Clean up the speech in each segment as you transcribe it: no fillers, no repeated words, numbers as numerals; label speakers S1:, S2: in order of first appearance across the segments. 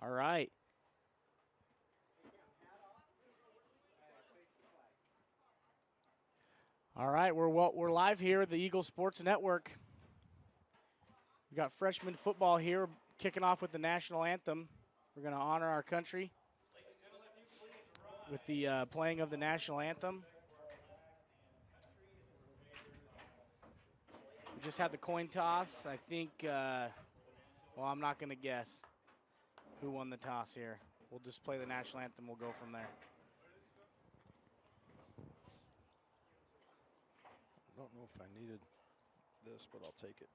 S1: All right. All right, we're live here at the Eagle Sports Network. We got freshman football here, kicking off with the national anthem. We're going to honor our country with the playing of the national anthem. We just had the coin toss. I think, well, I'm not going to guess who won the toss here. We'll just play the national anthem. We'll go from there.
S2: I don't know if I needed this, but I'll take it.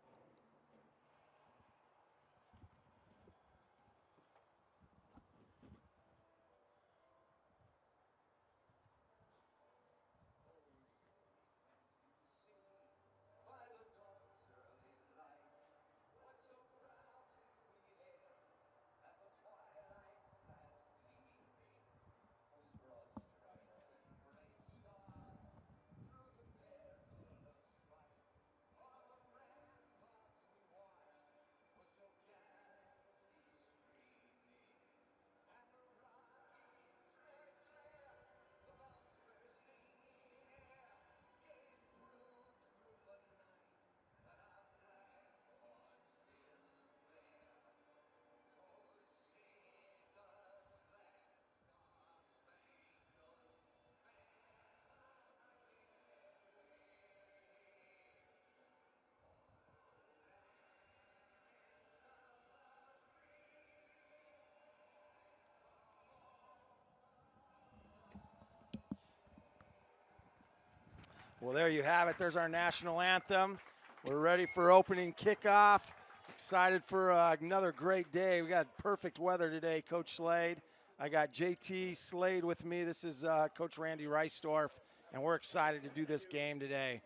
S2: Well, there you have it. There's our national anthem. We're ready for opening kickoff. Excited for another great day. We got perfect weather today, Coach Slade. I got JT Slade with me. This is Coach Randy Reisdorf, and we're excited to do this game today.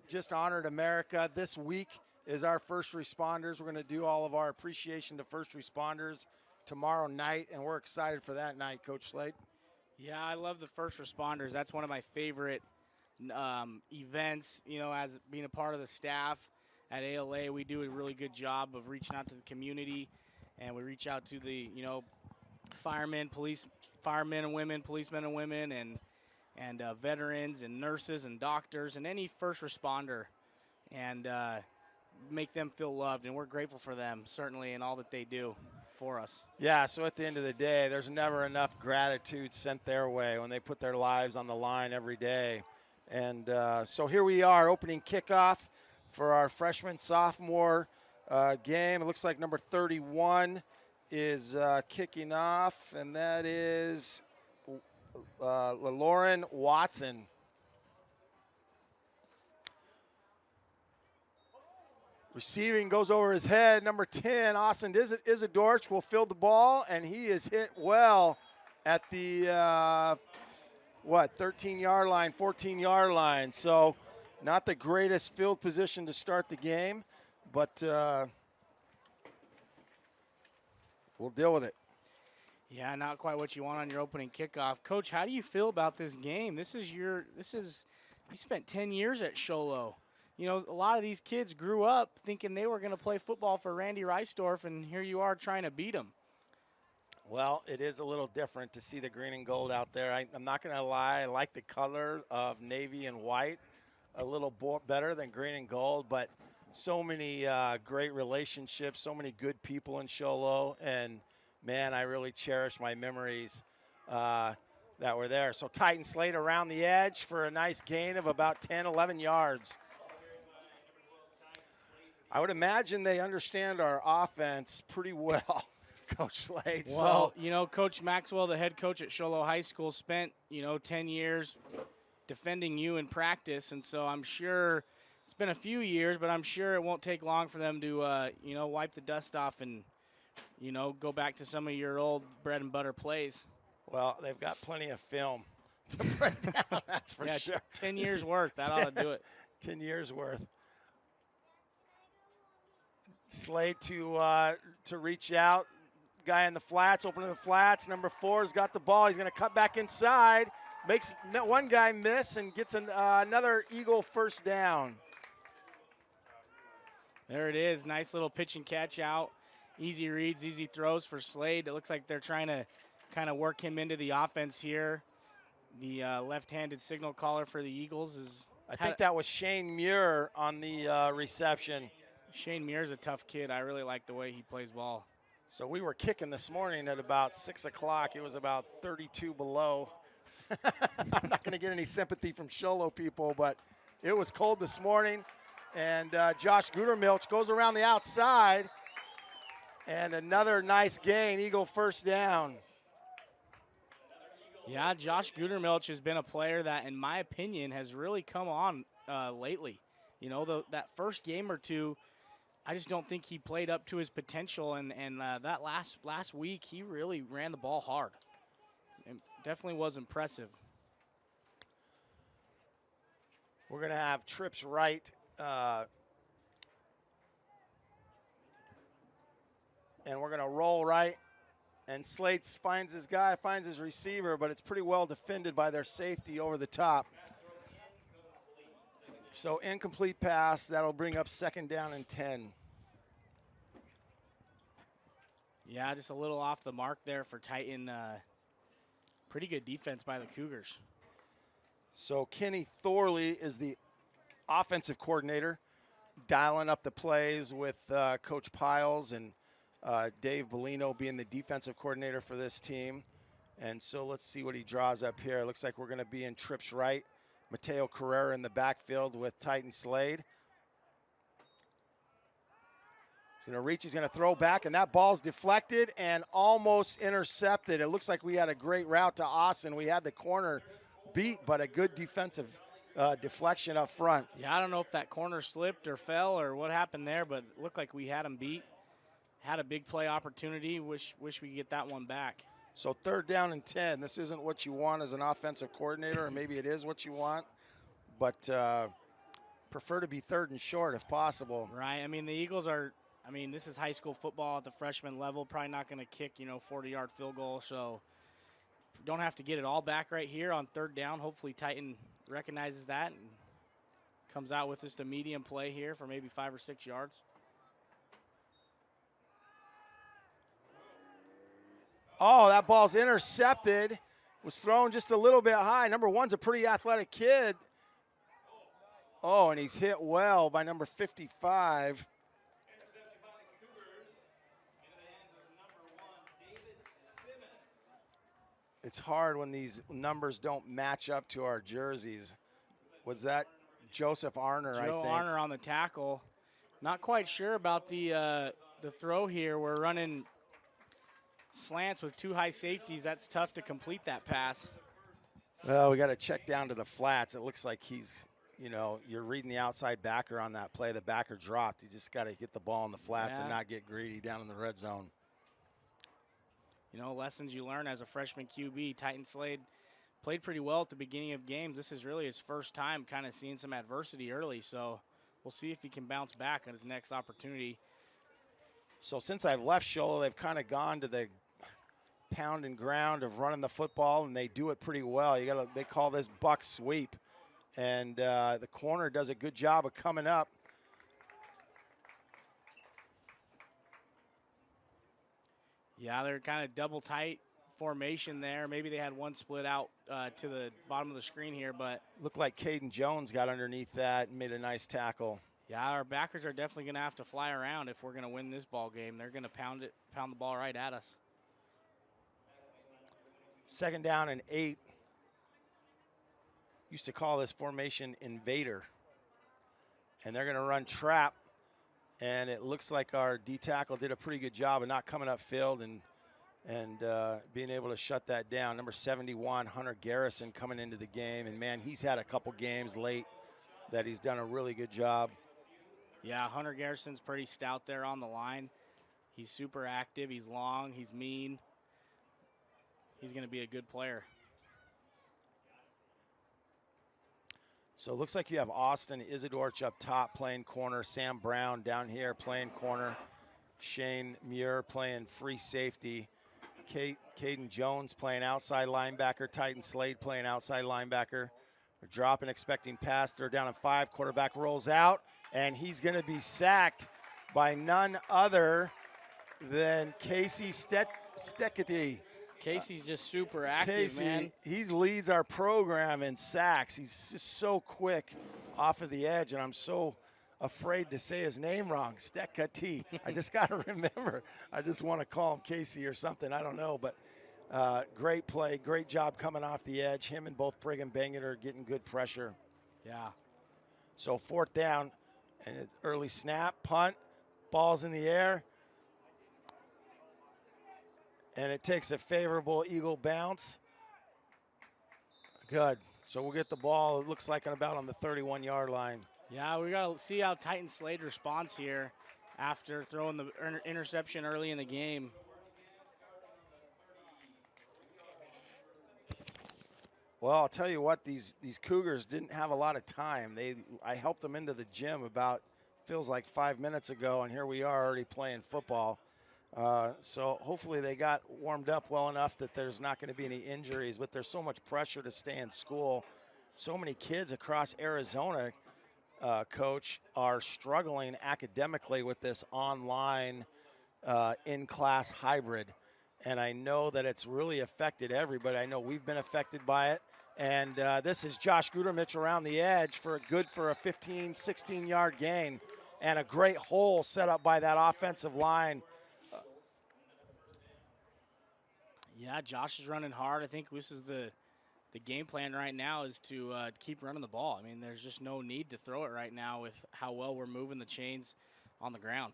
S2: Just honored America. This week is our first responders. We're going to do all of our appreciation to first responders tomorrow night, and we're excited for that night, Coach Slade.
S1: Yeah, I love the first responders. That's one of my favorite events. You know, as being a part of the staff at ALA, we do a really good job of reaching out to the community, and we reach out to the, you know, firemen and women, policemen and women, and veterans and nurses and doctors and any first responder, and make them feel loved. And we're grateful for them, certainly, and all that they do for us.
S2: Yeah, so at the end of the day, there's never enough gratitude sent their way when they put their lives on the line every day. And so here we are, opening kickoff for our freshman-sophomore game. It looks like number 31 is kicking off, and that is Lauren Watson. Receiving goes over his head. Number 10, Austin Isidorch will field the ball, and he is hit well at the 13-yard line, 14-yard line. So not the greatest field position to start the game, but we'll deal with it.
S1: Yeah, not quite what you want on your opening kickoff. Coach, how do you feel about this game? You spent 10 years at Sholo. You know, a lot of these kids grew up thinking they were going to play football for Randy Reisdorf, and here you are trying to beat him.
S2: Well, it is a little different to see the green and gold out there. I'm not going to lie. I like the color of navy and white a little better than green and gold, but so many great relationships, so many good people in Sholo, and, man, I really cherish my memories that were there. So Titan Slade around the edge for a nice gain of about 10, 11 yards. I would imagine they understand our offense pretty well, Coach Slade.
S1: Well, you know, Coach Maxwell, the head coach at Sholo High School, spent, 10 years defending you in practice, and so I'm sure it's been a few years, but I'm sure it won't take long for them to, wipe the dust off and, go back to some of your old bread and butter plays.
S2: Well, they've got plenty of film to break down, that's for sure.
S1: 10 years worth, that ought to do it.
S2: 10 years worth. Slade to reach out. Guy in the flats, opening the flats. Number 4's got the ball. He's going to cut back inside. Makes one guy miss and gets another Eagle first down.
S1: There it is. Nice little pitch and catch out. Easy reads, easy throws for Slade. It looks like they're trying to kind of work him into the offense here. The left-handed signal caller for the Eagles is.
S2: I think that was Shane Muir on the reception.
S1: Shane Muir's a tough kid. I really like the way he plays ball.
S2: So we were kicking this morning at about 6 o'clock. It was about 32 below. I'm not going to get any sympathy from Sholo people, but it was cold this morning. And Josh Gutermilch goes around the outside. And another nice gain, Eagle first down.
S1: Yeah, Josh Gutermilch has been a player that, in my opinion, has really come on lately. You know, that first game or two, I just don't think he played up to his potential. And that last week, he really ran the ball hard. It definitely was impressive.
S2: We're going to have trips right. And we're going to roll right. And Slade finds his guy, finds his receiver, but it's pretty well defended by their safety over the top. So incomplete pass. That'll bring up 2nd down and 10.
S1: Yeah, just a little off the mark there for Titan. Pretty good defense by the Cougars.
S2: So Kenny Thorley is the offensive coordinator, dialing up the plays with Coach Piles and Dave Bellino being the defensive coordinator for this team. And so let's see what he draws up here. It looks like we're going to be in trips right. Mateo Carrera in the backfield with Titan Slade. He's going to reach, he's going to throw back, and that ball's deflected and almost intercepted. It looks like we had a great route to Austin. We had the corner beat, but a good defensive deflection up front.
S1: Yeah, I don't know if that corner slipped or fell or what happened there, but it looked like we had him beat. Had a big play opportunity. Wish we could get that one back.
S2: So 3rd down and 10. This isn't what you want as an offensive coordinator, or maybe it is what you want, but prefer to be 3rd and short if possible.
S1: Right. I mean, the Eagles are. I mean, this is high school football at the freshman level. Probably not going to kick, 40-yard field goal. So don't have to get it all back right here on 3rd down. Hopefully Titan recognizes that and comes out with just a medium play here for maybe 5 or 6 yards.
S2: Oh, that ball's intercepted. Was thrown just a little bit high. Number 1's a pretty athletic kid. Oh, and he's hit well by number 55. It's hard when these numbers don't match up to our jerseys. Was that Joseph Arner, I think?
S1: Joe Arner on the tackle. Not quite sure about the throw here. We're running slants with 2 high safeties. That's tough to complete that pass.
S2: Well, we got to check down to the flats. It looks like he's, you're reading the outside backer on that play. The backer dropped. You just got to get the ball in the flats and not get greedy down in the red zone.
S1: Lessons you learn as a freshman QB. Titan Slade played pretty well at the beginning of games. This is really his first time kind of seeing some adversity early, so we'll see if he can bounce back on his next opportunity.
S2: So since I've left Sholo, they've kind of gone to the pound and ground of running the football, and they do it pretty well. They call this buck sweep, and the corner does a good job of coming up.
S1: Yeah, they're kind of double tight formation there. Maybe they had one split out to the bottom of the screen here, but
S2: looked like Caden Jones got underneath that and made a nice tackle.
S1: Yeah, our backers are definitely going to have to fly around if we're going to win this ball game. They're going to pound the ball right at us.
S2: 2nd down and 8. Used to call this formation invader. And they're going to run trap. And it looks like our D-tackle did a pretty good job of not coming upfield and being able to shut that down. Number 71, Hunter Garrison, coming into the game. And, man, he's had a couple games late that he's done a really good job.
S1: Yeah, Hunter Garrison's pretty stout there on the line. He's super active. He's long. He's mean. He's going to be a good player.
S2: So it looks like you have Austin Isidorch up top playing corner, Sam Brown down here playing corner, Shane Muir playing free safety, Caden Jones playing outside linebacker, Titan Slade playing outside linebacker. We're dropping, expecting pass. 3rd down and 5. Quarterback rolls out, and he's going to be sacked by none other then Casey Steketee.
S1: Casey's just super active,
S2: Casey,
S1: man.
S2: he leads our program in sacks. He's just so quick off of the edge, and I'm so afraid to say his name wrong. Steketee. I just got to remember. I just want to call him Casey or something. I don't know, but great play, great job coming off the edge. Him and both Brigham Bangor are getting good pressure.
S1: Yeah.
S2: So 4th down, and an early snap, punt, ball's in the air. And it takes a favorable Eagle bounce. Good. So we'll get the ball, it looks like about on the 31-yard line.
S1: Yeah, we got to see how Titan Slade responds here after throwing the interception early in the game.
S2: Well, I'll tell you what, these Cougars didn't have a lot of time. I helped them into the gym about, feels like 5 minutes ago, and here we are already playing football. So hopefully they got warmed up well enough that there's not going to be any injuries, but there's so much pressure to stay in school. So many kids across Arizona, Coach, are struggling academically with this online in-class hybrid. And I know that it's really affected everybody. I know we've been affected by it. And this is Josh Gutermich around the edge for a 15, 16-yard gain. And a great hole set up by that offensive line.
S1: Yeah, Josh is running hard. I think this is the game plan right now is to keep running the ball. I mean, there's just no need to throw it right now with how well we're moving the chains on the ground.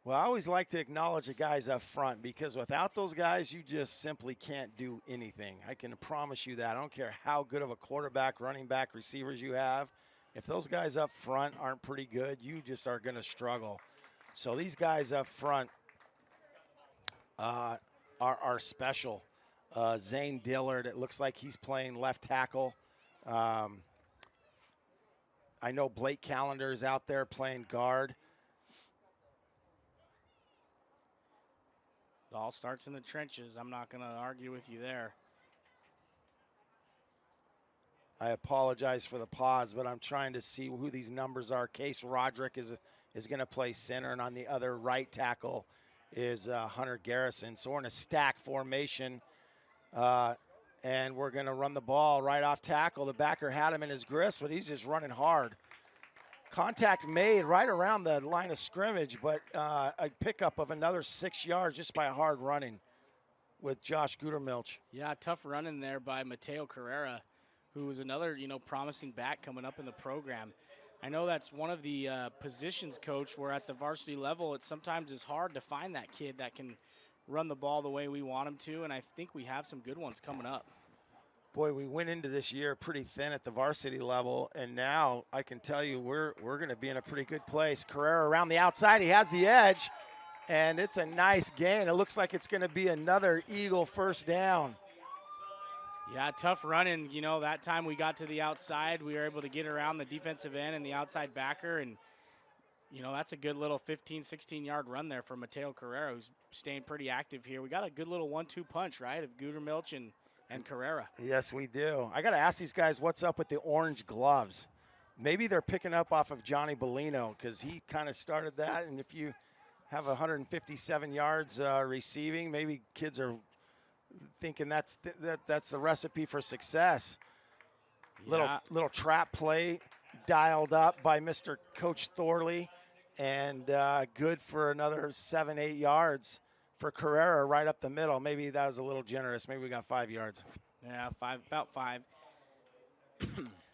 S2: Well, I always like to acknowledge the guys up front because without those guys, you just simply can't do anything. I can promise you that. I don't care how good of a quarterback, running back, receivers you have. If those guys up front aren't pretty good, you just are going to struggle. So these guys up front are special. Zane Dillard, it looks like he's playing left tackle. I know Blake Callender is out there playing guard.
S1: It all starts in the trenches. I'm not going to argue with you there.
S2: I apologize for the pause, but I'm trying to see who these numbers are. Case Roderick is going to play center, and on the other right tackle is Hunter Garrison. So we're in a stack formation, and we're going to run the ball right off tackle. The backer had him in his grasp, but he's just running hard. Contact made right around the line of scrimmage, but a pickup of another 6 yards just by hard running with Josh Gutermilch.
S1: Yeah, tough running there by Mateo Carrera, who was another, promising back coming up in the program. I know that's one of the positions, Coach, where at the varsity level, it sometimes is hard to find that kid that can run the ball the way we want him to, and I think we have some good ones coming up.
S2: Boy, we went into this year pretty thin at the varsity level, and now I can tell you we're going to be in a pretty good place. Carrera around the outside. He has the edge, and it's a nice gain. It looks like it's going to be another Eagle first down.
S1: Yeah, tough running. That time we got to the outside, we were able to get around the defensive end and the outside backer, and, that's a good little 15, 16-yard run there for Mateo Carrera, who's staying pretty active here. We got a good little 1-2 punch, right, of Gutermilch and Carrera.
S2: Yes, we do. I got to ask these guys what's up with the orange gloves. Maybe they're picking up off of Johnny Bellino because he kind of started that, and if you have 157 yards receiving, maybe kids are thinking that's the recipe for success.
S1: Yeah.
S2: Little trap play dialed up by Mr. Coach Thorley, and good for another 7-8 yards for Carrera right up the middle. Maybe that was a little generous. Maybe we got 5 yards.
S1: Yeah, about 5.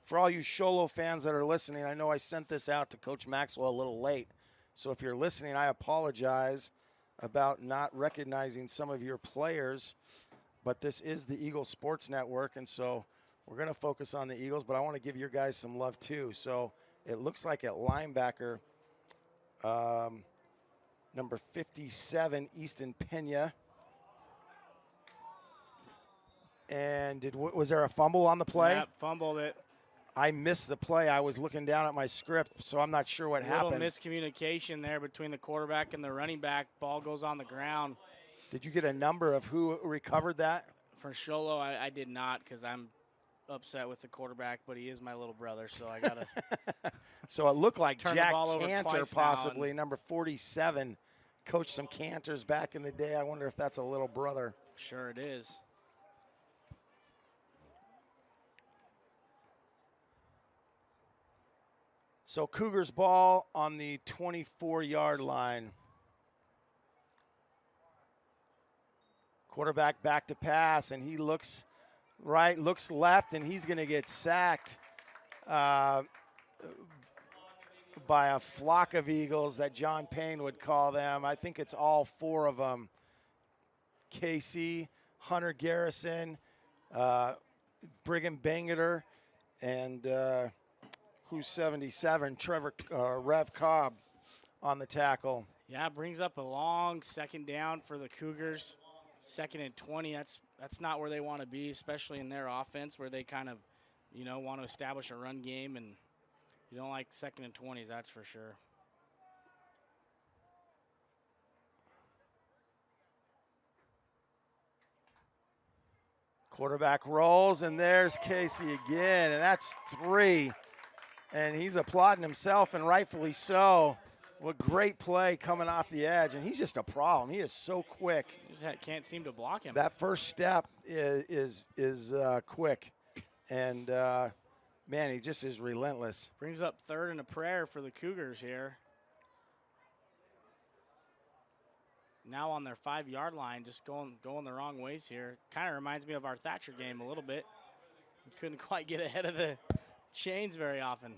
S2: For all you Sholo fans that are listening, I know I sent this out to Coach Maxwell a little late. So if you're listening, I apologize about not recognizing some of your players. But this is the Eagles Sports Network, and so we're going to focus on the Eagles, but I want to give your guys some love too. So it looks like at linebacker, number 57, Easton Pena. And was there a fumble on the play?
S1: Yeah, fumbled it.
S2: I missed the play. I was looking down at my script, so I'm not sure what happened.
S1: Little miscommunication there between the quarterback and the running back. Ball goes on the ground.
S2: Did you get a number of who recovered that?
S1: For Sholo, I did not because I'm upset with the quarterback, but he is my little brother, so I got to
S2: So it looked like
S1: turn the
S2: Jack
S1: ball over
S2: Cantor,
S1: twice now,
S2: possibly, number 47, coached some Cantors back in the day. I wonder if that's a little brother.
S1: Sure it is.
S2: So Cougars ball on the 24-yard line. Quarterback back to pass, and he looks right, looks left, and he's going to get sacked by a flock of Eagles that John Payne would call them. I think it's all 4 of them. Casey, Hunter Garrison, Brigham Bangeter, and who's 77, Trevor Rev Cobb on the tackle.
S1: Yeah, it brings up a long second down for the Cougars. 2nd and 20, that's not where they want to be, especially in their offense where they kind of, want to establish a run game, and you don't like 2nd and 20s, that's for sure.
S2: Quarterback rolls, and there's Casey again, and that's 3. And he's applauding himself, and rightfully so. What great play coming off the edge, and he's just a problem. He is so quick.
S1: You just can't seem to block him.
S2: That first step is quick, and man, he just is relentless.
S1: Brings up 3rd and a prayer for the Cougars here. Now on their 5-yard line, just going the wrong ways here. Kind of reminds me of our Thatcher game a little bit. We couldn't quite get ahead of the chains very often.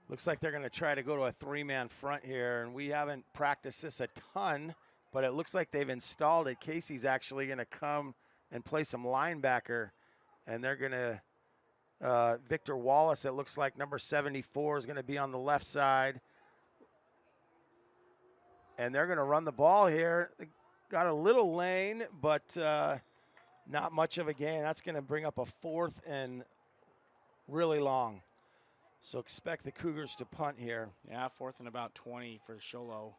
S2: Looks like they're going to try to go to a 3-man front here, and we haven't practiced this a ton, but it looks like they've installed it. Casey's actually going to come and play some linebacker, and they're going to Victor Wallace, it looks like number 74, is going to be on the left side. And they're going to run the ball here. They got a little lane, but not much of a gain. That's going to bring up a 4th and really long. So expect the Cougars to punt here.
S1: Yeah, 4th and about 20 for Sholo.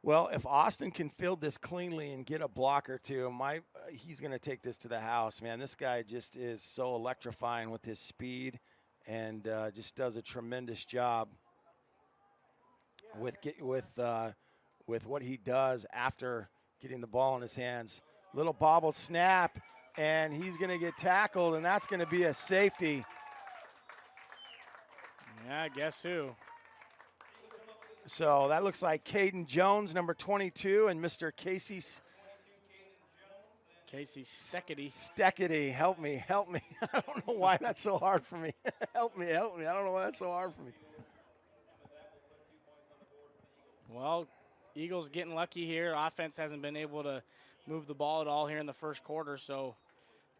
S2: Well, if Austin can field this cleanly and get a block or two, he's going to take this to the house, man. This guy just is so electrifying with his speed, and just does a tremendous job with what he does after getting the ball in his hands. Little bobbled snap, and he's going to get tackled, and that's going to be a safety.
S1: Yeah, guess who?
S2: So that looks like Caden Jones, number 22, and Mr. Casey Steckety. Help me. I don't know why that's so hard for me. help me. I don't know why that's so hard for me.
S1: Well, Eagles getting lucky here. Offense hasn't been able to move the ball at all here in the first quarter, so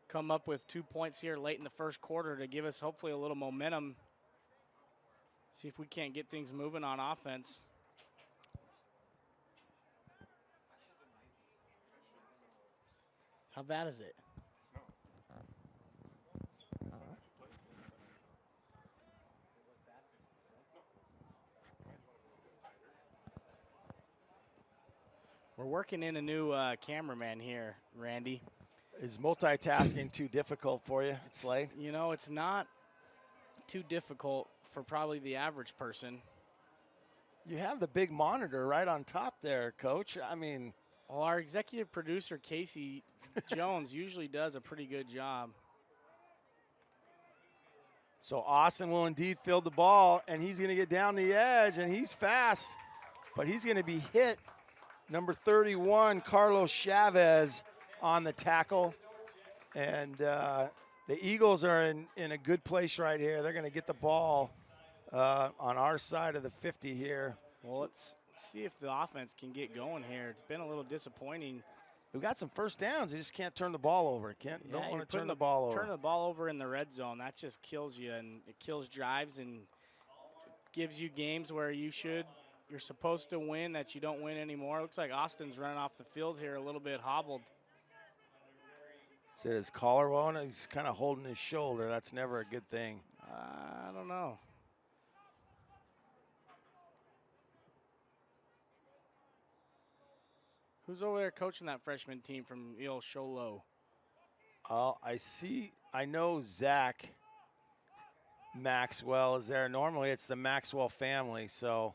S1: come up with 2 points here late in the first quarter to give us hopefully a little momentum. See if we can't get things moving on offense. How bad is it? We're working in a new cameraman here, Randy.
S2: Is multitasking too difficult for you, Slade?
S1: It's not too difficult for probably the average person.
S2: You have the big monitor right on top there, Coach. I mean,
S1: well, our executive producer, Casey Jones, usually does a pretty good job.
S2: So Austin will indeed field the ball, and he's going to get down the edge, and he's fast, but he's going to be hit. Number 31, Carlos Chavez on the tackle, and the Eagles are in a good place right here. They're going to get the ball on our side of the 50 here.
S1: Well, let's see if the offense can get going here. It's been a little disappointing.
S2: We've got some first downs. You just can't turn the ball over. Don't want to turn the ball over.
S1: Turn the ball over in the red zone. That just kills you, and it kills drives and gives you games where you're supposed to win that you don't win anymore. Looks like Austin's running off the field here a little bit hobbled.
S2: Is it his collarbone? He's kind of holding his shoulder. That's never a good thing.
S1: I don't know. Who's over there coaching that freshman team from Sholo?
S2: I know Zach Maxwell is there. Normally it's the Maxwell family, so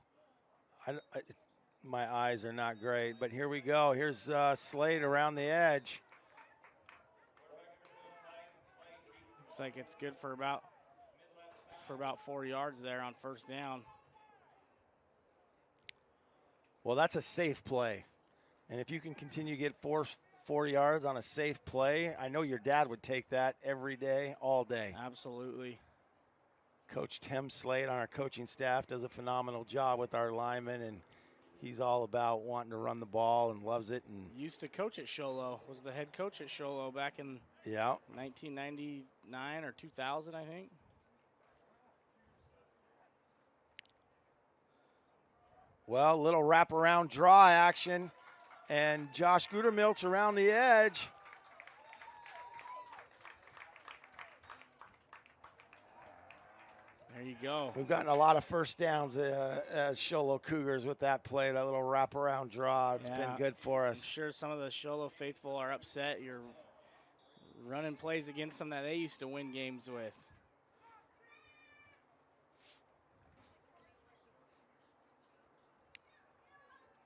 S2: my eyes are not great. But here we go. Here's Slade around the edge.
S1: Looks like it's good for about 4 yards there on first down.
S2: Well, that's a safe play. And if you can continue to get 4 yards on a safe play, I know your dad would take that every day, all day.
S1: Absolutely.
S2: Coach Tim Slade on our coaching staff does a phenomenal job with our linemen, and he's all about wanting to run the ball and loves it. And
S1: used to coach at Sholo, was the head coach at Sholo back in 1999 or 2000, I think.
S2: Well, little wraparound draw action, and Josh Gutermilch around the edge.
S1: There you go.
S2: We've gotten a lot of first downs as Sholo Cougars with that play, that little wraparound draw. It's been good for us.
S1: I'm sure some of the Sholo faithful are upset. You're running plays against them that they used to win games with.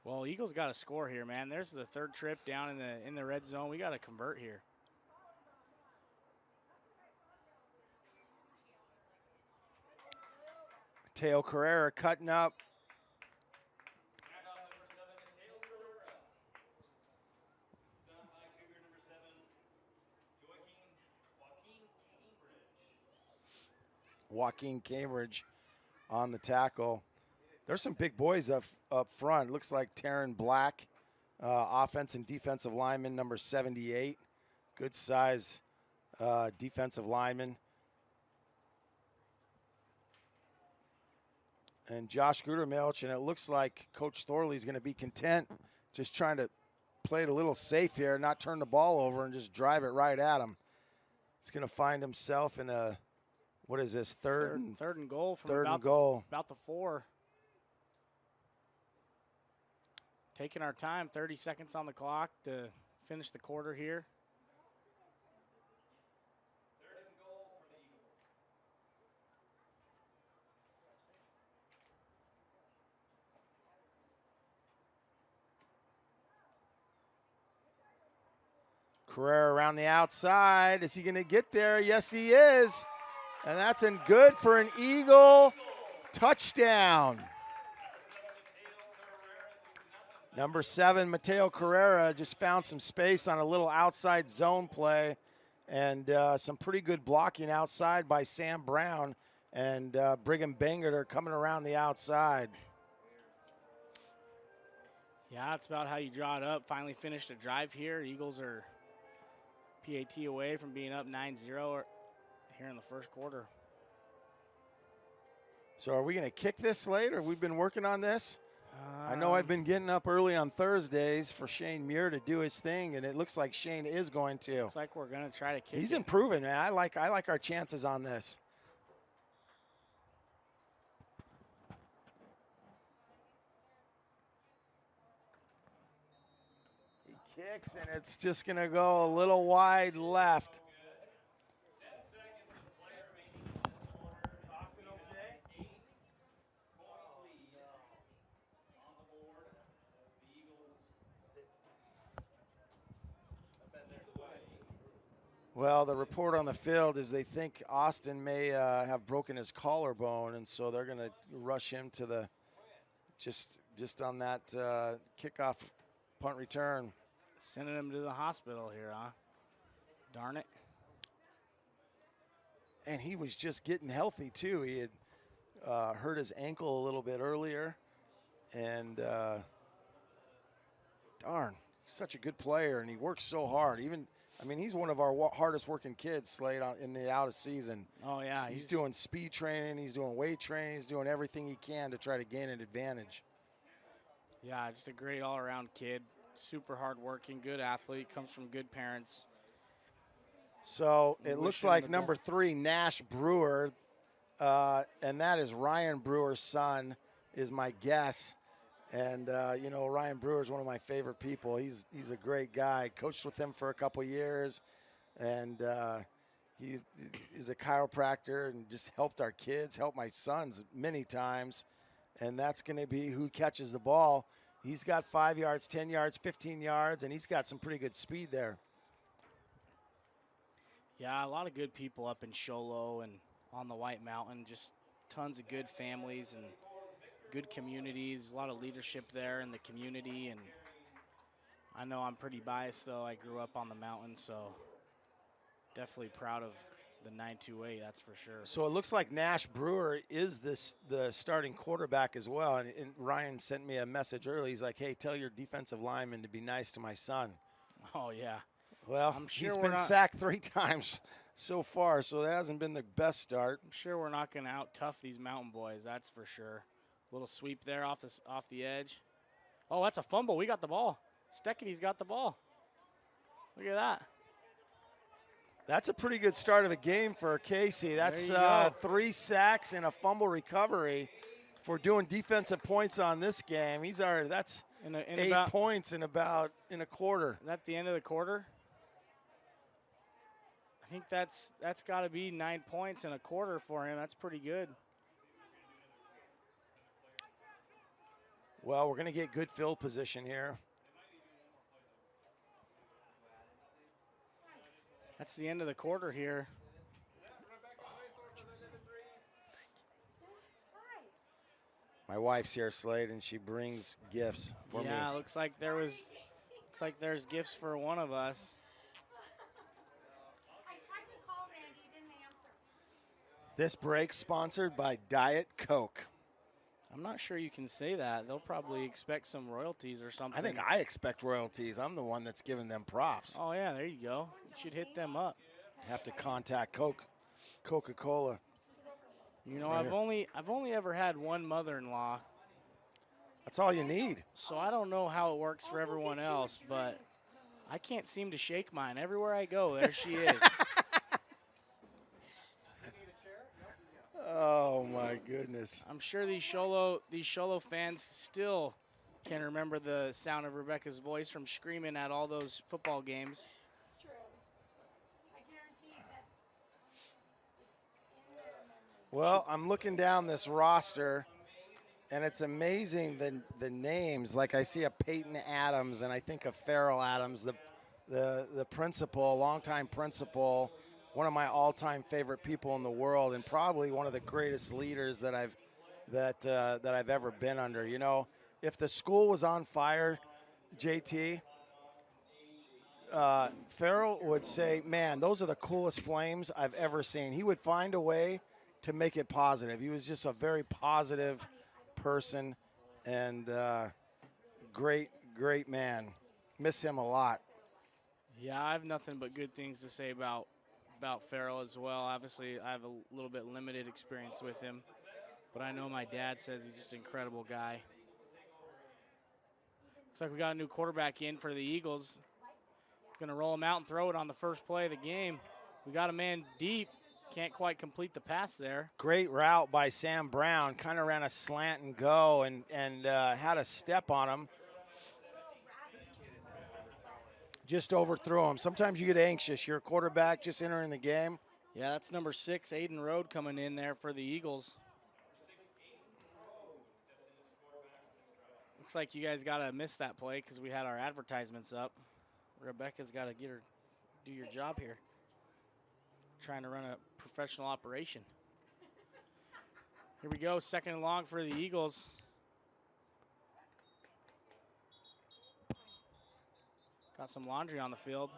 S1: Well, Eagles got to score here, man. There's the third trip down in the red zone. We got to convert here.
S2: Mateo Carrera cutting up. Joaquin Cambridge on the tackle. There's some big boys up front. Looks like Taryn Black, offense and defensive lineman, number 78. Good size defensive lineman. And Josh Gutermilch, and it looks like Coach Thorley's going to be content just trying to play it a little safe here, not turn the ball over and just drive it right at him. He's going to find himself in a, what is this, third
S1: and goal from about the 4. Taking our time, 30 seconds on the clock to finish the quarter here.
S2: Carrera around the outside. Is he going to get there? Yes, he is. And that's good for an Eagle touchdown. Number 7, Mateo Carrera, just found some space on a little outside zone play, and some pretty good blocking outside by Sam Brown, and Brigham Bangerter coming around the outside.
S1: Yeah, that's about how you draw it up. Finally finished a drive here. Eagles are PAT away from being up 9-0 here in the first quarter.
S2: So are we going to kick this late, or we've been working on this? I know I've been getting up early on Thursdays for Shane Muir to do his thing, and it looks like Shane is going to.
S1: Looks like we're going to try to kick
S2: He's
S1: it.
S2: improving, man. I like our chances on this. He kicks, and it's just going to go a little wide left. Well, the report on the field is they think Austin may have broken his collarbone, and so they're going to rush him to the just on that kickoff punt return.
S1: Sending him to the hospital here, huh? Darn it.
S2: And he was just getting healthy, too. He had hurt his ankle a little bit earlier, and darn, such a good player, and he works so hard. He's one of our hardest working kids, Slade, in the out of season.
S1: Oh, yeah.
S2: He's doing speed training. He's doing weight training. He's doing everything he can to try to gain an advantage.
S1: Yeah, just a great all-around kid. Super hard-working, good athlete, comes from good parents.
S2: So it looks like number 3, Nash Brewer, and that is Ryan Brewer's son, is my guess. And, you know, Ryan Brewer is one of my favorite people. He's a great guy. Coached with him for a couple years, and he's a chiropractor and just helped our kids, helped my sons many times. And that's going to be who catches the ball. He's got 5 yards, 10 yards, 15 yards, and he's got some pretty good speed there.
S1: Yeah, a lot of good people up in Sholo and on the White Mountain. Just tons of good families and good communities. A lot of leadership there in the community. And I know I'm pretty biased, though. I grew up on the mountain, so definitely proud of the 928, that's for sure.
S2: So it looks like Nash Brewer is the starting quarterback as well. And Ryan sent me a message early. He's like, hey, tell your defensive lineman to be nice to my son.
S1: Oh, yeah.
S2: Well,
S1: I'm sure
S2: he's been sacked 3 times so far, so that hasn't been the best start.
S1: I'm sure we're not going to out-tough these mountain boys, that's for sure. Little sweep there off the edge. Oh, that's a fumble. We got the ball. Steckety's got the ball. Look at that.
S2: That's a pretty good start of a game for Casey. That's 3 sacks and a fumble recovery for doing defensive points on this game. That's 8 points in a quarter.
S1: Is that the end of the quarter? I think that's got to be 9 points in a quarter for him. That's pretty good.
S2: Well, we're going to get good field position here.
S1: That's the end of the quarter here.
S2: My wife's here, Slade, and she brings gifts for me.
S1: Yeah, looks like there's gifts for one of us.
S3: I tried to call Randy, he didn't answer.
S2: This break sponsored by Diet Coke.
S1: I'm not sure you can say that. They'll probably expect some royalties or something.
S2: I think I expect royalties. I'm the one that's giving them props.
S1: Oh, yeah, there you go. You should hit them up.
S2: Have to contact Coca-Cola.
S1: You know,
S2: Right
S1: I've only ever had one mother-in-law.
S2: That's all you need.
S1: So I don't know how it works for everyone else, but I can't seem to shake mine. Everywhere I go, there she is.
S2: Oh my goodness.
S1: I'm sure these Sholo fans still can remember the sound of Rebecca's voice from screaming at all those football games.
S3: It's true. I guarantee that it's in their memory.
S2: Well, I'm looking down this roster, and it's amazing the names. Like I see a Peyton Adams, and I think of Farrell Adams, the principal, longtime principal, one of my all-time favorite people in the world, and probably one of the greatest leaders that I've ever been under. You know, if the school was on fire, JT, Farrell would say, "Man, those are the coolest flames I've ever seen." He would find a way to make it positive. He was just a very positive person, and great man. Miss him a lot.
S1: Yeah, I have nothing but good things to say about Farrell as well. Obviously, I have a little bit limited experience with him, but I know my dad says he's just an incredible guy. Looks like we got a new quarterback in for the Eagles. Going to roll him out and throw it on the first play of the game. We got a man deep. Can't quite complete the pass there.
S2: Great route by Sam Brown. Kind of ran a slant and go and had a step on him. Just overthrew him. Sometimes you get anxious. You're a quarterback just entering the game.
S1: Yeah, that's number 6, Aiden Rode, coming in there for the Eagles. Looks like you guys got to miss that play because we had our advertisements up. Rebecca's got to do your job here. Trying to run a professional operation. Here we go, 2nd and long for the Eagles. Got some laundry on the field.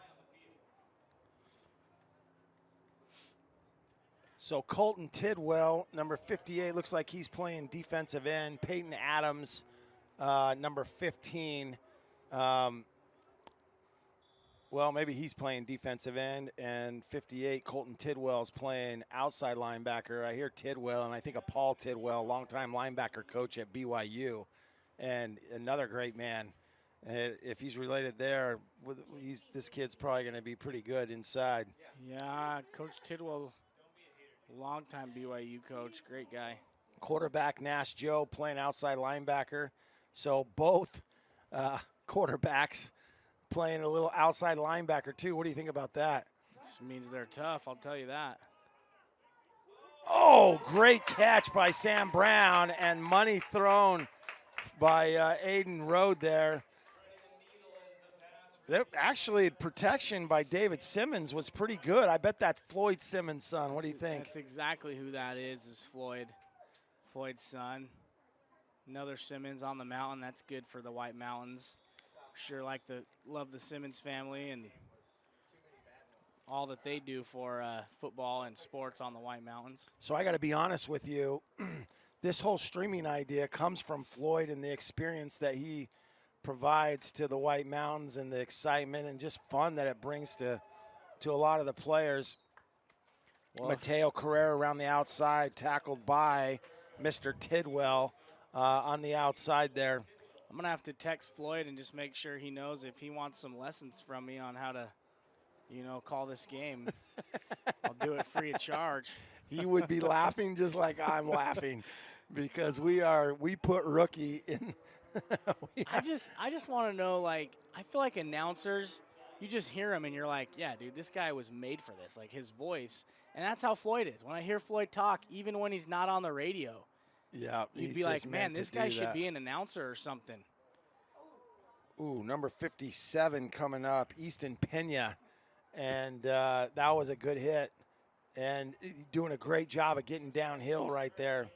S2: So Colton Tidwell, number 58, looks like he's playing defensive end. Peyton Adams, number 15. Well, maybe he's playing defensive end, and 58, Colton Tidwell's playing outside linebacker. I hear Tidwell, and I think of Paul Tidwell, longtime linebacker coach at BYU, and another great man. If he's related there, this kid's probably going to be pretty good inside.
S1: Yeah, Coach Tidwell, longtime BYU coach, great guy.
S2: Quarterback Nash Joe playing outside linebacker. So both quarterbacks playing a little outside linebacker too. What do you think about that?
S1: This means they're tough, I'll tell you that.
S2: Oh, great catch by Sam Brown, and money thrown by Aiden Rode there. Actually, protection by David Simmons was pretty good. I bet that's Floyd Simmons' son. What do you think?
S1: That's exactly who that is Floyd. Floyd's son. Another Simmons on the mountain. That's good for the White Mountains. Sure love the Simmons family and all that they do for football and sports on the White Mountains.
S2: So I got to be honest with you. This whole streaming idea comes from Floyd and the experience that he provides to the White Mountains and the excitement and just fun that it brings to a lot of the players. Well, Mateo Carrera around the outside, tackled by Mr. Tidwell on the outside there.
S1: I'm going to have to text Floyd and just make sure he knows if he wants some lessons from me on how to, call this game. I'll do it free of charge.
S2: He would be laughing just like I'm laughing because we put rookie in.
S1: I just want to know, I feel like announcers, you just hear him and you're like, yeah, dude, this guy was made for this, his voice. And that's how Floyd is. When I hear Floyd talk, even when he's not on the radio,
S2: yeah,
S1: you'd be like, man, this guy should be an announcer or something.
S2: Ooh, number 57 coming up, Easton Pena. And that was a good hit. And doing a great job of getting downhill right there.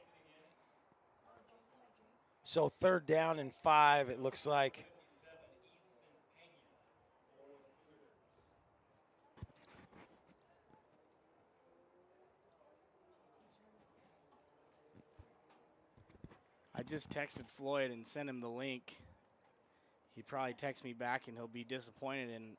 S2: So 3rd down and 5, it looks like.
S1: I just texted Floyd and sent him the link. He probably text me back and he'll be disappointed and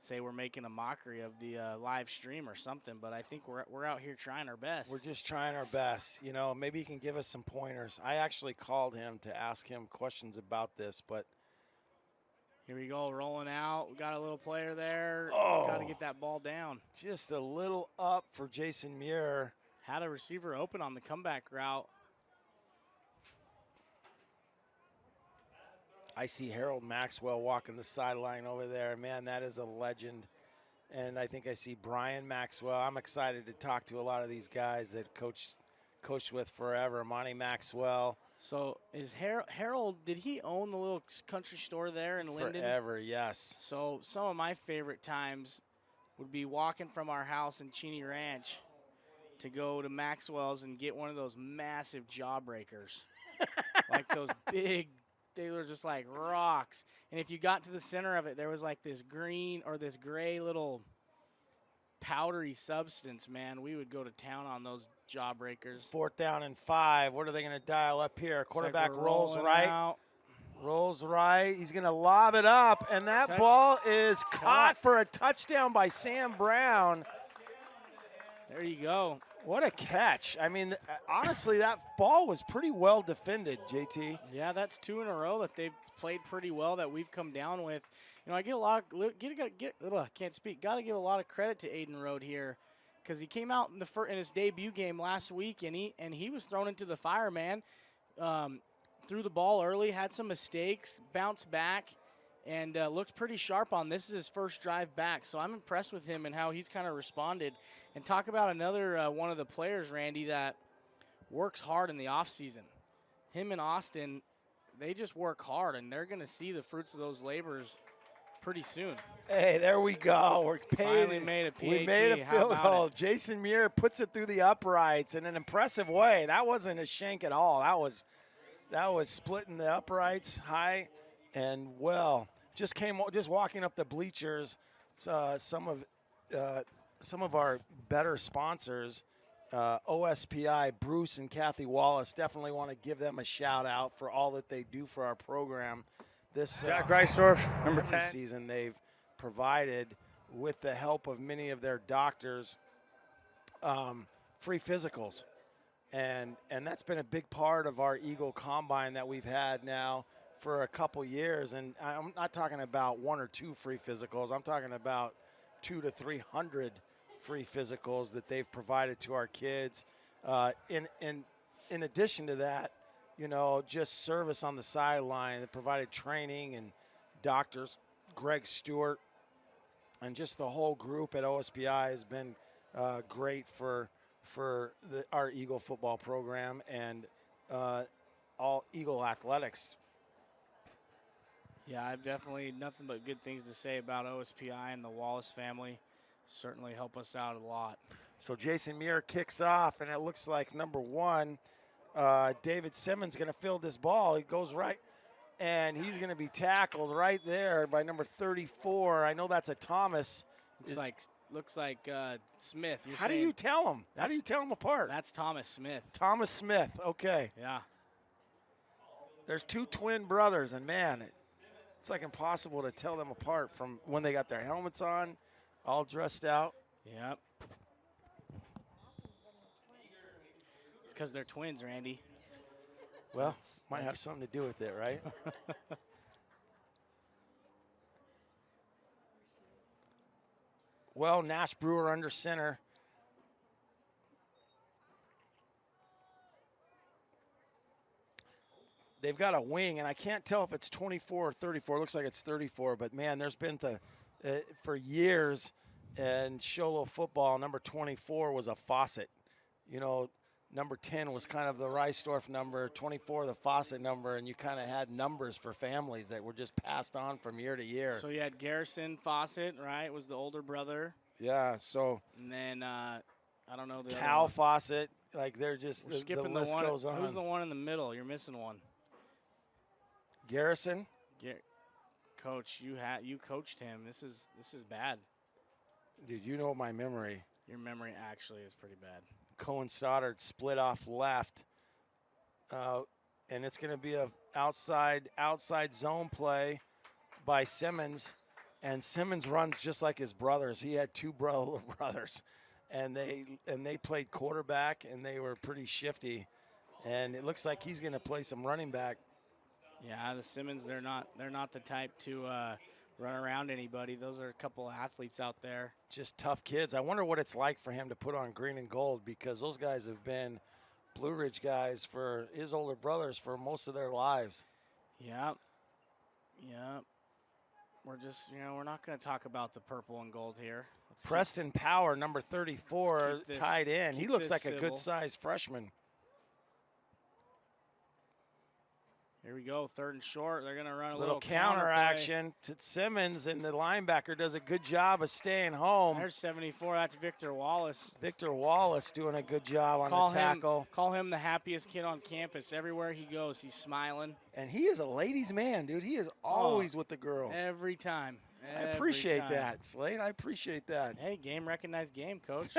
S1: say we're making a mockery of the live stream or something, but I think we're out here trying our best.
S2: We're just trying our best. Maybe he can give us some pointers. I actually called him to ask him questions about this, but.
S1: Here we go, rolling out. We got a little player there.
S2: Oh,
S1: got to get that ball down.
S2: Just a little up for Jason Muir.
S1: Had a receiver open on the comeback route.
S2: I see Harold Maxwell walking the sideline over there. Man, that is a legend. And I think I see Brian Maxwell. I'm excited to talk to a lot of these guys that coached with forever. Monty Maxwell.
S1: So is Harold, did he own the little country store there in Linden?
S2: Forever, yes.
S1: So some of my favorite times would be walking from our house in Cheney Ranch to go to Maxwell's and get one of those massive jawbreakers. Like those big, they were just like rocks. And if you got to the center of it, there was like this green or this gray little powdery substance, man. We would go to town on those jawbreakers.
S2: 4th down and 5. What are they going to dial up here? Quarterback rolls right.
S1: Out.
S2: Rolls right. He's going to lob it up, and that ball is caught for a touchdown by Sam Brown.
S1: There you go.
S2: What a catch. I mean, honestly, that ball was pretty well defended, JT.
S1: Yeah, that's 2 in a row that they've played pretty well that we've come down with. I get a lot of can't speak. Got to give a lot of credit to Aiden Rode here, because he came out in his debut game last week and he was thrown into the fire, man. Threw the ball early, had some mistakes, bounced back, and looked pretty sharp on this. Is his first drive back, so I'm impressed with him and how he's kind of responded. And talk about another one of the players, Randy, that works hard in the offseason. Him and Austin, they just work hard, and they're going to see the fruits of those labors pretty soon.
S2: Hey, there we go. We're paid.
S1: Finally made a PAT.
S2: We made a field goal. Jason Muir puts it through the uprights in an impressive way. That wasn't a shank at all. That was splitting the uprights high and well. Just walking up the bleachers. Some of our better sponsors, OSPI, Bruce and Kathy Wallace, definitely want to give them a shout out for all that they do for our program. This
S4: Jack Reisdorf, number 10.
S2: season they've provided, with the help of many of their doctors, free physicals. And that's been a big part of our Eagle Combine that we've had now for a couple years. And I'm not talking about 1 or 2 free physicals. I'm talking about 200 to 300 free physicals that they've provided to our kids. In addition to that, just service on the sideline. They provided training and doctors, Greg Stewart, and just the whole group at OSPI has been great for our Eagle football program and all Eagle athletics.
S1: Yeah, I've definitely nothing but good things to say about OSPI and the Wallace family. Certainly help us out a lot.
S2: So Jason Muir kicks off, and it looks like number 1, David Simmons, going to field this ball. He goes right, and he's going to be tackled right there by number 34. I know that's a Thomas.
S1: Looks like Smith.
S2: How do you tell them? How do you tell them apart?
S1: That's Thomas Smith.
S2: Thomas Smith. Okay.
S1: Yeah.
S2: There's 2 twin brothers, and man, it's like impossible to tell them apart from when they got their helmets on, all dressed out.
S1: Yep. It's because they're twins, Randy.
S2: Well, might have something to do with it, right? Well, Nash Brewer under center. They've got a wing, and I can't tell if it's 24 or 34. It looks like it's 34, but, man, there's been for years in Sholo football, number 24 was a Fawcett. Number 10 was kind of the Reisdorf number, 24 the Fawcett number, and you kind of had numbers for families that were just passed on from year to year.
S1: So you had Garrison Fawcett, right, was the older brother.
S2: Yeah, so.
S1: And then, I don't know.
S2: Cal Fawcett, like they're just, the list
S1: one,
S2: goes on.
S1: Who's the one in the middle? You're missing one.
S2: Garrison?
S1: Coach, you coached him. This is bad.
S2: Dude, you know my memory.
S1: Your memory actually is pretty bad.
S2: Cohen Stoddard split off left. And it's going to be a outside zone play by Simmons. And Simmons runs just like his brothers. He had 2 brothers. And they played quarterback, and they were pretty shifty. And it looks like he's going to play some running back.
S1: Yeah, the Simmons, they're not the type to run around anybody. Those are a couple of athletes out there.
S2: Just tough kids. I wonder what it's like for him to put on green and gold, because those guys have been Blue Ridge guys for his older brothers for most of their lives.
S1: Yep. We're just, we're not going to talk about the purple and gold here.
S2: Preston Power, number 34, tied in. He looks like a good-sized freshman.
S1: Here we go, 3rd and short. They're going to run a
S2: little counter action to Simmons, and the linebacker does a good job of staying home.
S1: There's 74. That's Victor Wallace.
S2: Victor Wallace doing a good job on the tackle.
S1: Call him the happiest kid on campus. Everywhere he goes, he's smiling.
S2: And he is a ladies' man, dude. He is always with the girls.
S1: Every time.
S2: I appreciate that, Slade. I appreciate that.
S1: Hey, game recognized game, Coach.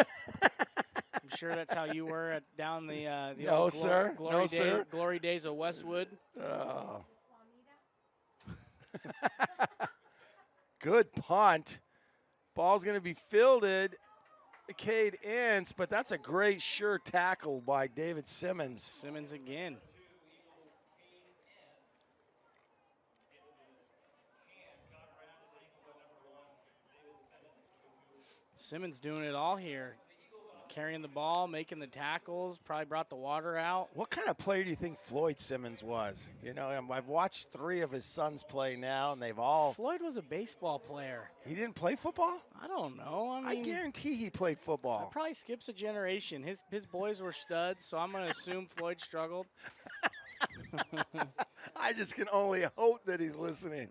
S1: I'm sure that's how you were down the
S2: no,
S1: old
S2: sir.
S1: Glory days of Westwood.
S2: Oh. Good punt. Ball's going to be fielded. Cade Ince, but that's a great sure tackle by David Simmons.
S1: Simmons again. Simmons doing it all here. Carrying the ball, making the tackles, probably brought the water out.
S2: What kind of player do you think Floyd Simmons was? I've watched 3 of his sons play now, and they've all.
S1: Floyd was a baseball player.
S2: He didn't play football?
S1: I don't know.
S2: I guarantee he played football.
S1: That probably skips a generation. His boys were studs, so I'm going to assume Floyd struggled.
S2: I just can only hope that he's listening.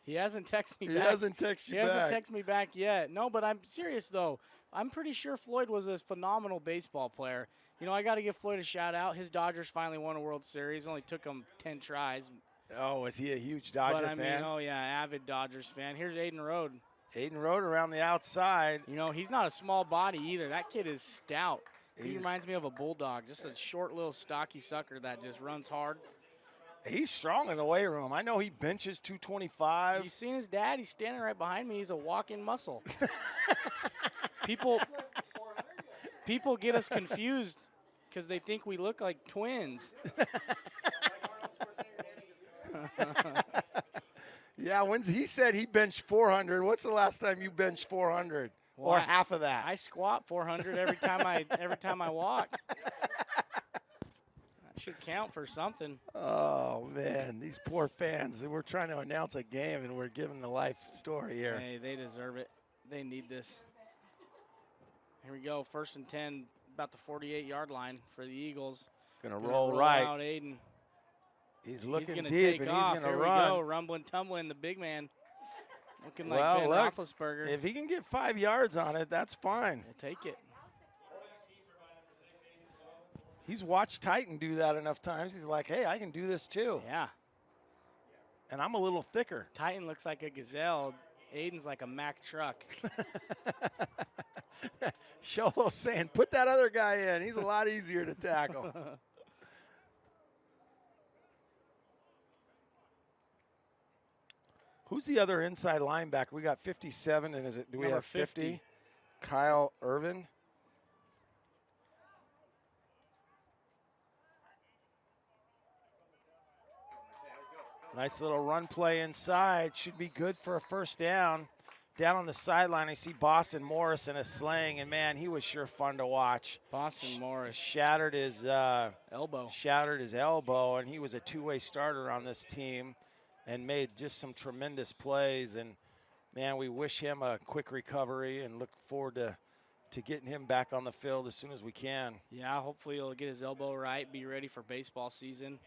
S1: He hasn't texted me back.
S2: He hasn't texted you back.
S1: He hasn't texted me back yet. No, but I'm serious, though. I'm pretty sure Floyd was a phenomenal baseball player. I got to give Floyd a shout-out. His Dodgers finally won a World Series. Only took him 10 tries.
S2: Oh, was he a huge Dodger fan?
S1: Oh, yeah, avid Dodgers fan. Here's Aiden Rode.
S2: Aiden Rode around the outside.
S1: He's not a small body either. That kid is stout. He reminds me of a bulldog, just a short little stocky sucker that just runs hard.
S2: He's strong in the weight room. I know he benches 225.
S1: You seen his dad? He's standing right behind me. He's a walking muscle. People get us confused because they think we look like twins.
S2: Yeah, he said he benched 400. What's the last time you benched 400? Well, or half of that?
S1: I squat 400 every time I walk. Should count for something.
S2: Oh, man, these poor fans. We're trying to announce a game, and we're giving the life story here.
S1: Hey, they deserve it. They need this. Here we go, 1st and 10, about the 48-yard line for the Eagles.
S2: Gonna
S1: Gonna
S2: roll
S1: roll
S2: right.
S1: out Aiden.
S2: He's
S1: He's
S2: looking
S1: gonna
S2: deep,
S1: take
S2: and
S1: off.
S2: he's gonna
S1: Here
S2: run.
S1: we go, rumbling, tumbling, the big man. Looking like
S2: Well,
S1: Ben
S2: look,
S1: Roethlisberger.
S2: if he can get 5 yards on it, that's fine.
S1: We'll take it.
S2: He's watched Titan do that enough times. He's like, hey, I can do this too.
S1: Yeah.
S2: And I'm a little thicker.
S1: Titan looks like a gazelle. Aiden's like a Mack truck.
S2: Sholo's saying, put that other guy in. He's a lot easier to tackle. Who's the other inside linebacker? We got 57, and do we
S1: Number
S2: have 50?
S1: 50.
S2: Kyle Irvin. Nice little run play inside. Should be good for a first down. Down on the sideline, I see Boston Morris in a sling, and man, he was sure fun to watch.
S1: Boston Morris.
S2: Shattered his
S1: Elbow.
S2: and he was a two-way starter on this team and made just some tremendous plays. And man, we wish him a quick recovery and look forward to getting him back on the field as soon as we can.
S1: Yeah, hopefully he'll get his elbow right, be ready for baseball season.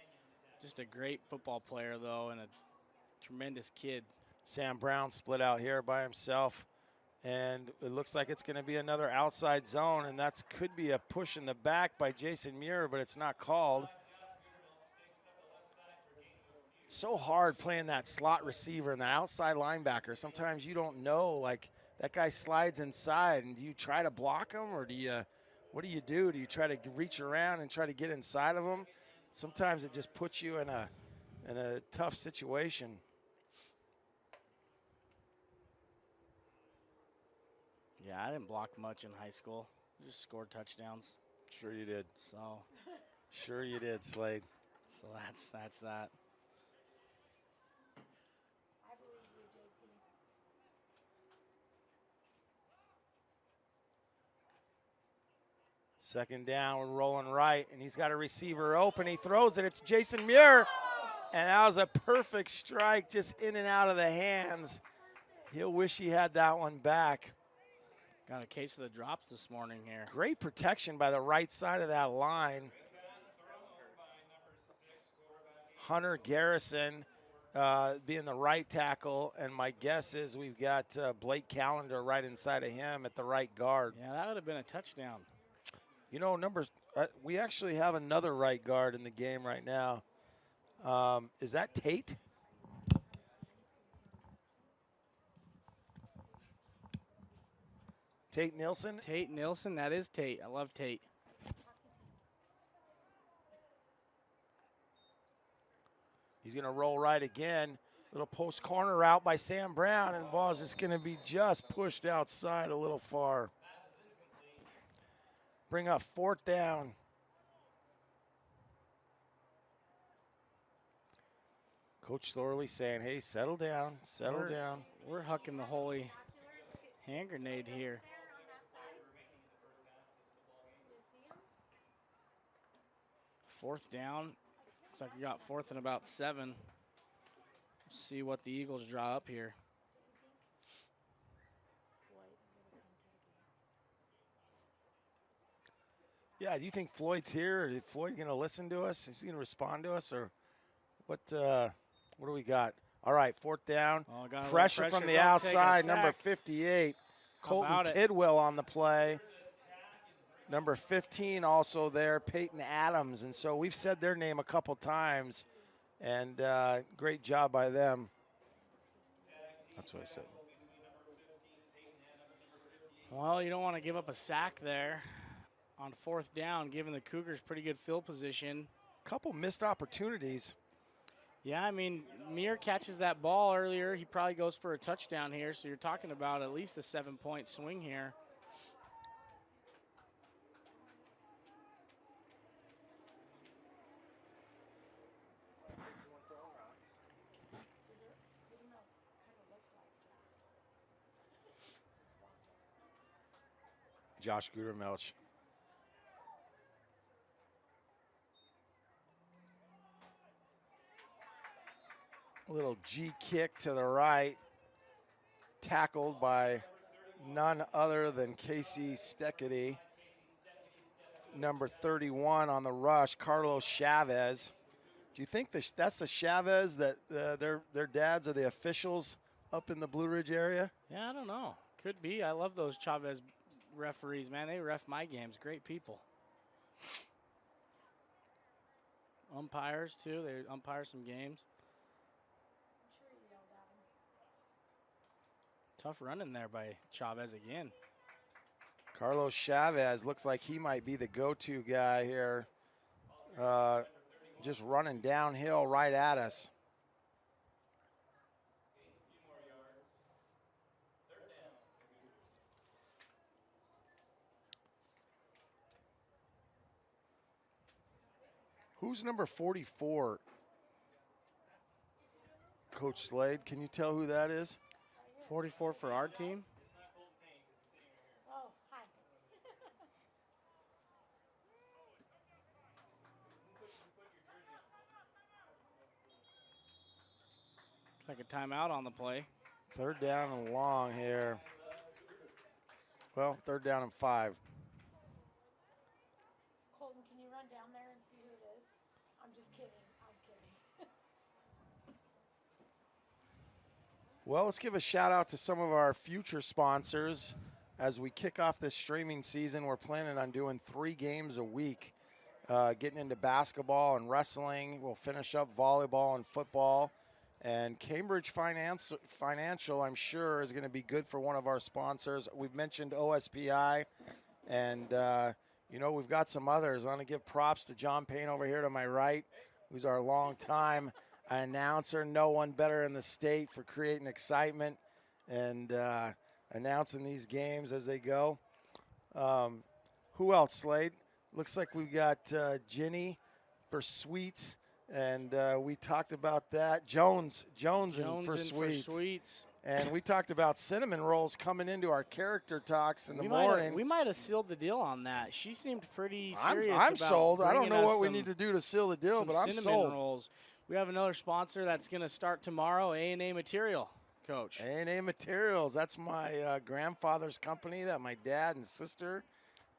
S1: Just a great football player, though, and a tremendous kid.
S2: Sam Brown split out here by himself, and it looks like it's going to be another outside zone, and that could be a push in the back by Jason Muir, but it's not called. It's so hard playing that slot receiver and the outside linebacker. Sometimes you don't know, like, that guy slides inside, and do you try to block him, or what do you do? Do you try to reach around and try to get inside of him? Sometimes it just puts you in a tough situation.
S1: Yeah, I didn't block much in high school. Just scored touchdowns.
S2: Sure you did.
S1: So
S2: Sure you did, Slade.
S1: that's that.
S3: I believe you, JT.
S2: Second down, we're rolling right, and he's got a receiver open. He throws it. It's Jason Muir, and that was a perfect strike, just in and out of the hands. He'll wish he had that one back.
S1: Got a case of the drops this morning here.
S2: Great protection by the right side of that line. Hunter Garrison being the right tackle, and my guess is we've got Blake Callender right inside of him at the right guard.
S1: Yeah, that would have been a touchdown.
S2: You know, we actually have another right guard in the game right now. Is that Tate? Tate Nilsson?
S1: Tate Nilsson, that is Tate. I love Tate.
S2: He's going to roll right again. Little post corner route by Sam Brown, and the ball is just going to be just pushed outside a little far. Bring up 4th down. Coach Thorley saying, hey, settle down, settle down.
S1: We're hucking the holy hand grenade here. 4th down. Looks like we got 4th and about 7. See what the Eagles draw up here.
S2: Yeah, do you think Floyd's here? Is Floyd going to listen to us? Is he going to respond to us? Or what do we got? All right, 4th down.
S1: Oh, got a little
S2: Pressure from the
S1: Don't take a
S2: outside, number
S1: sack.
S2: 58. Colton
S1: about it?
S2: Tidwell on the play. Number 15 also there, Peyton Adams. And so we've said their name a couple times, and great job by them. That's what I said.
S1: Well, you don't want to give up a sack there on 4th down, giving the Cougars pretty good field position.
S2: Couple missed opportunities.
S1: Yeah, I mean, Muir catches that ball earlier. He probably goes for a touchdown here, so you're talking about at least a 7-point swing here.
S2: Josh Gutermelch. A little G kick to the right, tackled by none other than Casey Steckety. Number 31 on the rush, Carlos Chavez. Do you think that's the Chavez that their dads are the officials up in the Blue Ridge area?
S1: Yeah, I don't know. Could be. I love those Chavez referees, man. They ref my games. Great people. Umpires, too. They umpire some games.
S3: I'm sure you yelled at him.
S1: Tough running there by Chavez again.
S2: Carlos Chavez looks like he might be the go-to guy here. Just running downhill right at us. Who's number 44? Coach Slade, can you tell who that is?
S1: 44 for our team.
S3: Oh, hi.
S1: Looks like a timeout on the play.
S2: 3rd down and long here. Well, 3rd down and 5.
S3: Colton, can you run down there and see who it is? I'm just kidding. I'm kidding.
S2: Well, let's give a shout out to some of our future sponsors. As we kick off this streaming season, we're planning on doing 3 games a week, getting into basketball and wrestling. We'll finish up volleyball and football. And Cambridge Financial, I'm sure, is going to be good for one of our sponsors. We've mentioned OSPI, and, we've got some others. I want to give props to John Payne over here to my right, who's our longtime announcer. No one better in the state for creating excitement and announcing these games as they go. Who else, Slade? Looks like we've got Ginny for sweets. And we talked about that. Jones for sweets. And we talked about cinnamon rolls coming into our character talks in the morning.
S1: We might have sealed the deal on that. She seemed pretty serious.
S2: I'm
S1: about
S2: sold. I don't know what we
S1: some-
S2: need to do to seal the deal,
S1: some
S2: but I'm
S1: cinnamon
S2: sold.
S1: rolls. We have another sponsor that's going to start tomorrow, A&A Material, Coach.
S2: A&A Materials. That's my grandfather's company that my dad and sister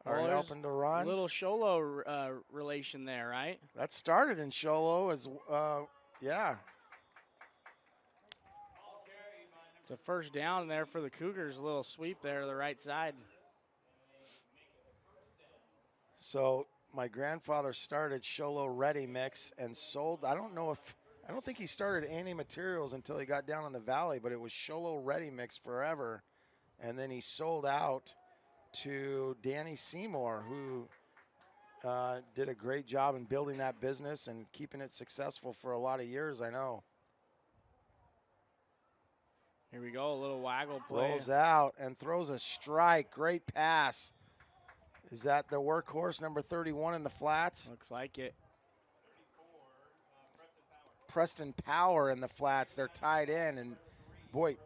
S2: are
S1: Well, there's
S2: helping to run.
S1: A little Sholo relation there, right?
S2: That started in Sholo as yeah.
S1: It's a first down there for the Cougars. A little sweep there to the right side.
S2: So my grandfather started Sholo Ready Mix and sold. I don't think he started A&A Materials until he got down in the valley, but it was Sholo Ready Mix forever. And then he sold out to Danny Seymour, who did a great job in building that business and keeping it successful for a lot of years, I know.
S1: Here we go, a little waggle play.
S2: Rolls out and throws a strike. Great pass. Is that the workhorse, number 31 in the flats?
S1: Looks like it.
S2: Preston Power in the flats. They're tied in, and boy,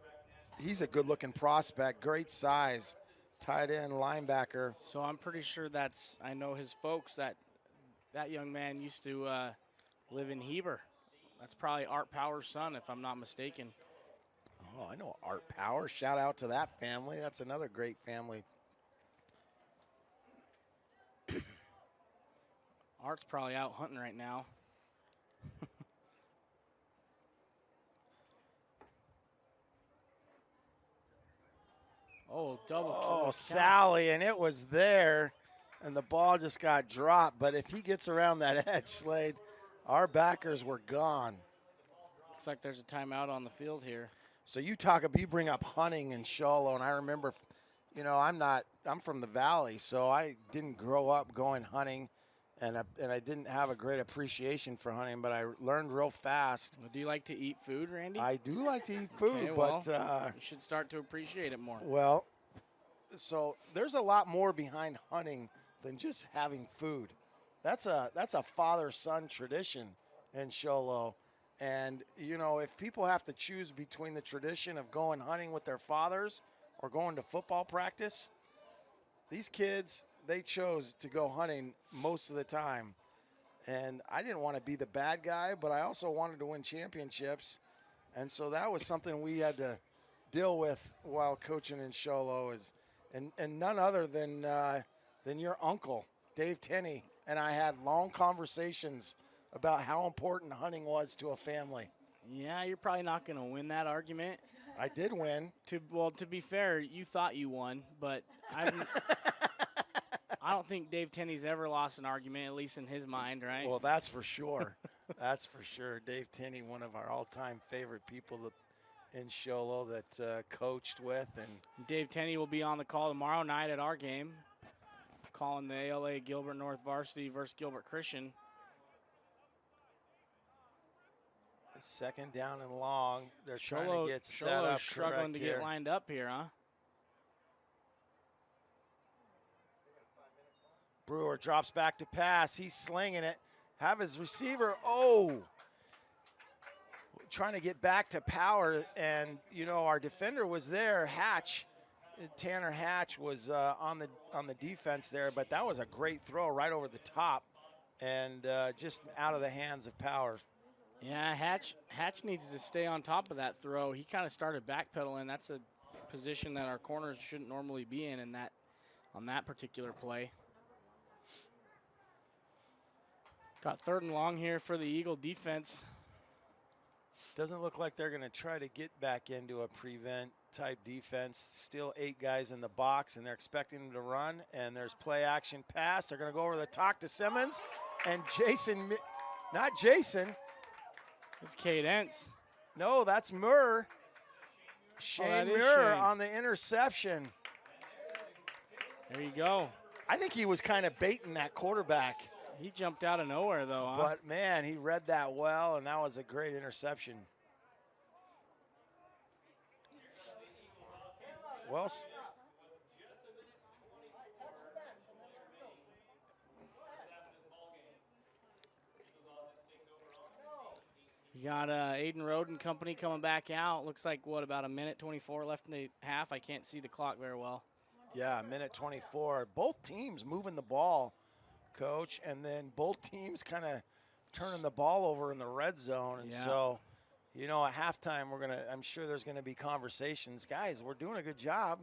S2: he's a good-looking prospect. Great size. Tight end linebacker.
S1: So I'm pretty sure I know his folks, that young man used to live in Heber. That's probably Art Power's son, if I'm not mistaken.
S2: Oh, I know Art Power. Shout out to that family. That's another great family.
S1: Art's probably out hunting right now. Oh, double kill.
S2: Oh, Sally, and it was there, and the ball just got dropped. But if he gets around that edge, Slade, our backers were gone.
S1: Looks like there's a timeout on the field here.
S2: So you bring up hunting in Sholo, and I remember, I'm from the valley, so I didn't grow up going hunting, and I didn't have a great appreciation for hunting, but I learned real fast.
S1: Well, do you like to eat food, Randy?
S2: I do like to eat food,
S1: Okay, well,
S2: but
S1: you should start to appreciate it more.
S2: well, so there's a lot more behind hunting than just having food. That's a father-son tradition in Sholo. And, if people have to choose between the tradition of going hunting with their fathers or going to football practice, these kids, they chose to go hunting most of the time. And I didn't want to be the bad guy, but I also wanted to win championships. And so that was something we had to deal with while coaching in Sholo, and none other than your uncle, Dave Tenney, and I had long conversations about how important hunting was to a family.
S1: Yeah, you're probably not going to win that argument.
S2: I did win.
S1: To be fair, you thought you won, but I don't think Dave Tenney's ever lost an argument, at least in his mind, right?
S2: Well, that's for sure. That's for sure. Dave Tenney, one of our all-time favorite people in Sholo that coached with. And
S1: Dave Tenney will be on the call tomorrow night at our game, calling the ALA Gilbert North Varsity versus Gilbert Christian.
S2: Second down and long. They're trying to get set up
S1: struggling to get lined up here, huh?
S2: Brewer drops back to pass. He's slinging it. Have his receiver. Oh! Trying to get back to power. And, you know, our defender was there. Hatch. Tanner Hatch was on the defense there. But that was a great throw right over the top. And just out of the hands of Power.
S1: Yeah, Hatch needs to stay on top of that throw. He kind of started backpedaling. That's a position that our corners shouldn't normally be in that on that particular play. Got 3rd and long here for the Eagle defense.
S2: Doesn't look like they're going to try to get back into a prevent type defense. Still 8 guys in the box, and they're expecting them to run. And there's play action pass. They're going to go over the top to Simmons. And Jason, not Jason.
S1: It's Cade Entz.
S2: No, that's Murr. Shane Murr on the interception.
S1: There you go.
S2: I think he was kind of baiting that quarterback.
S1: He jumped out of nowhere, though, huh?
S2: But, man, he read that well, and that was a great interception. Well,
S1: you got Aiden Roden and company coming back out. Looks like, what, about a minute 24 left in the half? I can't see the clock very well.
S2: Yeah, minute 24. Both teams moving the ball, Coach, and then both teams kind of turning the ball over in the red zone. And so, you know, at halftime, I'm sure there's going to be conversations. Guys, we're doing a good job.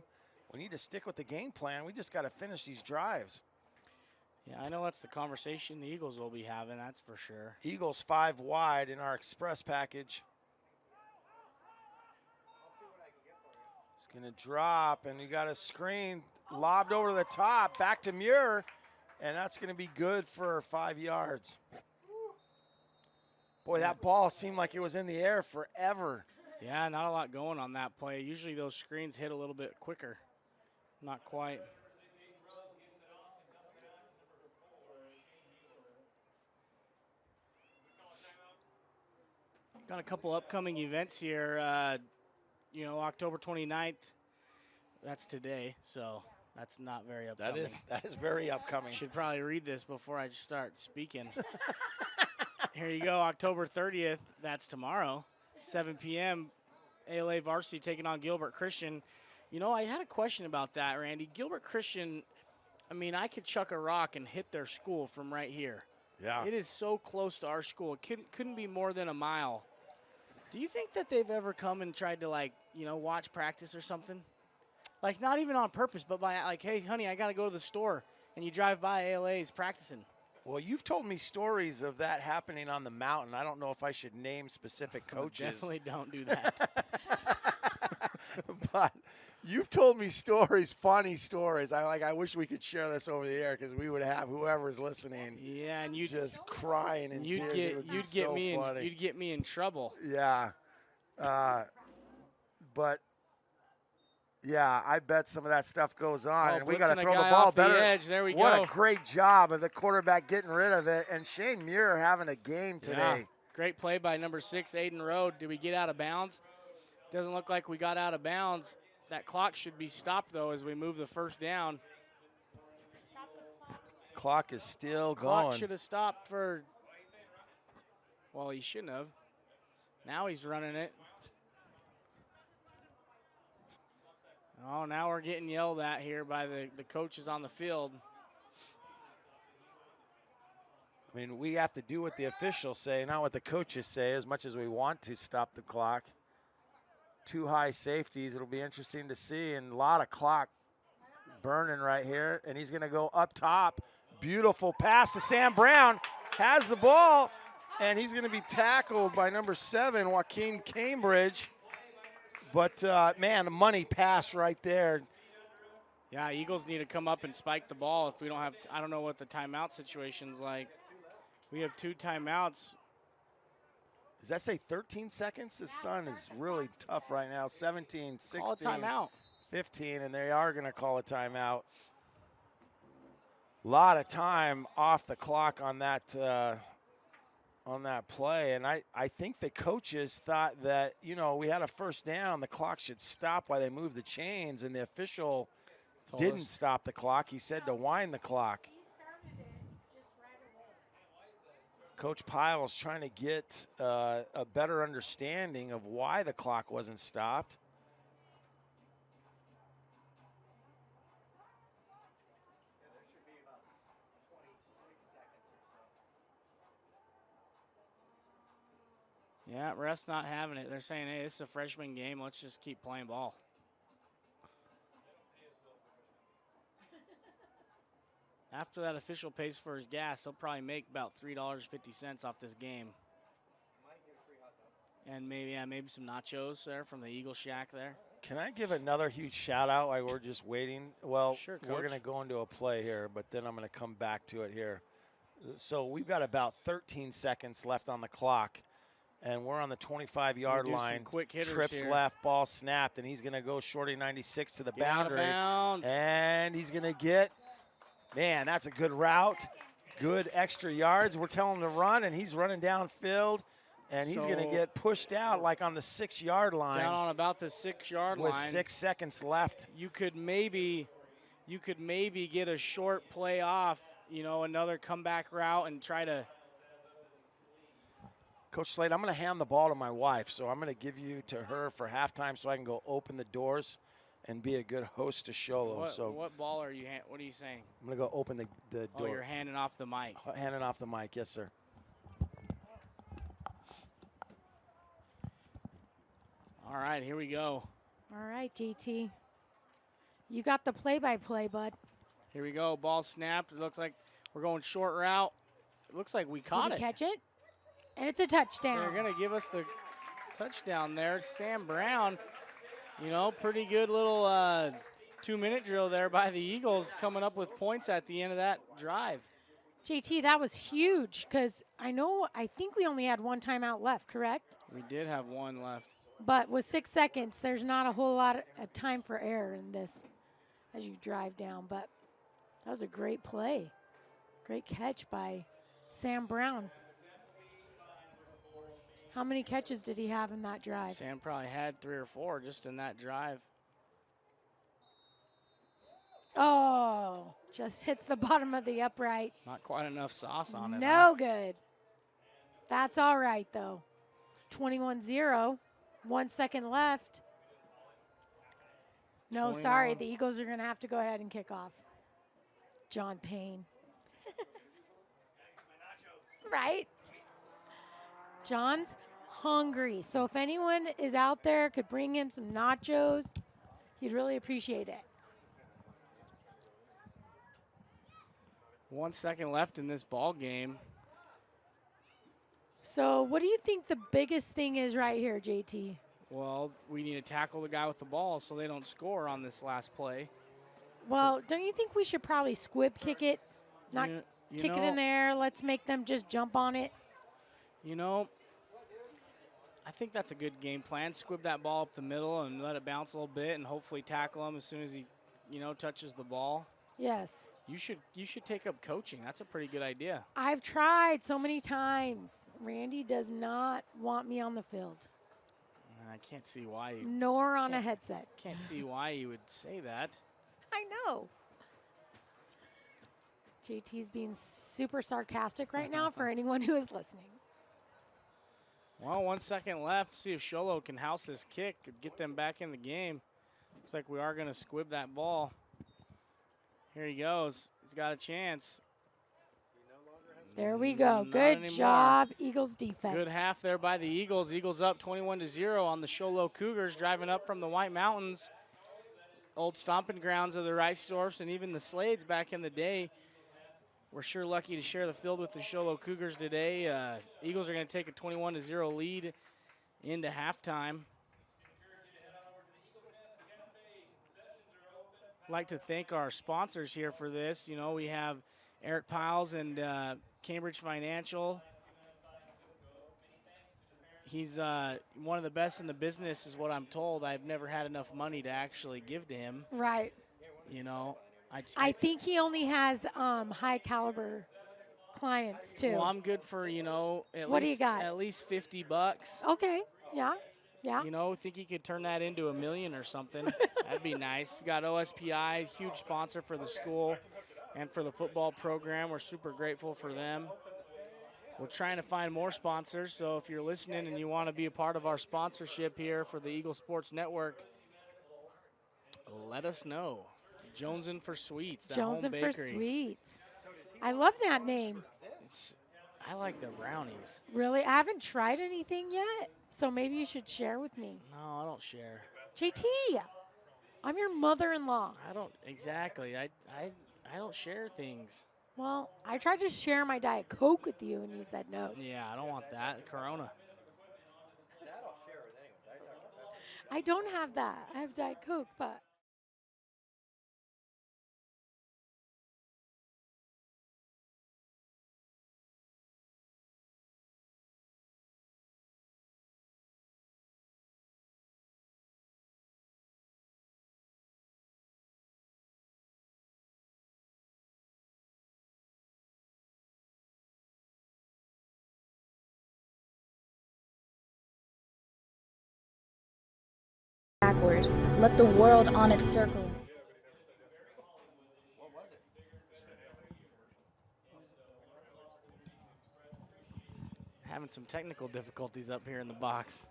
S2: We need to stick with the game plan. We just got to finish these drives.
S1: Yeah, I know that's the conversation the Eagles will be having, that's for sure.
S2: Eagles 5 wide in our express package. It's going to drop, and you got a screen lobbed over the top, back to Muir, and that's going to be good for 5 yards. Boy, that ball seemed like it was in the air forever.
S1: Yeah, not a lot going on that play. Usually those screens hit a little bit quicker. Not quite. Got a couple upcoming events here. You know, October 29th, that's today, so that's not very upcoming.
S2: That is very upcoming.
S1: Should probably read this before I start speaking. Here you go, October 30th, that's tomorrow, 7 p.m., ALA Varsity taking on Gilbert Christian. You know, I had a question about that, Randy. Gilbert Christian, I mean, I could chuck a rock and hit their school from right here.
S2: Yeah.
S1: It is so close to our school. It couldn't be more than a mile. Do you think that they've ever come and tried to, like, you know, watch practice or something? Like, not even on purpose, but by, like, hey, honey, I got to go to the store. And you drive by, ALA's practicing.
S2: Well, you've told me stories of that happening on the mountain. I don't know if I should name specific coaches.
S1: Definitely don't do that.
S2: But you've told me stories, funny stories. I wish we could share this over the air because we would have whoever's listening.
S1: Yeah, and you
S2: just crying in tears.
S1: You'd get me in trouble.
S2: Yeah, but yeah, I bet some of that stuff goes on, and we got to throw the ball better.
S1: Edge. There we
S2: what
S1: go.
S2: A great job of the quarterback getting rid of it, and Shane Muir having a game today.
S1: Yeah. Great play by number 6, Aiden Road. Did we get out of bounds? Doesn't look like we got out of bounds. That clock should be stopped, though, as we move the first down.
S3: Stop the clock.
S2: Clock is still
S1: Clock
S2: going.
S1: should have stopped for, well, he shouldn't have. Now he's running it. Oh, now we're getting yelled at here by the coaches on the field.
S2: I mean, we have to do what the officials say, not what the coaches say, as much as we want to stop the clock. 2 high safeties. It'll be interesting to see, and a lot of clock burning right here. And he's going to go up top. Beautiful pass to Sam Brown. Has the ball, and he's going to be tackled by number 7, Joaquin Cambridge. But, man, a money pass right there.
S1: Yeah, Eagles need to come up and spike the ball if we don't have – I don't know what the timeout situation's like. We have 2 timeouts.
S2: Does that say 13 seconds? The sun is really tough right now. 17, 16,
S1: Call a timeout.
S2: 15, and they are going to call a timeout. A lot of time off the clock on that play, and I think the coaches thought that, you know, we had a first down. The clock should stop while they move the chains, and the official didn't stop the clock. He said to wind the clock.
S3: He started it just right away.
S2: Coach Pyle's trying to get a better understanding of why the clock wasn't stopped.
S1: Yeah, ref's not having it. They're saying, hey, this is a freshman game. Let's just keep playing ball. After that official pays for his gas, he'll probably make about $3.50 off this game. And maybe some nachos there from the Eagle Shack there.
S2: Can I give another huge shout out while we're just waiting? Well,
S1: Sure,
S2: we're
S1: Coach.
S2: going to go into a play here, but then I'm going to come back to it here. So we've got about 13 seconds left on the clock, and we're on the 25-yard
S1: We'll do some
S2: line.
S1: quick hitters
S2: Trips
S1: here.
S2: left, ball snapped, and he's going to go shorty 96 to the
S1: Get out of
S2: boundary.
S1: bounds.
S2: And he's going to get, man, that's a good route. Good extra yards. We're telling him to run, and he's running downfield. And he's going to
S1: So-
S2: get pushed out like on the 6-yard line
S1: Down on about the 6-yard line.
S2: with 6 seconds left.
S1: You could maybe get a short play off, you know, another comeback route and try to.
S2: Coach Slade, I'm going to hand the ball to my wife, so I'm going to give you to her for halftime so I can go open the doors and be a good host to Sholo.
S1: What ball are you? What are you saying?
S2: I'm going to go open the
S1: Oh,
S2: door.
S1: you're handing off the mic.
S2: Handing off the mic, yes, sir.
S1: All right, here we go.
S3: All right, JT. You got the play-by-play, bud.
S1: Here we go. Ball snapped. It looks like we're going short route. It looks like we caught
S3: Did
S1: it.
S3: he catch it? And it's a touchdown.
S1: They're going to give us the touchdown there. Sam Brown, you know, pretty good little 2-minute drill there by the Eagles, coming up with points at the end of that drive.
S3: JT, that was huge because I think we only had 1 timeout left, correct?
S1: We did have 1 left.
S3: But with 6 seconds, there's not a whole lot of time for error in this as you drive down. But that was a great play. Great catch by Sam Brown. How many catches did he have in that drive?
S1: Sam probably had 3 or 4 just in that drive.
S3: Oh, just hits the bottom of the upright.
S1: Not quite enough sauce on it.
S3: No good. That's all right, though. 21-0. 1 second left. No, sorry.
S1: 21.
S3: The Eagles are going to have to go ahead and kick off. John Payne. Right? John's hungry. So if anyone is out there could bring him some nachos, he'd really appreciate it.
S1: 1 second left in this ball game.
S3: So what do you think the biggest thing is right here, JT?
S1: Well, we need to tackle the guy with the ball so they don't score on this last play.
S3: Well, don't you think we should probably squib kick it? Not
S1: You
S3: kick it
S1: know-
S3: in there. Let's make them just jump on it.
S1: You know, I think that's a good game plan. Squib that ball up the middle and let it bounce a little bit and hopefully tackle him as soon as he, you know, touches the ball.
S3: Yes.
S1: You should take up coaching. That's a pretty good idea.
S3: I've tried so many times. Randy does not want me on the field,
S1: I can't see why.
S3: nor on a headset.
S1: Can't see why you would say that.
S3: I know. JT's being super sarcastic right now for anyone who is listening.
S1: Well, 1 second left. See if Sholo can house this kick and get them back in the game. Looks like we are going to squib that ball. Here he goes. He's got a chance.
S3: There we go.
S1: Not
S3: Good
S1: anymore.
S3: job, Eagles defense.
S1: Good half there by the Eagles. Eagles up 21-0 on the Show Low Cougars, driving up from the White Mountains, old stomping grounds of the Reisdorfs and even the Slades back in the day. We're sure lucky to share the field with the Show Low Cougars today. Eagles are going to take a 21-0 lead into halftime. I'd like to thank our sponsors here for this. You know, we have Eric Piles and Cambridge Financial. He's one of the best in the business is what I'm told. I've never had enough money to actually give to him.
S3: Right.
S1: You know,
S3: I think he only has high caliber clients too.
S1: Well, I'm good for, you know,
S3: What do you got?
S1: at least $50.
S3: Okay. Yeah. Yeah.
S1: You know, think he could turn that into $1 million or something. That'd be nice. We got OSPI, huge sponsor for the school and for the football program. We're super grateful for them. We're trying to find more sponsors, so if you're listening and you want to be a part of our sponsorship here for the Eagle Sports Network, let us know. Jonesin' for Sweets, that home
S3: Jonesin'
S1: bakery.
S3: for Sweets. I love that name.
S1: I like their brownies.
S3: Really? I haven't tried anything yet, so maybe you should share with me.
S1: No, I don't share.
S3: JT, I'm your mother-in-law.
S1: I don't, exactly. I don't share things.
S3: Well, I tried to share my Diet Coke with you, and you said no.
S1: Yeah, I don't want that. Corona.
S3: I don't have that. I have Diet Coke, but.
S4: Backward. Let the world on its circle.
S1: Having some technical difficulties up here in the box.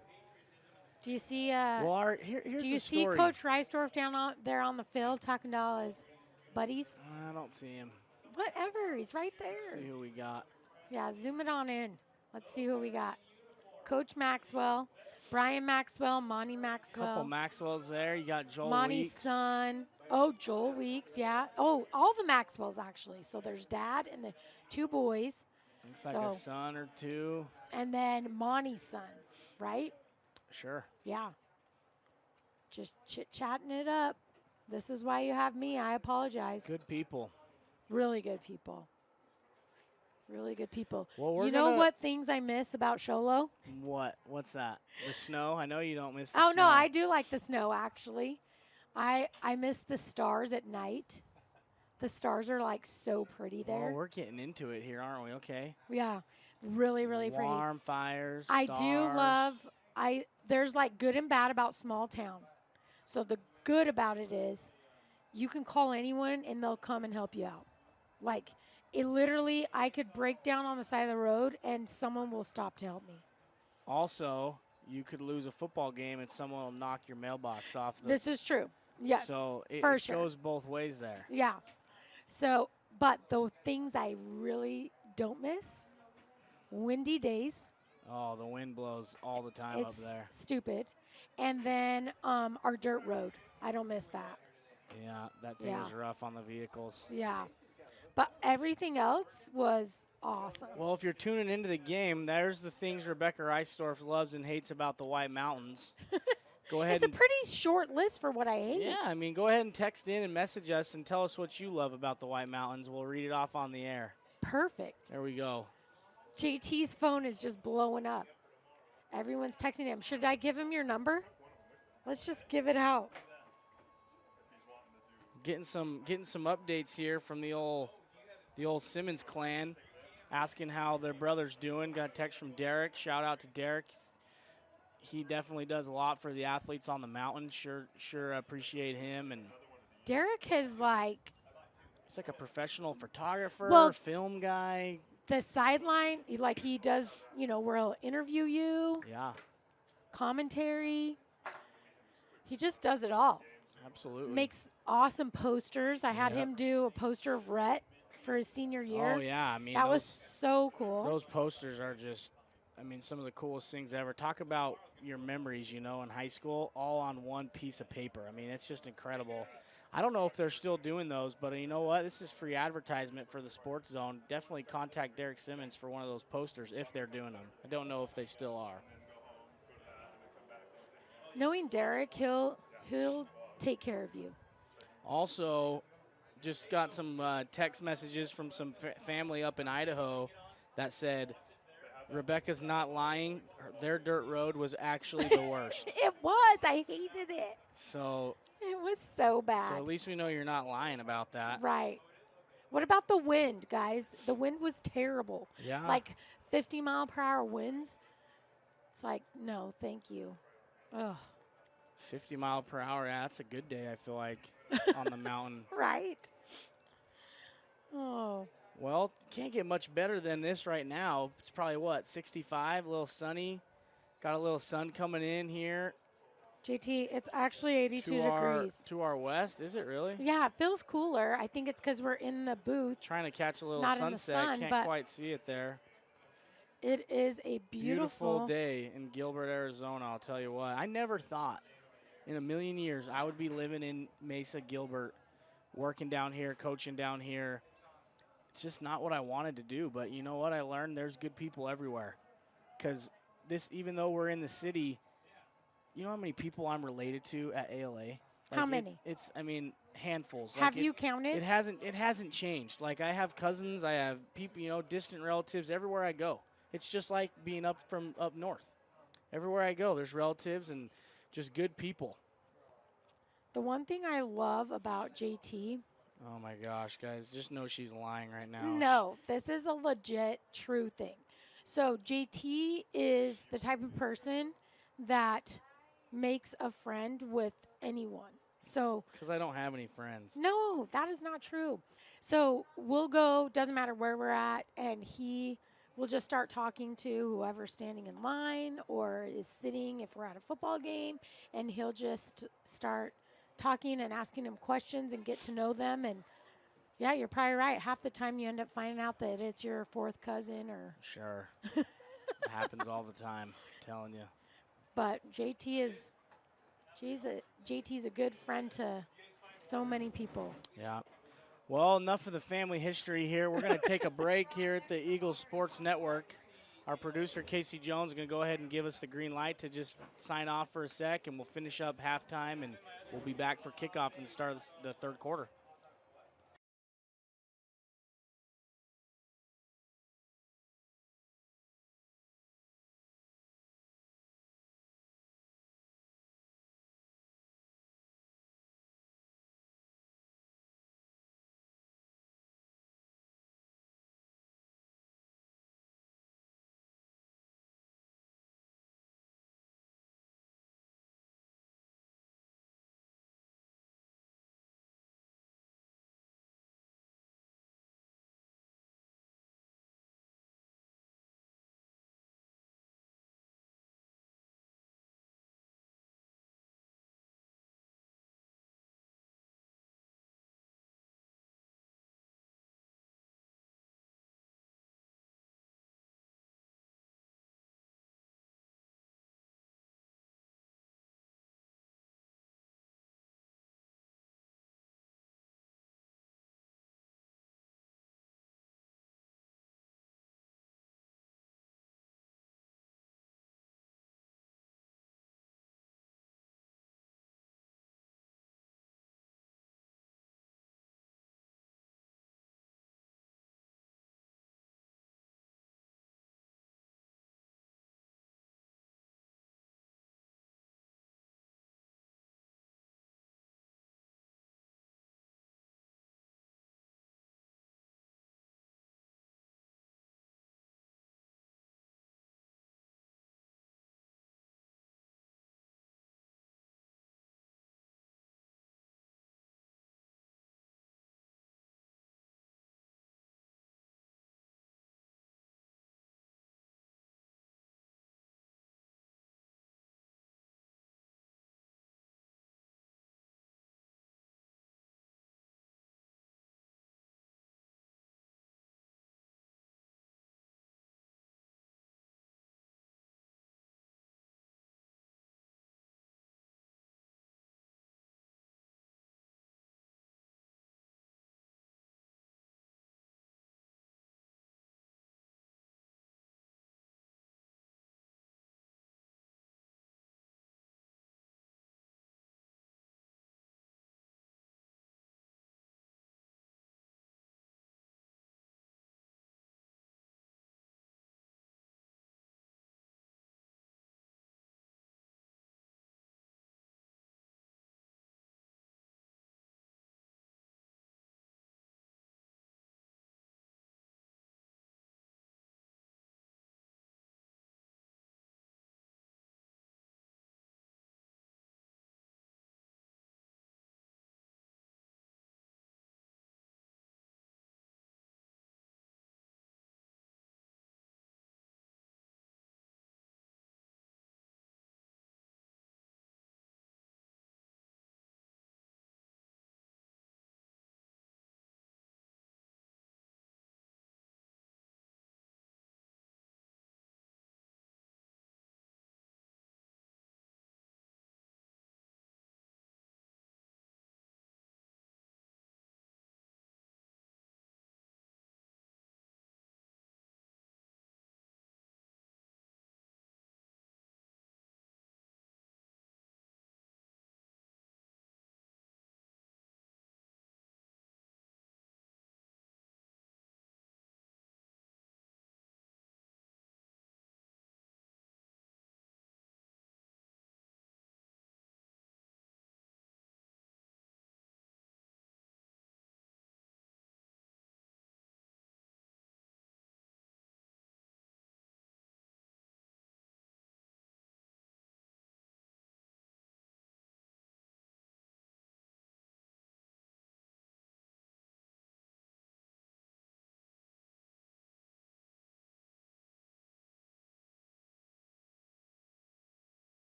S3: Do you see?
S1: Well, here's
S3: do you
S1: the
S3: see
S1: story.
S3: Coach Reisdorf down there on the field talking to all his buddies?
S1: I don't see him.
S3: Whatever, he's right there.
S1: Let's see who we got.
S3: Yeah, zoom it on in. Let's see who we got. Coach Maxwell, Brian Maxwell, Monty Maxwell.
S1: Couple Maxwells there. You got Joel
S3: Monty's
S1: Weeks.
S3: son. Oh, Joel Weeks, yeah. Oh, all the Maxwells, actually. So there's Dad and the two boys.
S1: Looks like a son or two.
S3: And then Monty's son, right?
S1: Sure.
S3: Yeah. Just chit-chatting it up. This is why you have me. I apologize.
S1: Good people.
S3: Really good people. Really good people.
S1: Well,
S3: you know what things I miss about Sholo?
S1: What? What's that? The snow? I know you don't miss the
S3: Oh,
S1: snow.
S3: no, I do like the snow, actually. I miss the stars at night. The stars are, like, so pretty there.
S1: Well, we're getting into it here, aren't we? Okay.
S3: Yeah. Really, really pretty.
S1: Warm fires,
S3: I do
S1: stars.
S3: love, there's, like, good and bad about small town. So the good about it is you can call anyone and they'll come and help you out. Like, it literally, I could break down on the side of the road and someone will stop to help me.
S1: Also, you could lose a football game and someone will knock your mailbox off.
S3: This is true. Yes,
S1: so it
S3: sure.
S1: goes both ways there.
S3: Yeah. So, but the things I really don't miss, windy days.
S1: Oh, the wind blows all the time
S3: It's
S1: up there.
S3: stupid. And then our dirt road. I don't miss that.
S1: Yeah, that thing was rough on the vehicles.
S3: Yeah. But everything else was awesome.
S1: Well, if you're tuning into the game, there's the things Rebecca Reisdorf loves and hates about the White Mountains. Go ahead.
S3: It's a pretty short list for what I hate.
S1: Yeah, I mean, go ahead and text in and message us and tell us what you love about the White Mountains. We'll read it off on the air.
S3: Perfect.
S1: There we go.
S3: JT's phone is just blowing up. Everyone's texting him. Should I give him your number? Let's just give it out.
S1: Getting some updates here from the old Simmons clan, asking how their brother's doing. Got a text from Derek. Shout out to Derek. He definitely does a lot for the athletes on the mountain. Sure appreciate him. And
S3: Derek has
S1: he's like a professional photographer, film guy.
S3: The sideline, he does, where he'll interview you.
S1: Yeah.
S3: Commentary. He just does it all.
S1: Absolutely.
S3: Makes awesome posters. I had him do a poster of Rhett for his senior year.
S1: Oh, yeah. I mean,
S3: That was
S1: those,
S3: so cool.
S1: those posters are just, I mean, some of the coolest things ever. Talk about your memories, in high school, all on one piece of paper. I mean, it's just incredible. I don't know if they're still doing those, but you know what? This is free advertisement for the Sports Zone. Definitely contact Derek Simmons for one of those posters if they're doing them. I don't know if they still are.
S3: Knowing Derek, he'll take care of you.
S1: Also, just got some text messages from some family up in Idaho that said, Rebecca's not lying. Their dirt road was actually the worst.
S3: It was. I hated it.
S1: So
S3: It was so bad.
S1: at least we know you're not lying about that.
S3: Right. What about the wind, guys? The wind was terrible.
S1: Yeah.
S3: Like 50-mile-per-hour winds. It's like, no, thank you. Ugh.
S1: 50 mile per hour. Yeah, that's a good day, I feel like, on the mountain.
S3: Right. Oh.
S1: Well, can't get much better than this right now. It's probably, 65, a little sunny. Got a little sun coming in here.
S3: JT, it's actually 82 degrees.
S1: To our west, is it really?
S3: Yeah, it feels cooler. I think it's because we're in the booth.
S1: Trying to catch a little
S3: Not in the
S1: sunset.
S3: sun,
S1: Can't
S3: but
S1: quite see it there.
S3: It is a beautiful
S1: day in Gilbert, Arizona, I'll tell you what. I never thought in a million years I would be living in Mesa, Gilbert, working down here, coaching down here. It's just not what I wanted to do, but you know what? I learned there's good people everywhere. Because even though we're in the city, you know how many people I'm related to at ALA?
S3: How many?
S1: It's handfuls.
S3: Have you counted?
S1: It hasn't changed. Like, I have cousins, I have people, distant relatives everywhere I go. It's just like being up north. Everywhere I go, there's relatives and just good people.
S3: The one thing I love about JT.
S1: Oh my gosh, guys, just know she's lying right now.
S3: No, this is a legit true thing. So JT is the type of person that makes a friend with anyone. So
S1: because I don't have any friends.
S3: No, that is not true. So we'll go, doesn't matter where we're at, and he will just start talking to whoever's standing in line or is sitting if we're at a football game, and he'll just start talking and asking them questions and get to know them. And yeah, you're probably right. Half the time you end up finding out that it's your fourth cousin or.
S1: Sure. It happens all the time, I'm telling you.
S3: But JT's a good friend to so many people.
S1: Yeah. Well, enough of the family history here. We're going to take a break here at the Eagles Sports Network. Our producer, Casey Jones, is going to go ahead and give us the green light to just sign off for a sec, and we'll finish up halftime, and we'll be back for kickoff and the start of the third quarter.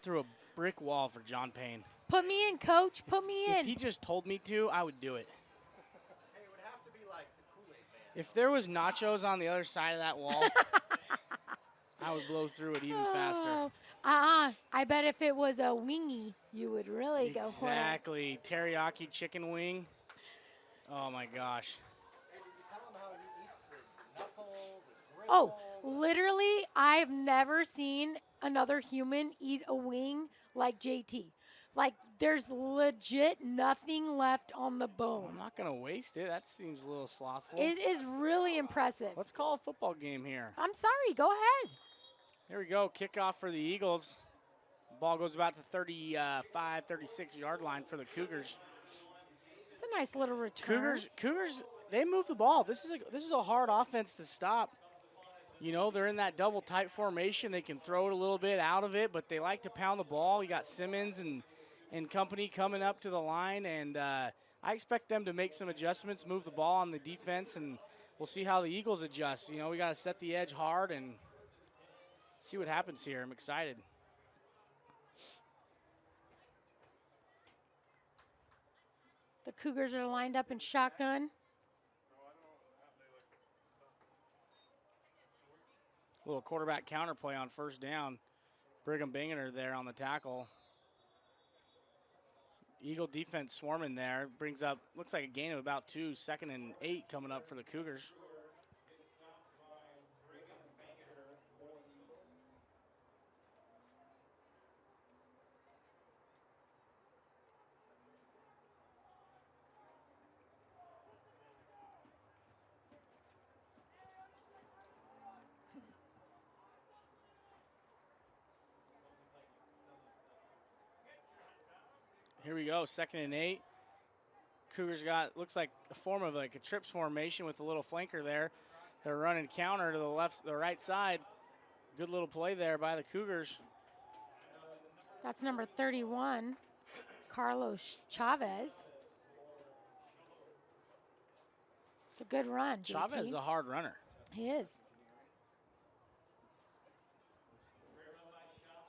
S1: Through a brick wall for John Payne.
S3: Put me in, coach. Put me
S1: If
S3: in.
S1: he just told me to, I would do it. If there was nachos on the other side of that wall, I would blow through it even faster.
S3: I bet if it was a wingy, you would really go for it.
S1: Exactly. Teriyaki chicken wing. Oh, my gosh.
S3: Oh, literally, I've never seen another human eat a wing like JT. Like, there's legit nothing left on the
S1: I'm
S3: bone.
S1: not going to waste it. That seems a little slothful.
S3: It is really impressive.
S1: Let's call a football game here.
S3: I'm sorry. Go ahead.
S1: Here we go. Kickoff for the Eagles. Ball goes about the 35, 36-yard line for the Cougars.
S3: It's a nice little return.
S1: Cougars, they move the ball. This is a hard offense to stop. You know, they're in that double tight formation. They can throw it a little bit out of it, but they like to pound the ball. You got Simmons and company coming up to the line, and I expect them to make some adjustments, move the ball on the defense, and we'll see how the Eagles adjust. You know, we got to set the edge hard and see what happens here. I'm excited.
S3: The Cougars are lined up in shotgun.
S1: Little quarterback counterplay on first down. Brigham Binginer there on the tackle. Eagle defense swarming there. Brings up, looks like a gain of about 2, 2nd and 8 coming up for the Cougars. Here we go, 2nd and 8. Cougars got, looks like a form of like a trips formation with a little flanker there. They're running counter to the right side. Good little play there by the Cougars.
S3: That's number 31, Carlos Chavez. It's a good run, JT.
S1: Chavez is a hard runner.
S3: He is.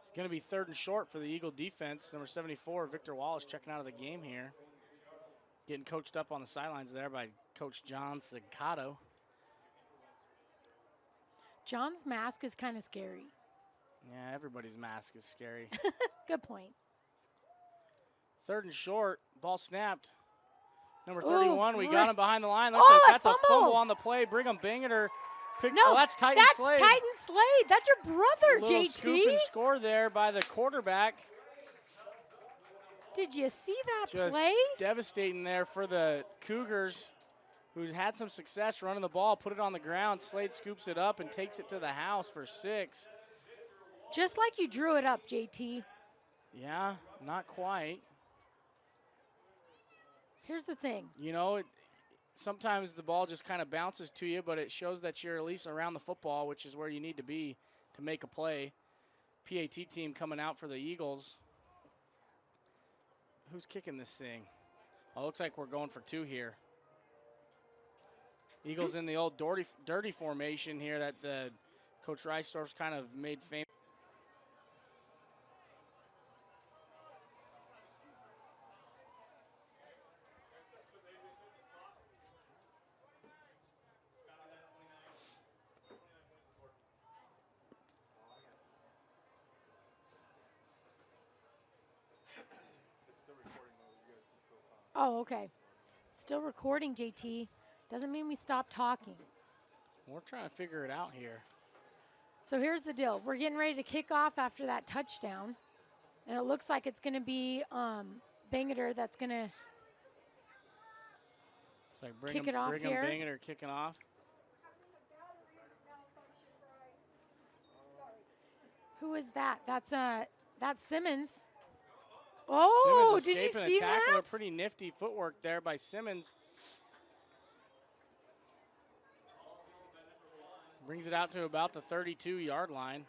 S1: It's going to be 3rd and short for the Eagle defense. Number 74, Victor Wallace, checking out of the game here. Getting coached up on the sidelines there by Coach John Segato.
S3: John's mask is kind of scary.
S1: Yeah, everybody's mask is scary.
S3: Good point.
S1: 3rd and short, ball snapped. Number 31, we
S3: great.
S1: got him behind the line. Looks
S3: Oh,
S1: like
S3: a
S1: that's a
S3: fumble.
S1: fumble on the play. Brigham Binginer picked.
S3: No,
S1: oh, that's Titan
S3: that's
S1: Slade.
S3: Titan Slade. That's your brother,
S1: Little
S3: JT.
S1: scoop and score there by the quarterback.
S3: Did you see that
S1: Just
S3: play?
S1: devastating there for the Cougars, who had some success running the ball, put it on the ground. Slade scoops it up and takes it to the house for 6.
S3: Just like you drew it up, JT.
S1: Yeah, not quite.
S3: Here's the thing.
S1: You know, sometimes the ball just kind of bounces to you, but it shows that you're at least around the football, which is where you need to be to make a play. PAT team coming out for the Eagles. Who's kicking this thing? Oh, looks like we're going for 2 here. Eagles in the old dirty formation here that the Coach Reisdorf's kind of made famous.
S3: Oh, okay. Still recording, JT. Doesn't mean we stop talking.
S1: We're trying to figure it out here.
S3: So here's the deal. We're getting ready to kick off after that touchdown. And it looks like it's going to be Bangiter that's going to
S1: It's like
S3: kick it off
S1: Brigham
S3: here.
S1: Binginer kicking off.
S3: Who is that? That's Simmons. Oh,
S1: Simmons
S3: did you
S1: escaping
S3: see
S1: a tackle.
S3: that?
S1: Pretty nifty footwork there by Simmons. Brings it out to about the 32-yard line.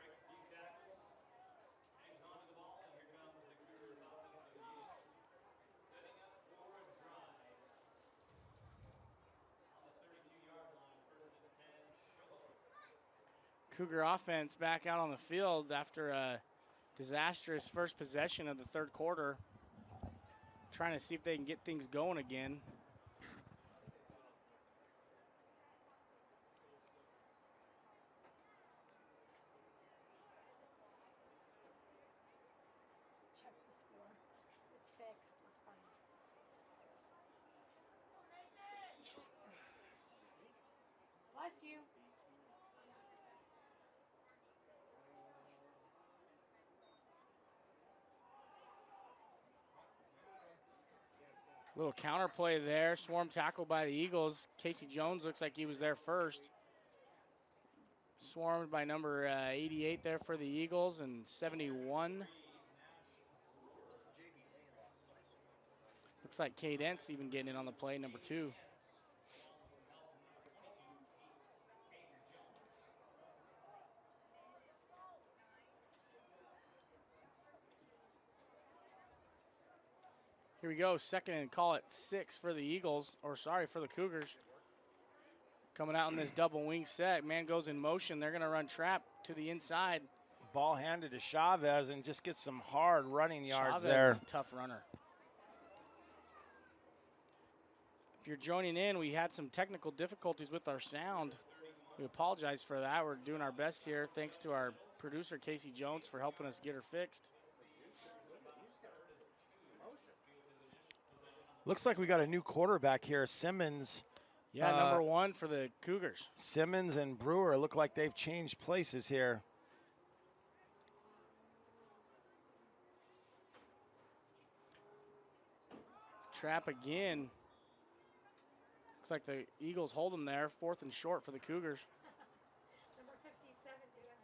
S1: Cougar offense back out on the field after a Disastrous first possession of the third quarter. Trying to see if they can get things going again.
S3: Check the score. It's fixed. It's fine. Bless you.
S1: Little counter play there. Swarm tackle by the Eagles. Casey Jones looks like he was there first. Swarmed by number 88 there for the Eagles and 71. Looks like Cadence even getting in on the play, number 2. Here we go, second and call it 6 for the Eagles, or sorry, for the Cougars. Coming out in this double wing set, man goes in motion. They're gonna run trap to the inside.
S2: Ball handed to Chavez and just get some hard running yards
S1: Chavez
S2: there.
S1: is a tough runner. If you're joining in, we had some technical difficulties with our sound. We apologize for that. We're doing our best here. Thanks to our producer, Casey Jones, for helping us get her fixed.
S2: Looks like we got a new quarterback here, Simmons.
S1: Yeah, number 1 for the Cougars.
S2: Simmons and Brewer look like they've changed places here.
S1: Trap again. Looks like the Eagles hold them there. 4th and short for the Cougars.
S3: Number 57 doing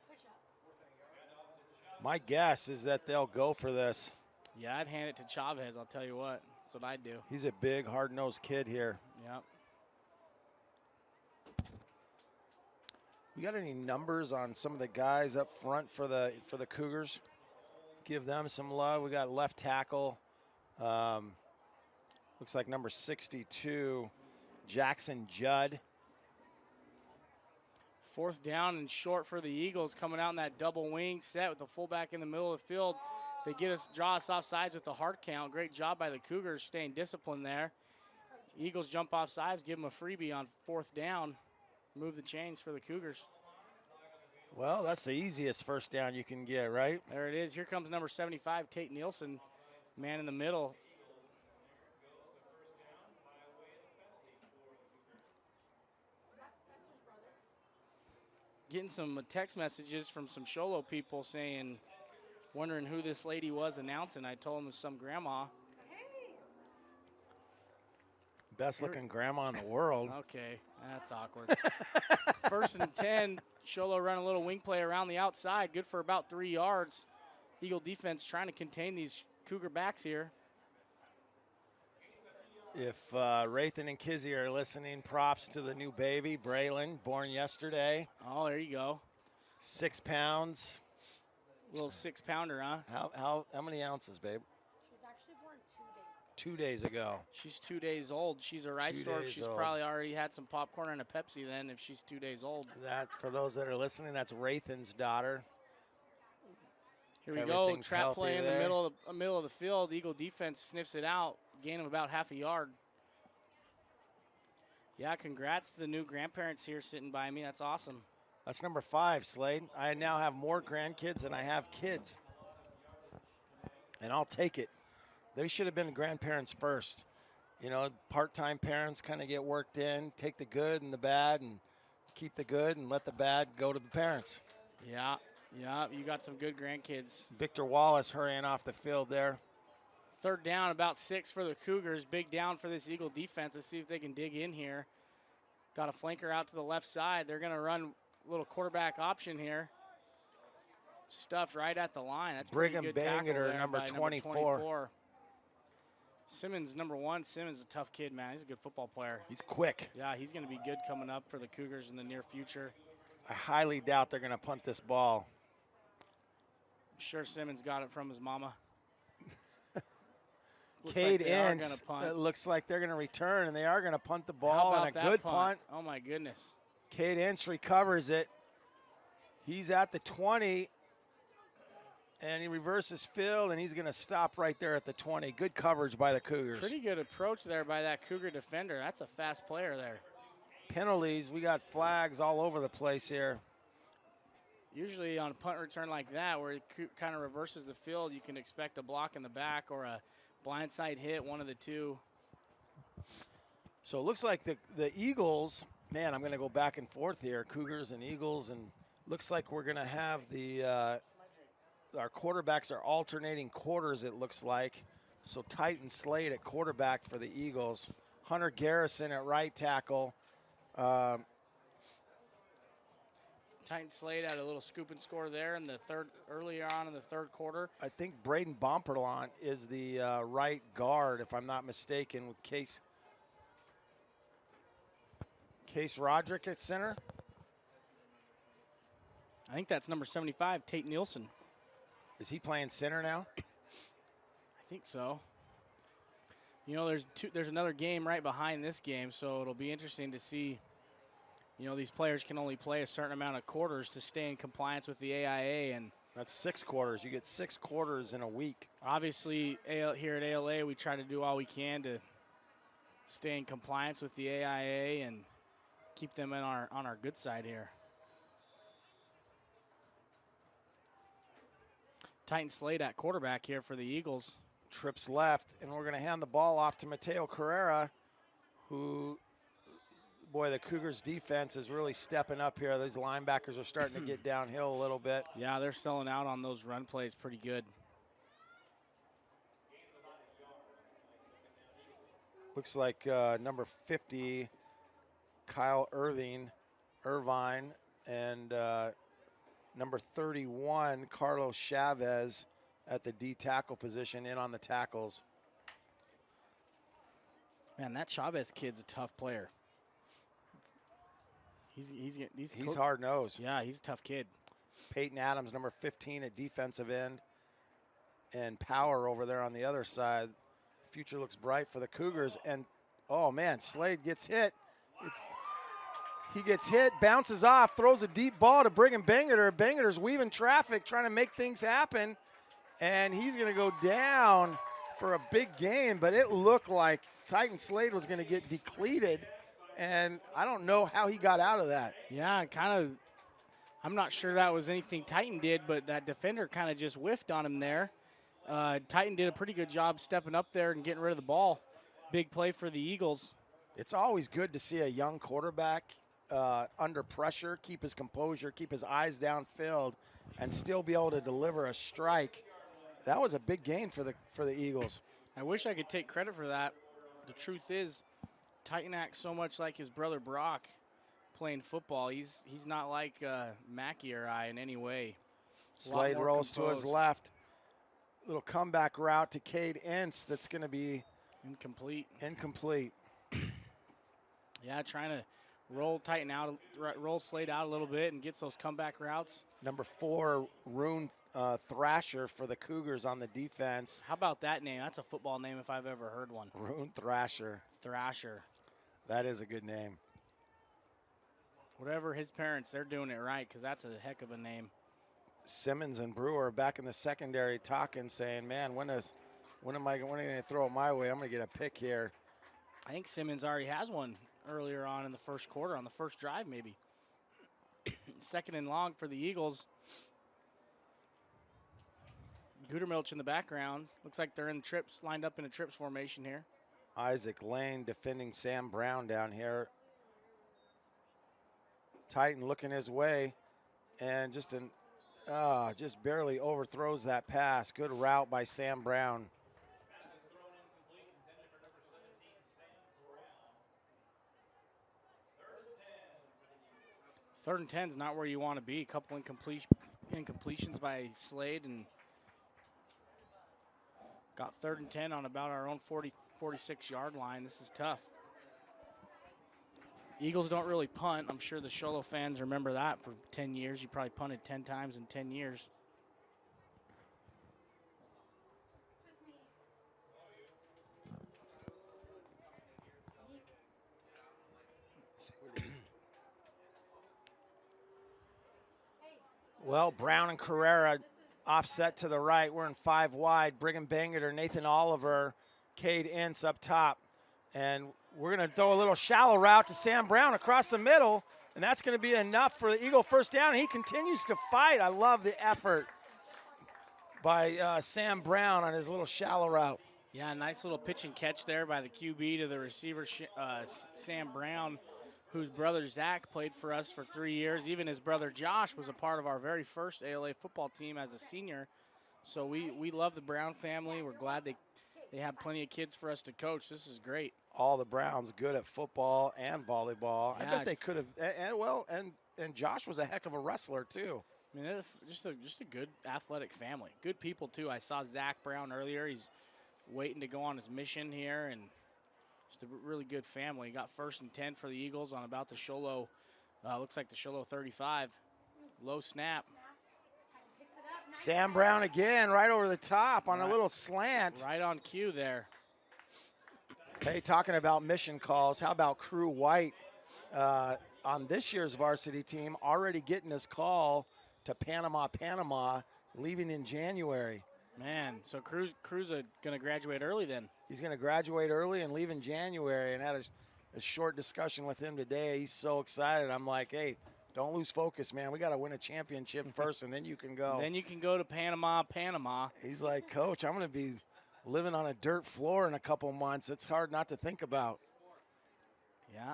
S3: push up.
S2: My guess is that they'll go for this.
S1: Yeah, I'd hand it to Chavez, I'll tell you what. That's what I'd do.
S2: He's a big, hard-nosed kid here.
S1: Yep.
S2: We got any numbers on some of the guys up front for the Cougars? Give them some love. We got left tackle. Looks like number 62, Jackson Judd.
S1: 4th down and short for the Eagles, coming out in that double wing set with the fullback in the middle of the field. They draw us off sides with the hard count. Great job by the Cougars staying disciplined there. Eagles jump off sides, give them a freebie on 4th down. Move the chains for the Cougars.
S2: Well, that's the easiest first down you can get, right?
S1: There it is. Here comes number 75, Tate Nielsen, man in the middle. Getting some text messages from some Sholo people saying, wondering who this lady was announcing. I told them it was some grandma.
S2: Best looking grandma in the world.
S1: Okay, that's awkward. 1st and 10, Sholo run a little wing play around the outside, good for about 3 yards. Eagle defense trying to contain these Cougar backs here.
S2: If Rathan and Kizzy are listening, props to the new baby, Braylon, born yesterday.
S1: Oh, there you go.
S2: 6 pounds.
S1: Little 6-pounder, huh?
S2: How many ounces, babe?
S3: She was actually born 2 days
S2: 2 days
S3: ago.
S2: ago.
S1: She's 2 days old. She's a Reisdorf.
S2: days
S1: She's
S2: old.
S1: probably already had some popcorn and a Pepsi then if she's 2 days old.
S2: That's for those that are listening. That's Rathan's daughter.
S1: Here we go.
S2: Everything's
S1: Trap
S2: healthy
S1: play in the
S2: there.
S1: middle of the field. Eagle defense sniffs it out. Gain of about half a yard. Yeah, congrats to the new grandparents here sitting by me. That's awesome.
S2: That's number 5, Slade. I now have more grandkids than I have kids. And I'll take it. They should have been grandparents first. You know, part-time parents kind of get worked in, take the good and the bad, and keep the good and let the bad go to the parents.
S1: Yeah, you got some good grandkids.
S2: Victor Wallace hurrying off the field there.
S1: 3rd down, about 6 for the Cougars. Big down for this Eagle defense. Let's see if they can dig in here. Got a flanker out to the left side. They're going to run a little quarterback option here. Stuffed right at the line. That's
S2: Brigham
S1: pretty good tackle
S2: Bangeter,
S1: there
S2: number
S1: by
S2: 24.
S1: Simmons, number 1. Simmons is a tough kid, man. He's a good football player.
S2: He's quick.
S1: Yeah, he's going to be good coming up for the Cougars in the near future.
S2: I highly doubt they're going to punt this ball.
S1: I'm sure Simmons got it from his mama.
S2: Cade Ince, it looks like they're going to return, and they are going to punt the ball, and a good punt.
S1: Oh, my goodness.
S2: Cade Ince recovers it. He's at the 20. And he reverses field, and he's going to stop right there at the 20. Good coverage by the Cougars.
S1: Pretty good approach there by that Cougar defender. That's a fast player there.
S2: Penalties, we got flags all over the place here.
S1: Usually on a punt return like that, where it kind of reverses the field, you can expect a block in the back or a blindside hit, one of the two.
S2: So it looks like the Eagles, man, I'm going to go back and forth here, Cougars and Eagles, and looks like we're going to have our quarterbacks are alternating quarters, it looks like. So Titan Slade at quarterback for the Eagles. Hunter Garrison at right tackle.
S1: Titan Slade had a little scoop and score there in the earlier on in the third quarter.
S2: I think Braden Bomperlant is the right guard, if I'm not mistaken, with Case Roderick at center.
S1: I think that's number 75, Tate Nielsen.
S2: Is he playing center now?
S1: I think so. You know, there's another game right behind this game, so it'll be interesting to see. You know, these players can only play a certain amount of quarters to stay in compliance with the AIA, and
S2: that's 6 quarters. You get 6 quarters in a week.
S1: Obviously, here at ALA, we try to do all we can to stay in compliance with the AIA and keep them on our good side here. Titan Slade at quarterback here for the Eagles.
S2: Trips left, and we're going to hand the ball off to Mateo Carrera, who, boy, the Cougars defense is really stepping up here. These linebackers are starting to get downhill a little bit.
S1: Yeah, they're selling out on those run plays pretty good.
S2: Looks like number 50, Kyle Irvine, and number 31, Carlos Chavez at the D tackle position in on the tackles.
S1: Man, that Chavez kid's a tough player. He's
S2: hard-nosed.
S1: Yeah, he's a tough kid.
S2: Peyton Adams, number 15 at defensive end, and Power over there on the other side. Future looks bright for the Cougars, and oh man, Slade gets hit. He gets hit, bounces off, throws a deep ball to Brigham Bangerter. Bangerter's weaving traffic, trying to make things happen, and he's going to go down for a big gain, but it looked like Titan Slade was going to get depleted, and I don't know how he got out of that.
S1: Yeah, I'm not sure that was anything Titan did, but that defender kind of just whiffed on him there. Titan did a pretty good job stepping up there and getting rid of the ball. Big play for the Eagles.
S2: It's always good to see a young quarterback under pressure, keep his composure, keep his eyes downfield, and still be able to deliver a strike. That was a big gain for the Eagles.
S1: I wish I could take credit for that. The truth is, Titan acts so much like his brother Brock playing football. He's not like Mackey or I in any way.
S2: Slade rolls to his left. Little comeback route to Cade Ince that's going to be
S1: incomplete. Yeah, trying to roll Slade out a little bit and gets those comeback routes.
S2: Number 4, Rune Thrasher for the Cougars on the defense.
S1: How about that name? That's a football name if I've ever heard one.
S2: Rune Thrasher. That is a good name.
S1: Whatever his parents, they're doing it right because that's a heck of a name.
S2: Simmons and Brewer back in the secondary talking, saying, man, when are you going to throw it my way? I'm going to get a pick here.
S1: I think Simmons already has one earlier on in the first quarter, on the first drive maybe. Second and long for the Eagles. Gutermilch in the background. Looks like they're in trips, lined up in a trips formation here.
S2: Isaac Lane defending Sam Brown down here. Titan looking his way, and just barely overthrows that pass. Good route by Sam Brown.
S1: Third and 10 is not where you want to be. A couple incompletions by Slade, and got 3rd and 10 on about our own 46-yard line. This is tough. Eagles don't really punt. I'm sure the Sholo fans remember that for 10 years. You probably punted 10 times in 10 years.
S2: Well, Brown and Carrera offset to the right. We're in 5 wide. Brigham Bangerter, Nathan Oliver, Cade Ince up top. And we're going to throw a little shallow route to Sam Brown across the middle, and that's going to be enough for the Eagle first down. And he continues to fight. I love the effort by Sam Brown on his little shallow route.
S1: Yeah, nice little pitch and catch there by the QB to the receiver, Sam Brown, whose brother Zach played for us for 3 years. Even his brother Josh was a part of our very first ALA football team as a senior. So we love the Brown family. We're glad they have plenty of kids for us to coach. This is great.
S2: All the Browns good at football and volleyball.
S1: Yeah,
S2: I bet they could have, and Josh was a heck of a wrestler too.
S1: I mean, just a good athletic family. Good people too. I saw Zach Brown earlier. He's waiting to go on his mission here, and just a really good family. Got 1st and 10 for the Eagles on about the Sholo. Looks like the Sholo 35. Low snap.
S2: Sam Brown again, right over the top on a little slant.
S1: Right on cue there.
S2: Hey, talking about mission calls, how about Crew White on this year's varsity team already getting his call to Panama, leaving in January.
S1: Man, so Cruz going to graduate early then.
S2: He's going to graduate early and leave in January, and had a short discussion with him today. He's so excited. I'm like, hey, don't lose focus, man. We got to win a championship first, and then you can go.
S1: Then you can go to Panama.
S2: He's like, Coach, I'm going to be living on a dirt floor in a couple months. It's hard not to think about.
S1: Yeah.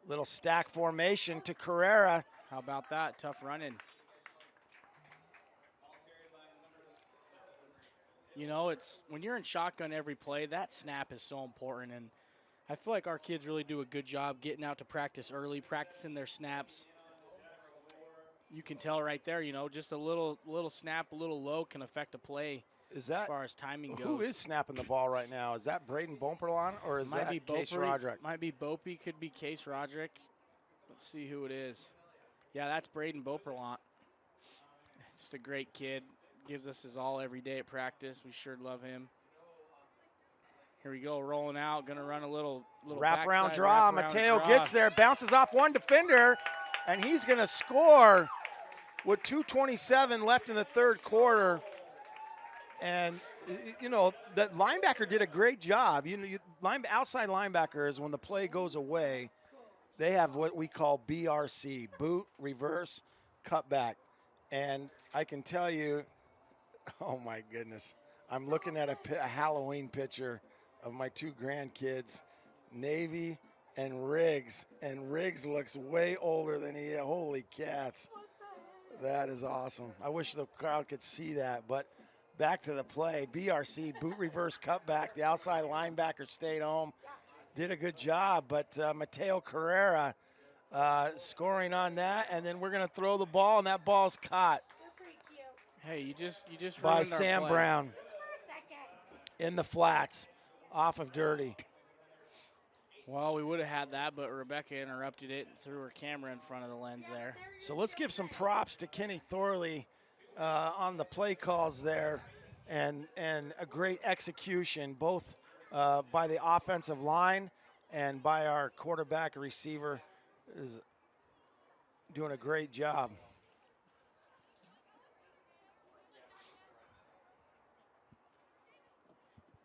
S2: Little stack formation to Carrera.
S1: How about that? Tough running. You know, it's when you're in shotgun every play, that snap is so important. And I feel like our kids really do a good job getting out to practice early, practicing their snaps. You can tell right there, you know, just a little snap, a little low can affect a play. As far as timing goes.
S2: Who is snapping the ball right now? Is that Braden Bomperlon or is that Case Roderick?
S1: Might be Bopey, could be Case Roderick. Let's see who it is. Yeah, that's Braden Bomperlon. Just a great kid. Gives us his all every day at practice. We sure love him. Here we go, rolling out. Going to run a little
S2: wraparound draw. Mateo gets there, bounces off one defender, and he's going to score with 2:27 left in the third quarter. And, you know, the linebacker did a great job. You know, outside linebackers, when the play goes away, they have what we call BRC, boot, reverse, cutback. And I can tell you, oh, my goodness, I'm looking at a Halloween picture of my 2 grandkids, Navy and Riggs. And Riggs looks way older than he is. Holy cats. That is awesome. I wish the crowd could see that, but back to the play. BRC, boot reverse cutback. The outside linebacker stayed home. Did a good job, but Mateo Carrera scoring on that. And then we're going to throw the ball, and that ball's caught.
S1: Hey, you just
S2: by Sam Brown in the flats off of Dirty.
S1: Well, we would have had that, but Rebecca interrupted it and threw her camera in front of the lens there.
S2: So let's give some props to Kenny Thorley on the play calls there, and a great execution both by the offensive line and by our quarterback receiver is doing a great job.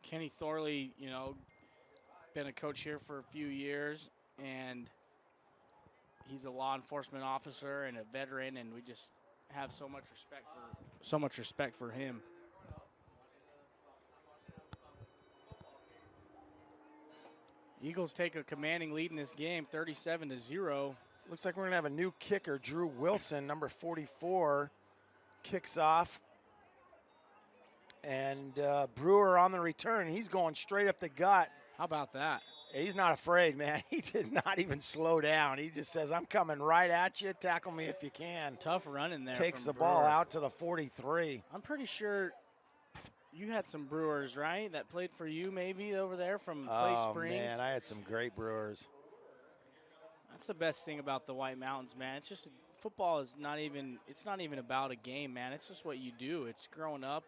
S1: Kenny Thorley, you know, been a coach here for a few years, and he's a law enforcement officer and a veteran, and we just have so much respect for him. Eagles take a commanding lead in this game, 37-0.
S2: Looks like we're going to have a new kicker, Drew Wilson, number 44, kicks off. And Brewer on the return. He's going straight up the gut.
S1: How about that?
S2: He's not afraid, man. He did not even slow down. He just says, I'm coming right at you. Tackle me if you can.
S1: Tough running there.
S2: Takes the
S1: Brewer.
S2: ball out to the 43.
S1: I'm pretty sure you had some Brewers, right, that played for you maybe over there from Clay Springs?
S2: Oh, man, I had some great Brewers.
S1: That's the best thing about the White Mountains, man. It's just football is not even about a game, man. It's just what you do. It's growing up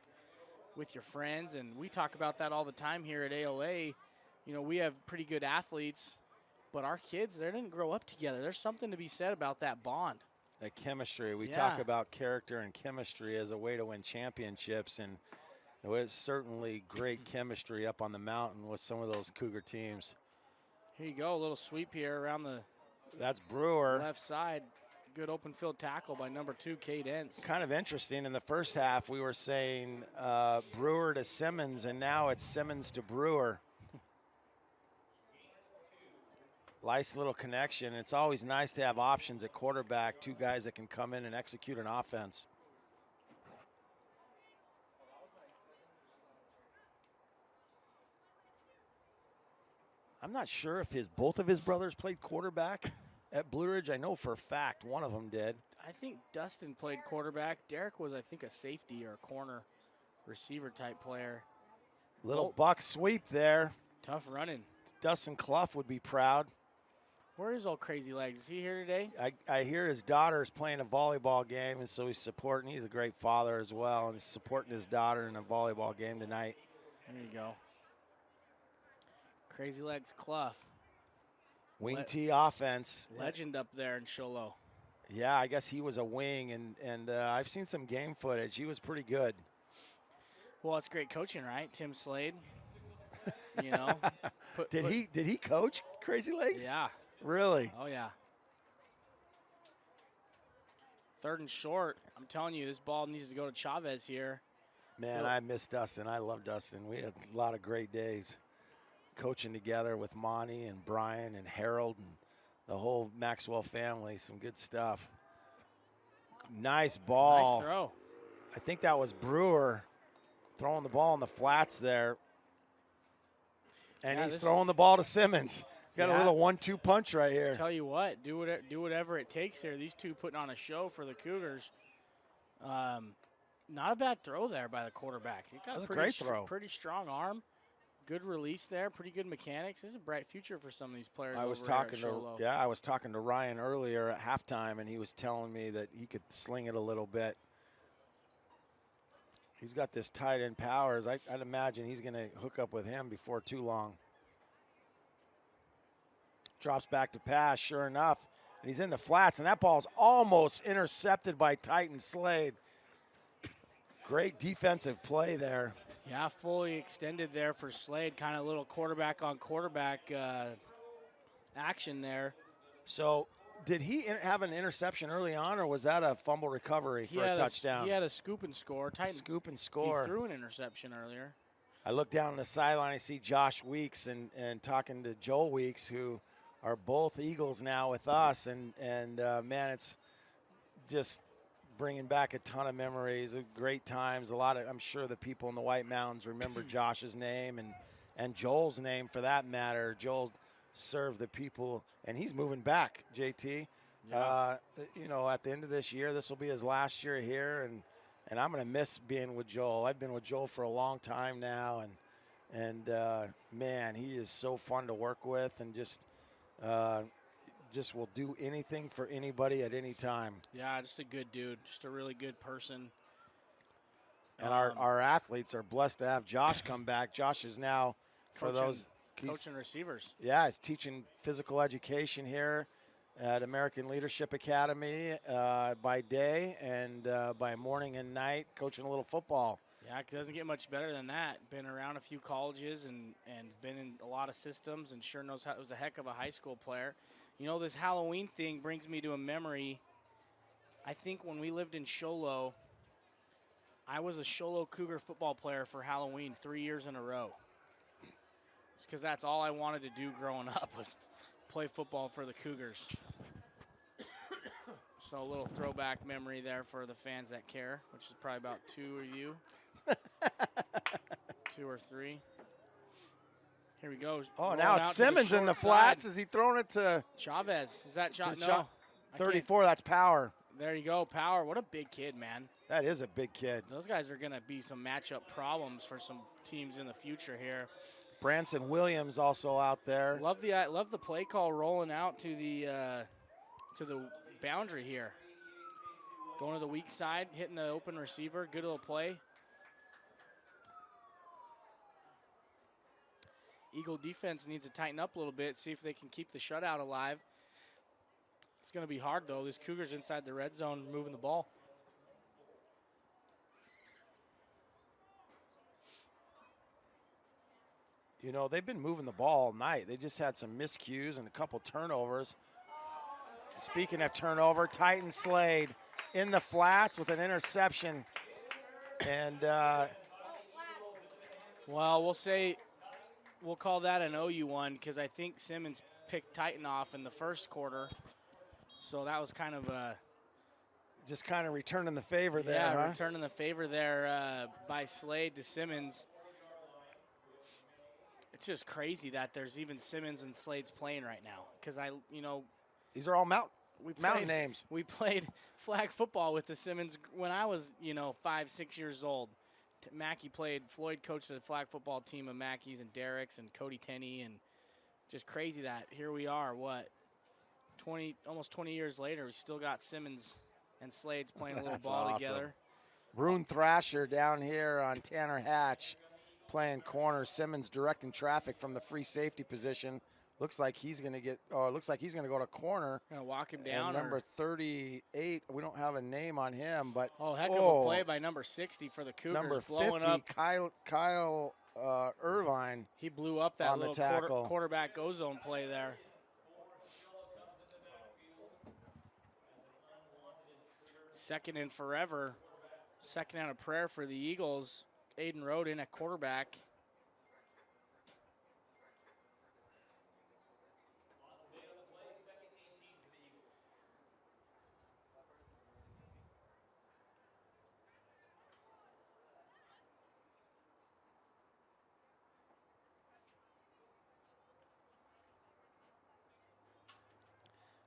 S1: with your friends, and we talk about that all the time here at ALA. You know, we have pretty good athletes, but our kids, they didn't grow up together. There's something to be said about that bond.
S2: That chemistry. We
S1: Yeah.
S2: talk about character and chemistry as a way to win championships, and it was certainly great chemistry up on the mountain with some of those Cougar teams.
S1: Here you go, a little sweep here around the
S2: That's Brewer.
S1: left side. Good open field tackle by number 2, Cade Entz.
S2: Kind of interesting. In the first half, we were saying Brewer to Simmons, and now it's Simmons to Brewer. Nice little connection. It's always nice to have options at quarterback, 2 guys that can come in and execute an offense. I'm not sure if both of his brothers played quarterback at Blue Ridge. I know for a fact one of them did.
S1: I think Dustin played quarterback. Derek was, I think, a safety or a corner receiver type player.
S2: Little buck sweep there.
S1: Tough running.
S2: Dustin Clough would be proud.
S1: Where is old Crazy Legs? Is he here today?
S2: I hear his daughter is playing a volleyball game, and so he's supporting. He's a great father as well, and he's supporting his daughter in a volleyball game tonight.
S1: There you go. Crazy Legs Clough.
S2: Wing T offense.
S1: Legend up there in Sholo.
S2: Yeah, I guess he was a wing, and I've seen some game footage. He was pretty good.
S1: Well, it's great coaching, right? Tim Slade. You know.
S2: Did he coach Crazy Legs?
S1: Yeah.
S2: Really?
S1: Oh, yeah. 3rd and short. I'm telling you, this ball needs to go to Chavez here.
S2: Man, I miss Dustin. I love Dustin. We had a lot of great days coaching together with Monty and Brian and Harold and the whole Maxwell family. Some good stuff. Nice ball.
S1: Nice throw.
S2: I think that was Brewer throwing the ball in the flats there. And
S1: Yeah,
S2: he's throwing the ball to Simmons. Got a little 1-2 punch right here.
S1: Tell you what, do whatever it takes here. These two putting on a show for the Cougars. Not a bad throw there by the quarterback. He got
S2: That was
S1: a
S2: a
S1: pretty
S2: great throw.
S1: Pretty strong arm. Good release there. Pretty good mechanics. There's a bright future for some of these players.
S2: I was talking to Ryan earlier at halftime, and he was telling me that he could sling it a little bit. He's got this tight end powers. I'd imagine he's going to hook up with him before too long. Drops back to pass, sure enough, and he's in the flats, and that ball's almost intercepted by Titan Slade. Great defensive play there.
S1: Yeah, fully extended there for Slade. Kind of little quarterback on quarterback action there.
S2: So did he have an interception early on, or was that a fumble recovery for a touchdown?
S1: He had a scoop and score. Titan,
S2: scoop and score.
S1: He threw an interception earlier.
S2: I look down the sideline, I see Josh Weeks and talking to Joel Weeks, who are both Eagles now with us, and man, it's just bringing back a ton of memories of great times. I'm sure the people in the White Mountains remember Josh's name and Joel's name for that matter. Joel served the people, and he's moving back, JT.
S1: Yeah.
S2: At the end of this year, this will be his last year here, and I'm going to miss being with Joel. I've been with Joel for a long time now, and man, he is so fun to work with, and just will do anything for anybody at any time.
S1: Yeah, just a good dude, just a really good person.
S2: And our athletes are blessed to have Josh come back. Josh is now,
S1: coaching receivers.
S2: Yeah, he's teaching physical education here at American Leadership Academy by day, and by morning and night coaching a little football.
S1: Yeah, it doesn't get much better than that. Been around a few colleges and been in a lot of systems, and sure knows how. It was a heck of a high school player. You know, this Halloween thing brings me to a memory. I think when we lived in Sholo, I was a Sholo Cougar football player for Halloween 3 years in a row. It's because that's all I wanted to do growing up was play football for the Cougars. So a little throwback memory there for the fans that care, which is probably about 2 of you. 2 or 3. Here we go.
S2: Oh, now it's Simmons in the flats. Is he throwing it to
S1: Chavez? Is that Chavez? No.
S2: 34, that's Power.
S1: There you go, Power. What a big kid, man.
S2: That is a big kid.
S1: Those guys are going to be some matchup problems for some teams in the future here.
S2: Branson Williams also out there.
S1: Love the play call rolling out to the boundary here. Going to the weak side, hitting the open receiver. Good little play. Eagle defense needs to tighten up a little bit, see if they can keep the shutout alive. It's going to be hard, though. This Cougars inside the red zone moving the ball.
S2: You know, they've been moving the ball all night. They just had some miscues and a couple turnovers. Speaking of turnover, Titan Slade in the flats with an interception. And
S1: well, we'll call that an OU one because I think Simmons picked Titan off in the first quarter. So that was kind of a
S2: just kind of returning the favor there,
S1: yeah,
S2: huh?
S1: returning the favor there by Slade to Simmons. It's just crazy that there's even Simmons and Slade's playing right now because
S2: these are all mountain names.
S1: We played flag football with the Simmons when I was 5, 6 years old. Mackey Floyd coached the flag football team of Mackey's and Derek's and Cody Tenney, and just crazy that here we are, almost 20 years later, we still got Simmons and Slade's playing a little ball
S2: awesome.
S1: together.
S2: Brune Thrasher down here on Tanner Hatch playing corner. Simmons directing traffic from the free safety position. Looks like he's going to go to corner.
S1: Gonna walk him down.
S2: And number 38, we don't have a name on him, but
S1: heck of a play by number 60 for the Cougars.
S2: Number 50,
S1: up.
S2: Kyle Irvine.
S1: He blew up that
S2: on
S1: little
S2: the tackle.
S1: Quarterback go zone play there. Second and forever. Second out of prayer for the Eagles. Aiden Roden at quarterback.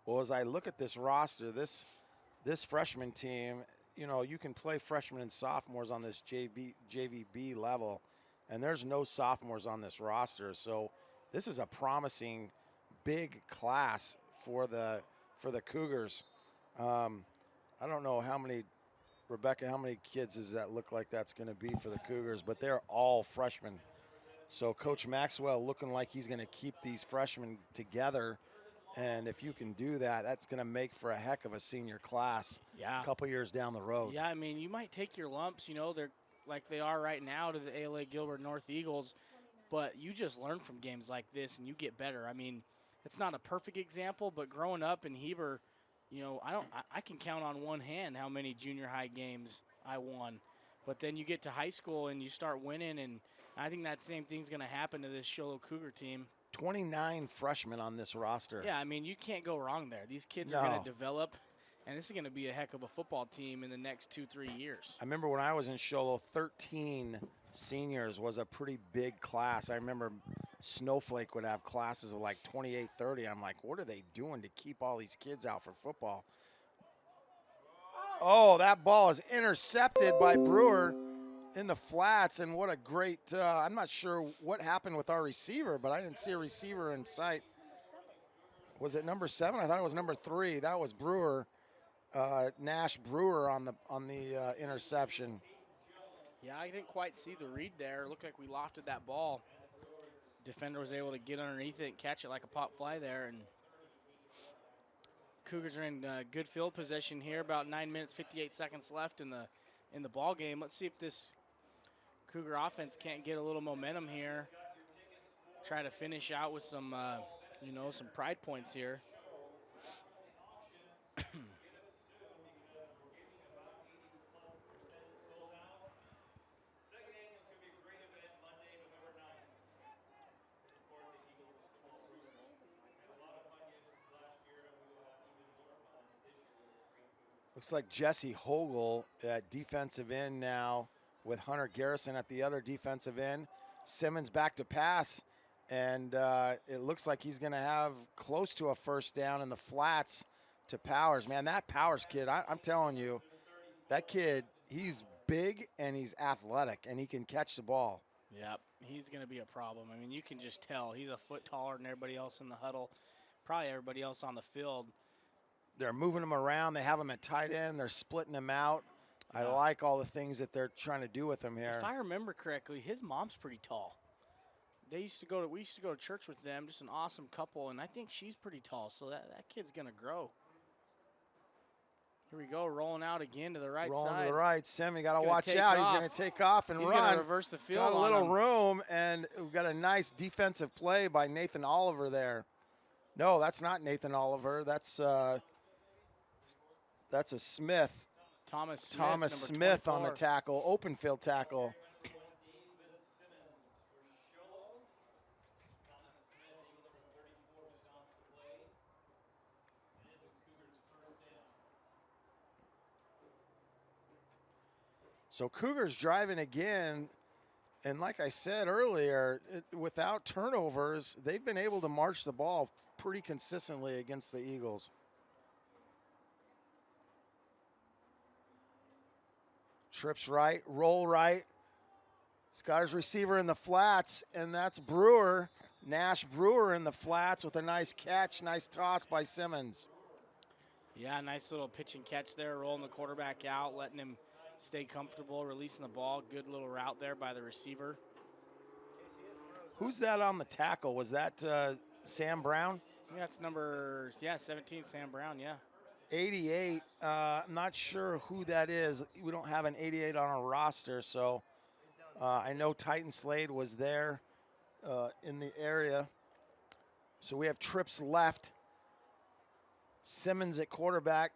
S2: Well, as I look at this roster, this freshman team, you can play freshmen and sophomores on this JVB level, and there's no sophomores on this roster. So this is a promising big class for the Cougars. I don't know Rebecca, how many kids does that look like that's going to be for the Cougars, but they're all freshmen. So Coach Maxwell looking like he's going to keep these freshmen together. And if you can do that, that's going to make for a heck of a senior class a couple years down the road.
S1: Yeah, I mean, you might take your lumps, they're like they are right now to the ALA Gilbert North Eagles, but you just learn from games like this and you get better. I mean, it's not a perfect example, but growing up in Heber, I can count on one hand how many junior high games I won. But then you get to high school and you start winning, and I think that same thing's going to happen to this Show Low Cougar team.
S2: 29 freshmen on this roster.
S1: Yeah, I mean, you can't go wrong there. These kids are going to develop, and this is going to be a heck of a football team in the next 2-3 years.
S2: I remember when I was in Show Low, 13 seniors was a pretty big class. I remember Snowflake would have classes of like 28, 30. I'm like, what are they doing to keep all these kids out for football? Oh, that ball is intercepted by Brewer in the flats, and what a great, I'm not sure what happened with our receiver, but I didn't see a receiver in sight. Was it number 7? I thought it was number 3. That was Brewer, Nash Brewer on the interception.
S1: Yeah, I didn't quite see the read there. It looked like we lofted that ball. Defender was able to get underneath it and catch it like a pop fly there, and Cougars are in good field position here. About 9 minutes, 58 seconds left in the ball game. Let's see if this Cougar offense can't get a little momentum here. Try to finish out with some, some pride points here.
S2: Looks like Jesse Hogel at defensive end now with Hunter Garrison at the other defensive end. Simmons back to pass, and it looks like he's going to have close to a first down in the flats to Powers. Man, that Powers kid, I'm telling you, that kid, he's big and he's athletic, and he can catch the ball.
S1: Yep, he's going to be a problem. I mean, you can just tell he's a foot taller than everybody else in the huddle, probably everybody else on the field.
S2: They're moving him around. They have him at tight end. They're splitting him out. Yeah. I like all the things that they're trying to do with him here.
S1: If I remember correctly, his mom's pretty tall. We used to go to church with them, just an awesome couple, and I think she's pretty tall, so that kid's going to grow. Here we go, rolling out again to the right
S2: Rolling
S1: side.
S2: to the right. Sim, you got to
S1: gonna
S2: watch
S1: take
S2: out. He's
S1: off.
S2: going to take off and
S1: He's
S2: run.
S1: gonna reverse the field
S2: Got a
S1: on
S2: little
S1: him.
S2: room, and we've got a nice defensive play by Nathan Oliver there. No, that's not Nathan Oliver. That's a Smith.
S1: Thomas Smith,
S2: Thomas
S1: number
S2: Smith on the
S1: 24.
S2: tackle, open field tackle. So Cougars driving again, and like I said earlier, without turnovers, they've been able to march the ball pretty consistently against the Eagles. Trips right, roll right. He's got his receiver in the flats, and that's Brewer, Nash Brewer in the flats with a nice catch, nice toss by Simmons.
S1: Yeah, nice little pitch and catch there, rolling the quarterback out, letting him stay comfortable, releasing the ball. Good little route there by the receiver.
S2: Who's that on the tackle? Was that Sam Brown?
S1: Yeah, that's number 17, Sam Brown, yeah.
S2: 88, I'm not sure who that is. We don't have an 88 on our roster, so I know Titan Slade was there in the area. So we have trips left. Simmons at quarterback.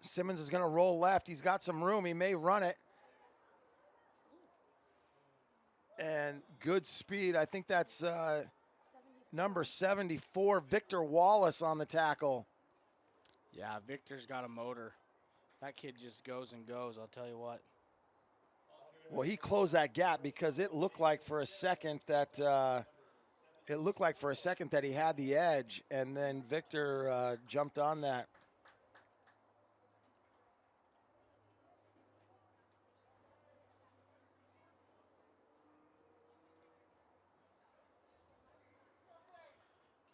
S2: Simmons is going to roll left. He's got some room. He may run it. And good speed. I think that's number 74, Victor Wallace on the tackle.
S1: Yeah, Victor's got a motor. That kid just goes and goes, I'll tell you what.
S2: Well, he closed that gap because it looked like for a second that he had the edge, and then Victor jumped on that.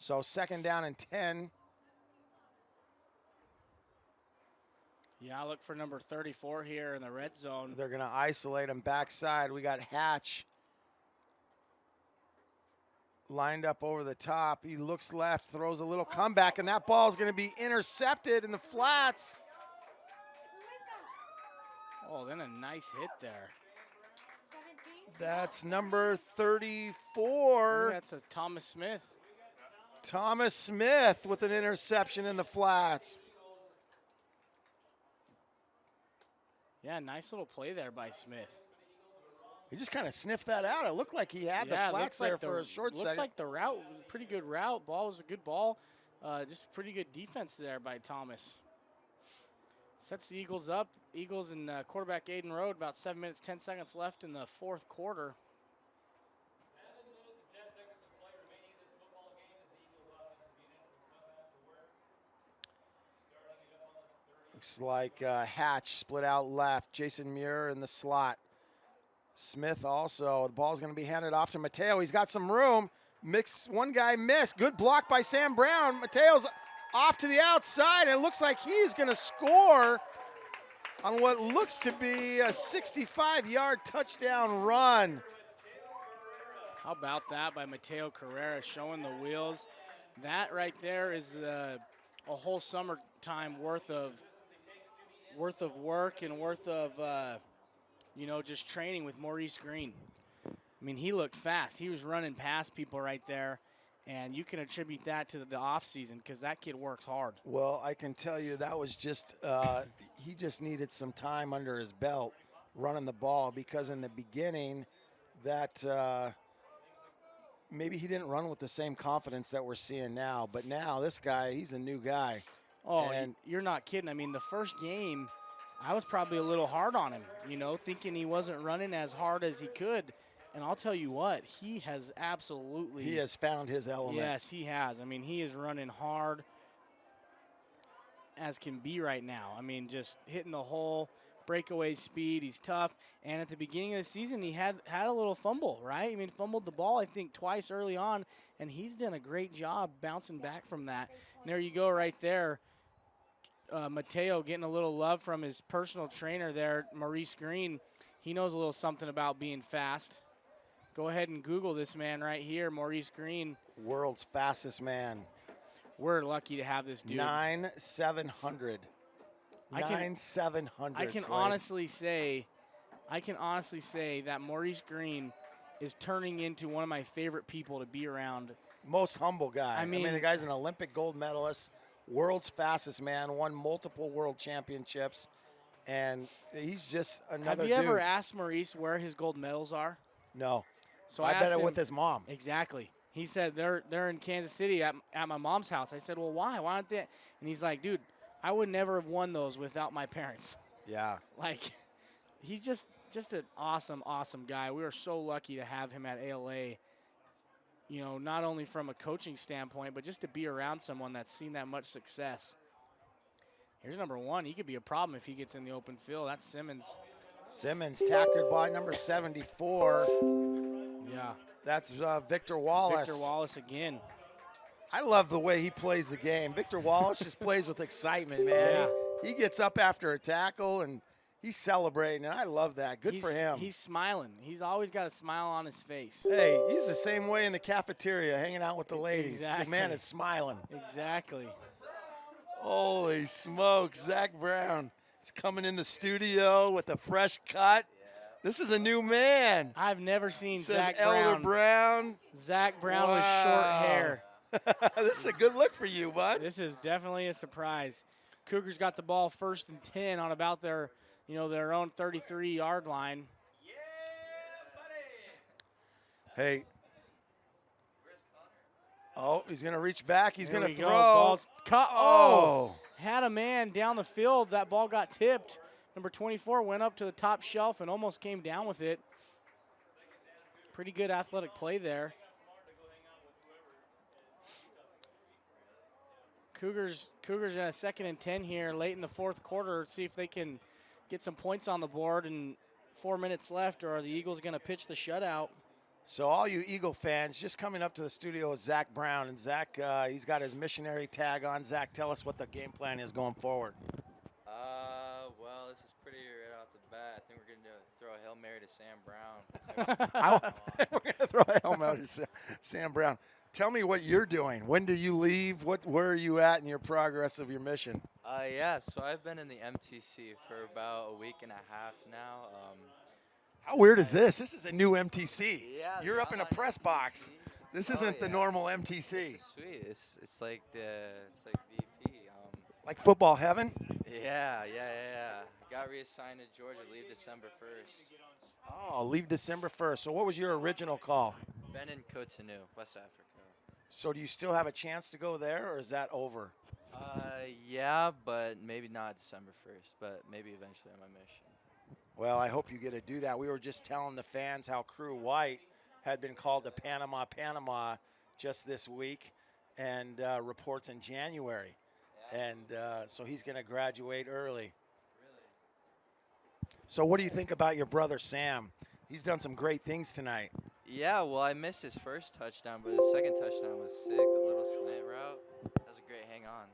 S2: So 2nd down and 10.
S1: Yeah, I look for number 34 here in the red zone.
S2: They're going to isolate him backside. We got Hatch lined up over the top. He looks left, throws a little comeback, and that ball is going to be intercepted in the flats.
S1: Oh, then a nice hit there.
S2: That's number 34.
S1: That's a Thomas Smith.
S2: Thomas Smith with an interception in the flats.
S1: Yeah, nice little play there by Smith.
S2: He just kind of sniffed that out. It looked like he had the flats there for a short second.
S1: Looks like the route was a pretty good route. Ball was a good ball. Just pretty good defense there by Thomas. Sets the Eagles up. Eagles and quarterback Aiden Road, about 7 minutes, 10 seconds left in the fourth quarter.
S2: Looks like Hatch split out left. Jason Muir in the slot. Smith also. The ball's going to be handed off to Mateo. He's got some room. One guy missed. Good block by Sam Brown. Mateo's off to the outside, and it looks like he's going to score on what looks to be a 65-yard touchdown run.
S1: How about that by Mateo Carrera, showing the wheels. That right there is a whole summertime worth of work and worth of just training with Maurice Green. I mean, he looked fast. He was running past people right there, and you can attribute that to the offseason because that kid works hard.
S2: Well, I can tell you that was just he just needed some time under his belt running the ball, because in the beginning that maybe he didn't run with the same confidence that we're seeing now. But now this guy, he's a new guy.
S1: Oh, and you're not kidding. I mean, the first game, I was probably a little hard on him, thinking he wasn't running as hard as he could. And I'll tell you what, he has absolutely.
S2: He has found his element.
S1: Yes, he has. I mean, he is running hard as can be right now. I mean, just hitting the hole, breakaway speed. He's tough. And at the beginning of the season, he had a little fumble, right? I mean, fumbled the ball, I think, twice early on. And he's done a great job bouncing back from that. And there you go right there. Mateo getting a little love from his personal trainer there, Maurice Green. He knows a little something about being fast. Go ahead and Google this man right here, Maurice Green.
S2: World's fastest man.
S1: we're lucky to have this dude.
S2: 9,700.
S1: I can-
S2: 9,700.
S1: I can honestly say that Maurice Green is turning into one of my favorite people to be around.
S2: Most humble guy.
S1: I mean,
S2: the guy's an Olympic gold medalist, world's fastest man, won multiple world championships, and he's just another
S1: Have you
S2: dude.
S1: ever asked Maurice where his gold medals are?
S2: No.
S1: So
S2: I bet
S1: asked
S2: it
S1: him,
S2: with his mom.
S1: Exactly. He said they're in Kansas City at my mom's house. I said, well, why? Why aren't they? And he's like, dude, I would never have won those without my parents.
S2: Yeah.
S1: Like, he's just an awesome, awesome guy. We were so lucky to have him at ALA, you know, not only from a coaching standpoint, but just to be around someone that's seen that much success. Here's number 1. He could be a problem if he gets in the open field. That's Simmons.
S2: Simmons tackled by number 74.
S1: Yeah.
S2: That's Victor Wallace.
S1: Victor Wallace again.
S2: I love the way he plays the game. Victor Wallace just plays with excitement, man.
S1: Yeah.
S2: He gets up after a tackle, and he's celebrating, and I love that. Good for him.
S1: He's smiling. He's always got a smile on his face.
S2: Hey, he's the same way in the cafeteria, hanging out with the ladies.
S1: Exactly.
S2: The man is smiling.
S1: Exactly.
S2: Holy smokes, Zach Brown is coming in the studio with a fresh cut. This is a new man.
S1: I've never seen
S2: Says
S1: Zach
S2: Elder Brown.
S1: Zach Brown with short hair.
S2: This is a good look for you, bud.
S1: This is definitely a surprise. Cougars got the ball 1st and 10 on about their own 33-yard line.
S2: Hey. Oh, he's going to reach back. He's going to throw.
S1: Ball's cut.
S2: Oh.
S1: Had a man down the field. That ball got tipped. Number 24 went up to the top shelf and almost came down with it. Pretty good athletic play there. Cougars in a 2nd and 10 here late in the 4th quarter. See if they can get some points on the board and 4 minutes left, or are the Eagles going to pitch the shutout?
S2: So all you Eagle fans, just coming up to the studio is Zach Brown. And Zach, he's got his missionary tag on. Zach, tell us what the game plan is going forward.
S5: Well, this is pretty right off the bat. I think we're going to throw a Hail Mary to Sam Brown.
S2: We're going to throw a helmet to Sam Brown. Tell me what you're doing. When do you leave? Where are you at in your progress of your mission?
S5: Yeah, so I've been in the MTC for about a week and a half now.
S2: How weird is this? This is a new MTC.
S5: Yeah,
S2: You're up in a press box. This isn't the normal MTC.
S5: This is sweet. It's like VP.
S2: Like football heaven?
S5: Yeah. Got reassigned to Georgia. Leave December 1st.
S2: Oh, leave December 1st. So what was your original call?
S5: Been in Cotonou, West Africa.
S2: So do you still have a chance to go there, or is that over?
S5: Yeah, but maybe not December 1st, but maybe eventually on my mission.
S2: Well, I hope you get to do that. We were just telling the fans how Crew White had been called to Panama just this week, and reports in January. Yeah. And so he's going to graduate early. Really? So what do you think about your brother Sam? He's done some great things tonight.
S5: Yeah, well, I missed his first touchdown, but his second touchdown was sick. The little slant route, that was a great hang on.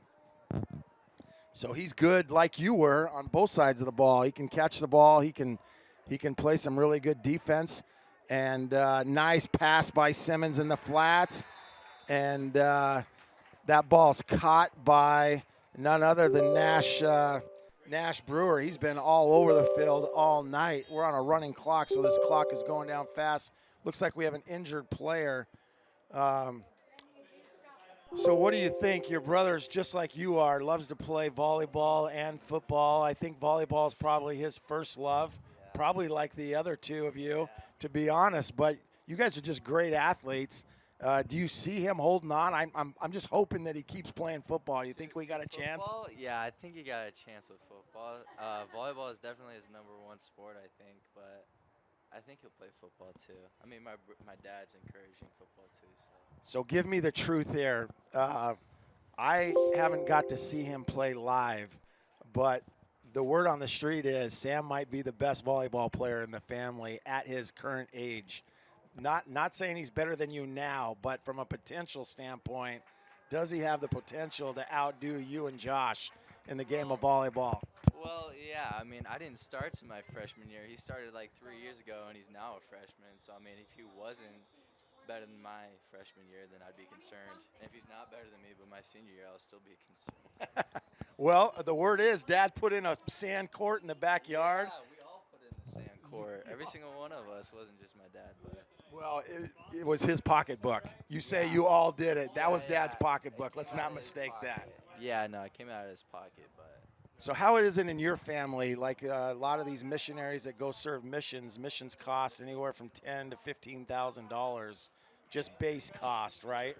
S2: So he's good, like you were, on both sides of the ball. He can catch the ball. He can play some really good defense. And nice pass by Simmons in the flats. And that ball's caught by none other than Nash Brewer. He's been all over the field all night. We're on a running clock, so this clock is going down fast. Looks like we have an injured player. So what do you think? Your brother's just like you are, loves to play volleyball and football. I think volleyball is probably his first love, probably like the other two of you, to be honest. But you guys are just great athletes. Do you see him holding on? I'm just hoping that he keeps playing football. You think we got a chance?
S5: Yeah, I think he got a chance with football. Volleyball is definitely his #1 sport, I think, but I think he'll play football too. I mean, my dad's encouraging football too.
S2: So give me the truth here. I haven't got to see him play live, but the word on the street is Sam might be the best volleyball player in the family at his current age. Not saying he's better than you now, but from a potential standpoint, does he have the potential to outdo you and Josh in the game of volleyball?
S5: Well, yeah. I mean, I didn't start to my freshman year. He started like 3 years ago, and he's now a freshman. So, I mean, if he wasn't better than my freshman year, then I'd be concerned. And if he's not better than me, but my senior year, I'll still be concerned.
S2: Well, the word is Dad put in a sand court in the backyard.
S5: Yeah, we all put in the sand court. Every single one of us. Wasn't just my dad, but.
S2: Well, it was his pocketbook. You say you all did it. That was Dad's pocketbook. Let's not mistake that.
S5: Yeah, no, it came out of his pocket, but.
S2: So how is it in your family? Like a lot of these missionaries that go serve missions cost anywhere from $10,000 to $15,000, just base cost, right?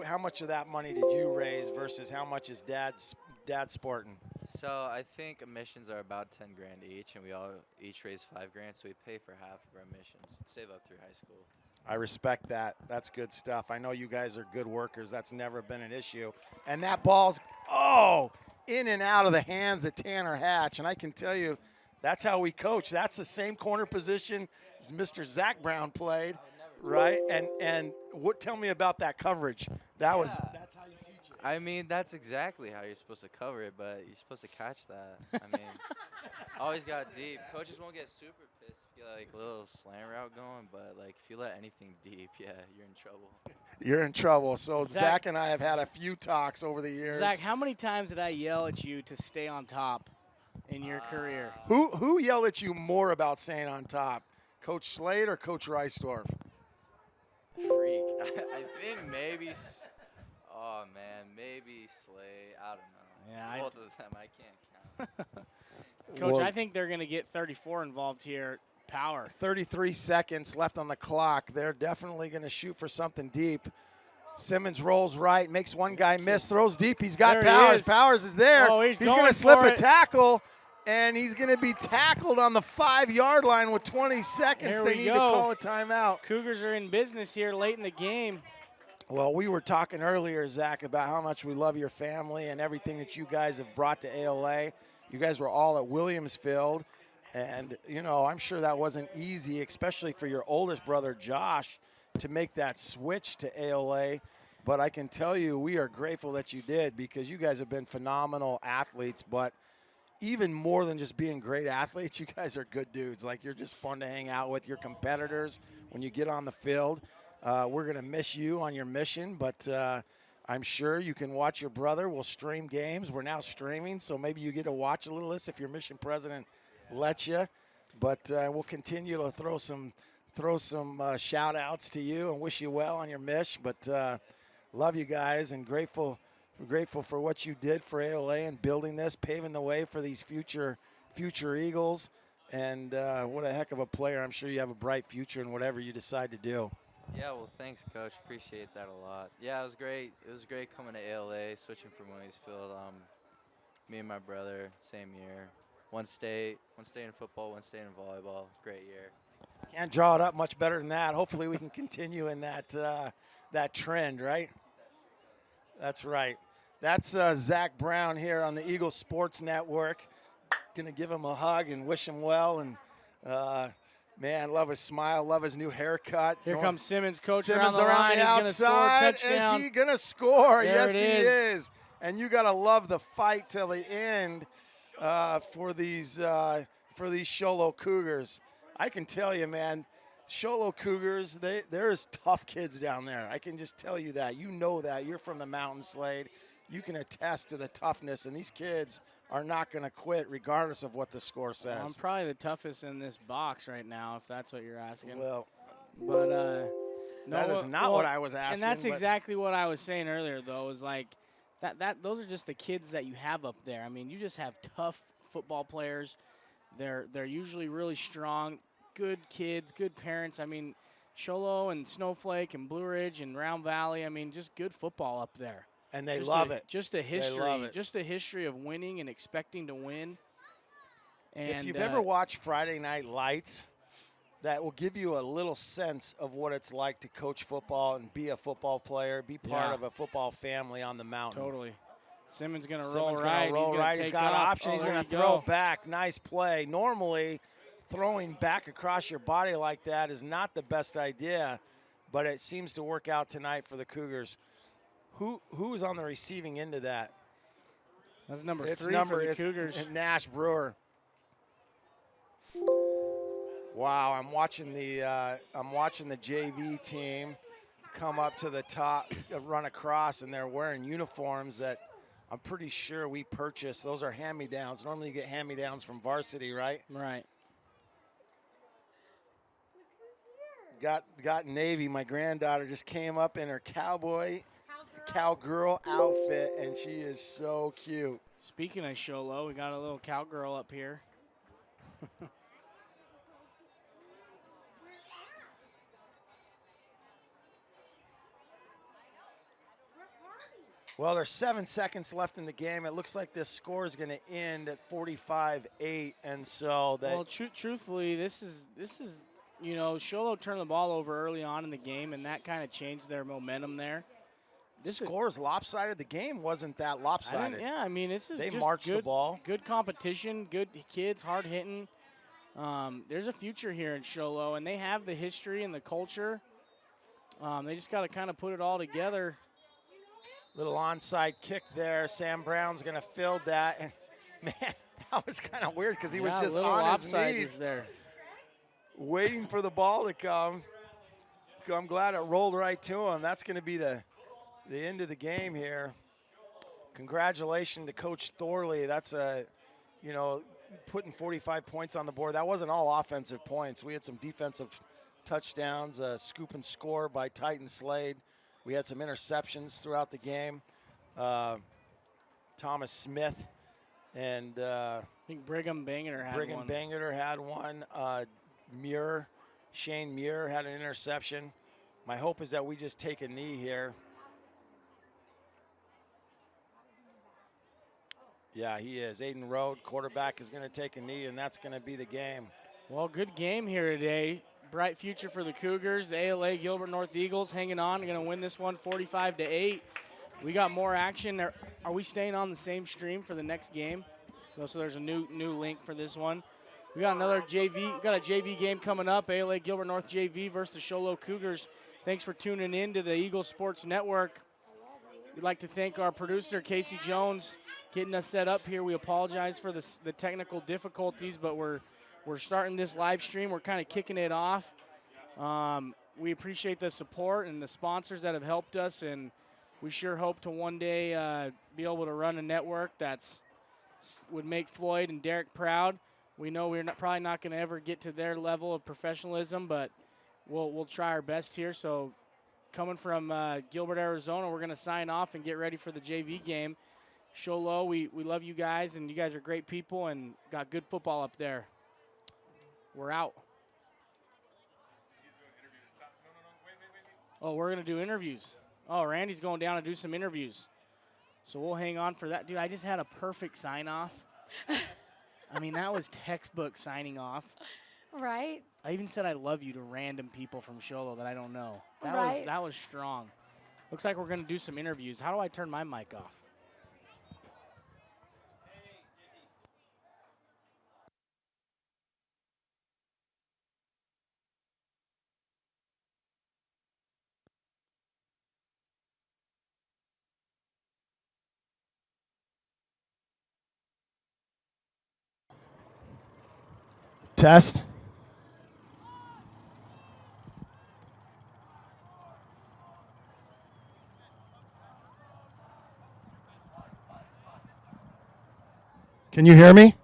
S2: How much of that money did you raise versus how much is Dad's sporting?
S5: So I think missions are about 10 grand each, and we all each raise 5 grand, so we pay for half of our missions, save up through high school.
S2: I respect that. That's good stuff. I know you guys are good workers. That's never been an issue. And that ball's, in and out of the hands of Tanner Hatch. And I can tell you, that's how we coach. That's the same corner position as Mr. Zach Brown played, right? And tell me about that coverage. That's how you teach it.
S5: I mean, that's exactly how you're supposed to cover it, but you're supposed to catch that. I mean, always got deep. Coaches won't get super pissed if you get like a little slant route going, but like if you let anything deep, yeah, you're in trouble.
S2: You're in trouble. So Zach and I have had a few talks over the years.
S1: Zach, how many times did I yell at you to stay on top in your career?
S2: Who yelled at you more about staying on top, Coach Slade or Coach Reisdorf?
S5: Freak. I think maybe. Oh man, maybe Slay. I don't know.
S1: Yeah,
S5: both of them. I can't count.
S1: Coach,
S2: Well,
S1: I think they're going to get 34 involved here. Power.
S2: 33 seconds left on the clock. They're definitely going to shoot for something deep. Simmons rolls right, makes one guy miss, throws deep. He's got
S1: There he
S2: Powers.
S1: is.
S2: Powers is there.
S1: Oh, he's
S2: going
S1: going
S2: to slip
S1: for
S2: a
S1: it.
S2: tackle, and he's going to be tackled on the 5-yard line with 20 seconds.
S1: There
S2: They
S1: we
S2: need
S1: go.
S2: to call a timeout.
S1: Cougars are in business here late in the game.
S2: Well, we were talking earlier, Zach, about how much we love your family and everything that you guys have brought to ALA. You guys were all at Williamsfield, and, I'm sure that wasn't easy, especially for your oldest brother, Josh, to make that switch to ALA. But I can tell you we are grateful that you did because you guys have been phenomenal athletes. But even more than just being great athletes, you guys are good dudes. Like, you're just fun to hang out with. Your competitors when you get on the field. We're going to miss you on your mission, but I'm sure you can watch your brother. We'll stream games. We're now streaming, so maybe you get to watch a little of this if your mission president lets you. But we'll continue to throw some shout-outs to you and wish you well on your mission. But love you guys and grateful for what you did for ALA and building this, paving the way for these future Eagles. And what a heck of a player. I'm sure you have a bright future in whatever you decide to do.
S5: Yeah, well, thanks, Coach. Appreciate that a lot. Yeah, it was great. It was great coming to ALA, switching from Williamsfield. Me and my brother, same year. One state in football, one state in volleyball. Great year.
S2: Can't draw it up much better than that. Hopefully we can continue in that trend, right? That's right. That's Zach Brown here on the Eagle Sports Network. Going to give him a hug and wish him well. And, man, love his smile, love his new haircut.
S1: Here comes Simmons, coach
S2: Simmons
S1: around the line.
S2: the
S1: He's gonna score a
S2: outside.
S1: touchdown.
S2: Is he going to score?
S1: There
S2: Yes,
S1: it
S2: he
S1: is.
S2: is. And you got to love the fight till the end for these Sholo Cougars. I can tell you, man, Sholo Cougars, there's tough kids down there. I can just tell you that. You know that. You're from the Mountain Slade. You can attest to the toughness, and these kids are not going to quit regardless of what the score says.
S1: Well, I'm probably the toughest in this box right now, if that's what you're asking.
S2: Well,
S1: but
S2: no, that is not what I was asking.
S1: And that's exactly what I was saying earlier, though, is like that. Those are just the kids that you have up there. I mean, you just have tough football players. They're usually really strong, good kids, good parents. I mean, Sholo and Snowflake and Blue Ridge and Round Valley. I mean, just good football up there.
S2: And they love it.
S1: Just a history.
S2: They love it.
S1: Just a history of winning and expecting to win. And
S2: if you've ever watched Friday Night Lights, that will give you a little sense of what it's like to coach football and be a football player, be part of a football family on the mountain.
S1: Totally. Simmons going to
S2: Simmons
S1: roll right.
S2: Roll
S1: He's
S2: right. He's got option. He's going to throw
S1: go.
S2: back. Nice play. Normally, throwing back across your body like that is not the best idea, but it seems to work out tonight for the Cougars. Who is on the receiving end of that?
S1: That's number
S2: It's
S1: 3 for the Cougars.
S2: Nash Brewer. Wow, I'm watching the JV team come up to the top, run across, and they're wearing uniforms that I'm pretty sure we purchased. Those are hand-me-downs. Normally you get hand-me-downs from varsity, right?
S1: Right.
S2: Got Navy. My granddaughter just came up in her cowgirl outfit, and she is so cute.
S1: Speaking of Sholo, we got a little cowgirl up here.
S2: Well, there's 7 seconds left in the game. It looks like this score is going to end at 45-8, and so that.
S1: Well, truthfully, this is Sholo turned the ball over early on in the game, and that kind of changed their momentum there.
S2: This score is lopsided. The game wasn't that lopsided.
S1: This is
S2: they
S1: just
S2: marched
S1: good,
S2: the ball.
S1: Good competition, good kids, hard hitting. There's a future here in Sholo, and they have the history and the culture. They just got to kind of put it all together.
S2: Little onside kick there. Sam Brown's going to field that. And, man, that was kind of weird because he was just on his knees
S1: there,
S2: waiting for the ball to come. I'm glad it rolled right to him. That's going to be the end of the game here. Congratulations to Coach Thorley. That's putting 45 points on the board. That wasn't all offensive points. We had some defensive touchdowns, a scoop and score by Titan Slade. We had some interceptions throughout the game. Thomas Smith and
S1: I think Brigham Bangerter
S2: had one. Shane Muir had an interception. My hope is that we just take a knee here. Yeah, he is. Aiden Rode, quarterback, is going to take a knee, and that's going to be the game.
S1: Well, good game here today. Bright future for the Cougars. The ALA Gilbert North Eagles hanging on. They're going to win this one 45-8. We got more action. Are we staying on the same stream for the next game? So there's a new link for this one. We got another JV. We got a JV game coming up. ALA Gilbert North JV versus the Sholo Cougars. Thanks for tuning in to the Eagles Sports Network. We'd like to thank our producer, Casey Jones, getting us set up here. We apologize for the technical difficulties, but we're starting this live stream. We're kind of kicking it off. We appreciate the support and the sponsors that have helped us, and we sure hope to one day be able to run a network would make Floyd and Derek proud. We know we're probably not going to ever get to their level of professionalism, but we'll try our best here. So coming from Gilbert, Arizona, we're going to sign off and get ready for the JV game. Sholo, we love you guys, and you guys are great people and got good football up there. We're out. Oh, we're going to do interviews. Oh, Randy's going down to do some interviews. So we'll hang on for that. Dude, I just had a perfect sign-off. I mean, that was textbook signing off.
S3: Right.
S1: I even said I love you to random people from Sholo that I don't know. That was strong. Looks like we're going to do some interviews. How do I turn my mic off?
S2: Test. Can you hear me?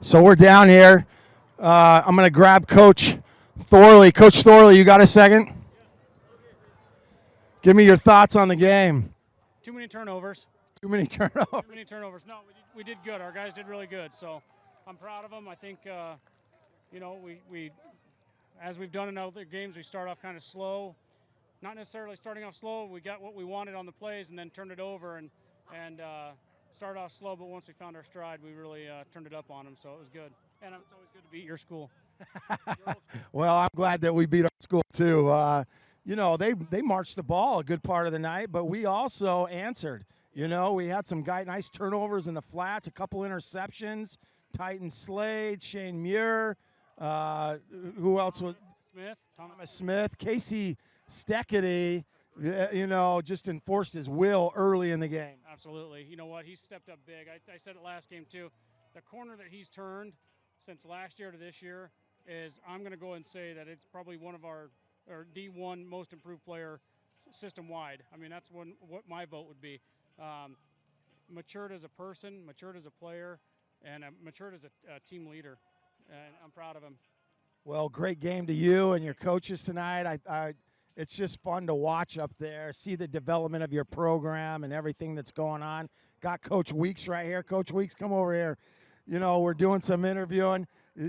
S2: So we're down here. I'm going to grab Coach Thorley. Coach Thorley, you got a second? Give me your thoughts on the game.
S6: Too many turnovers.
S2: Too many turnovers.
S6: Too many turnovers. No, we did good. Our guys did really good. So I'm proud of them. I think, we as we've done in other games, we start off kind of slow. Not necessarily starting off slow. We got what we wanted on the plays and then turned it over and started off slow. But once we found our stride, we really turned it up on them. So it was good. And it's always good to beat your school.
S2: Well, I'm glad that we beat our school too. They marched the ball a good part of the night, but we also answered. We had some nice turnovers in the flats, a couple interceptions. Titan Slade, Shane Muir, who else was? Thomas Smith, Casey Steckety, just enforced his will early in the game.
S6: Absolutely. You know what? He stepped up big. I said it last game too. The corner that he's turned since last year to this year is I'm going to go and say that it's probably one of our, or the one most improved player system-wide. I mean, that's what my vote would be. Matured as a person, matured as a player, and matured as a team leader. And I'm proud of him.
S2: Well, great game to you and your coaches tonight. It's just fun to watch up there, see the development of your program and everything that's going on. Got Coach Weeks right here. Coach Weeks, come over here. You know, we're doing some interviewing.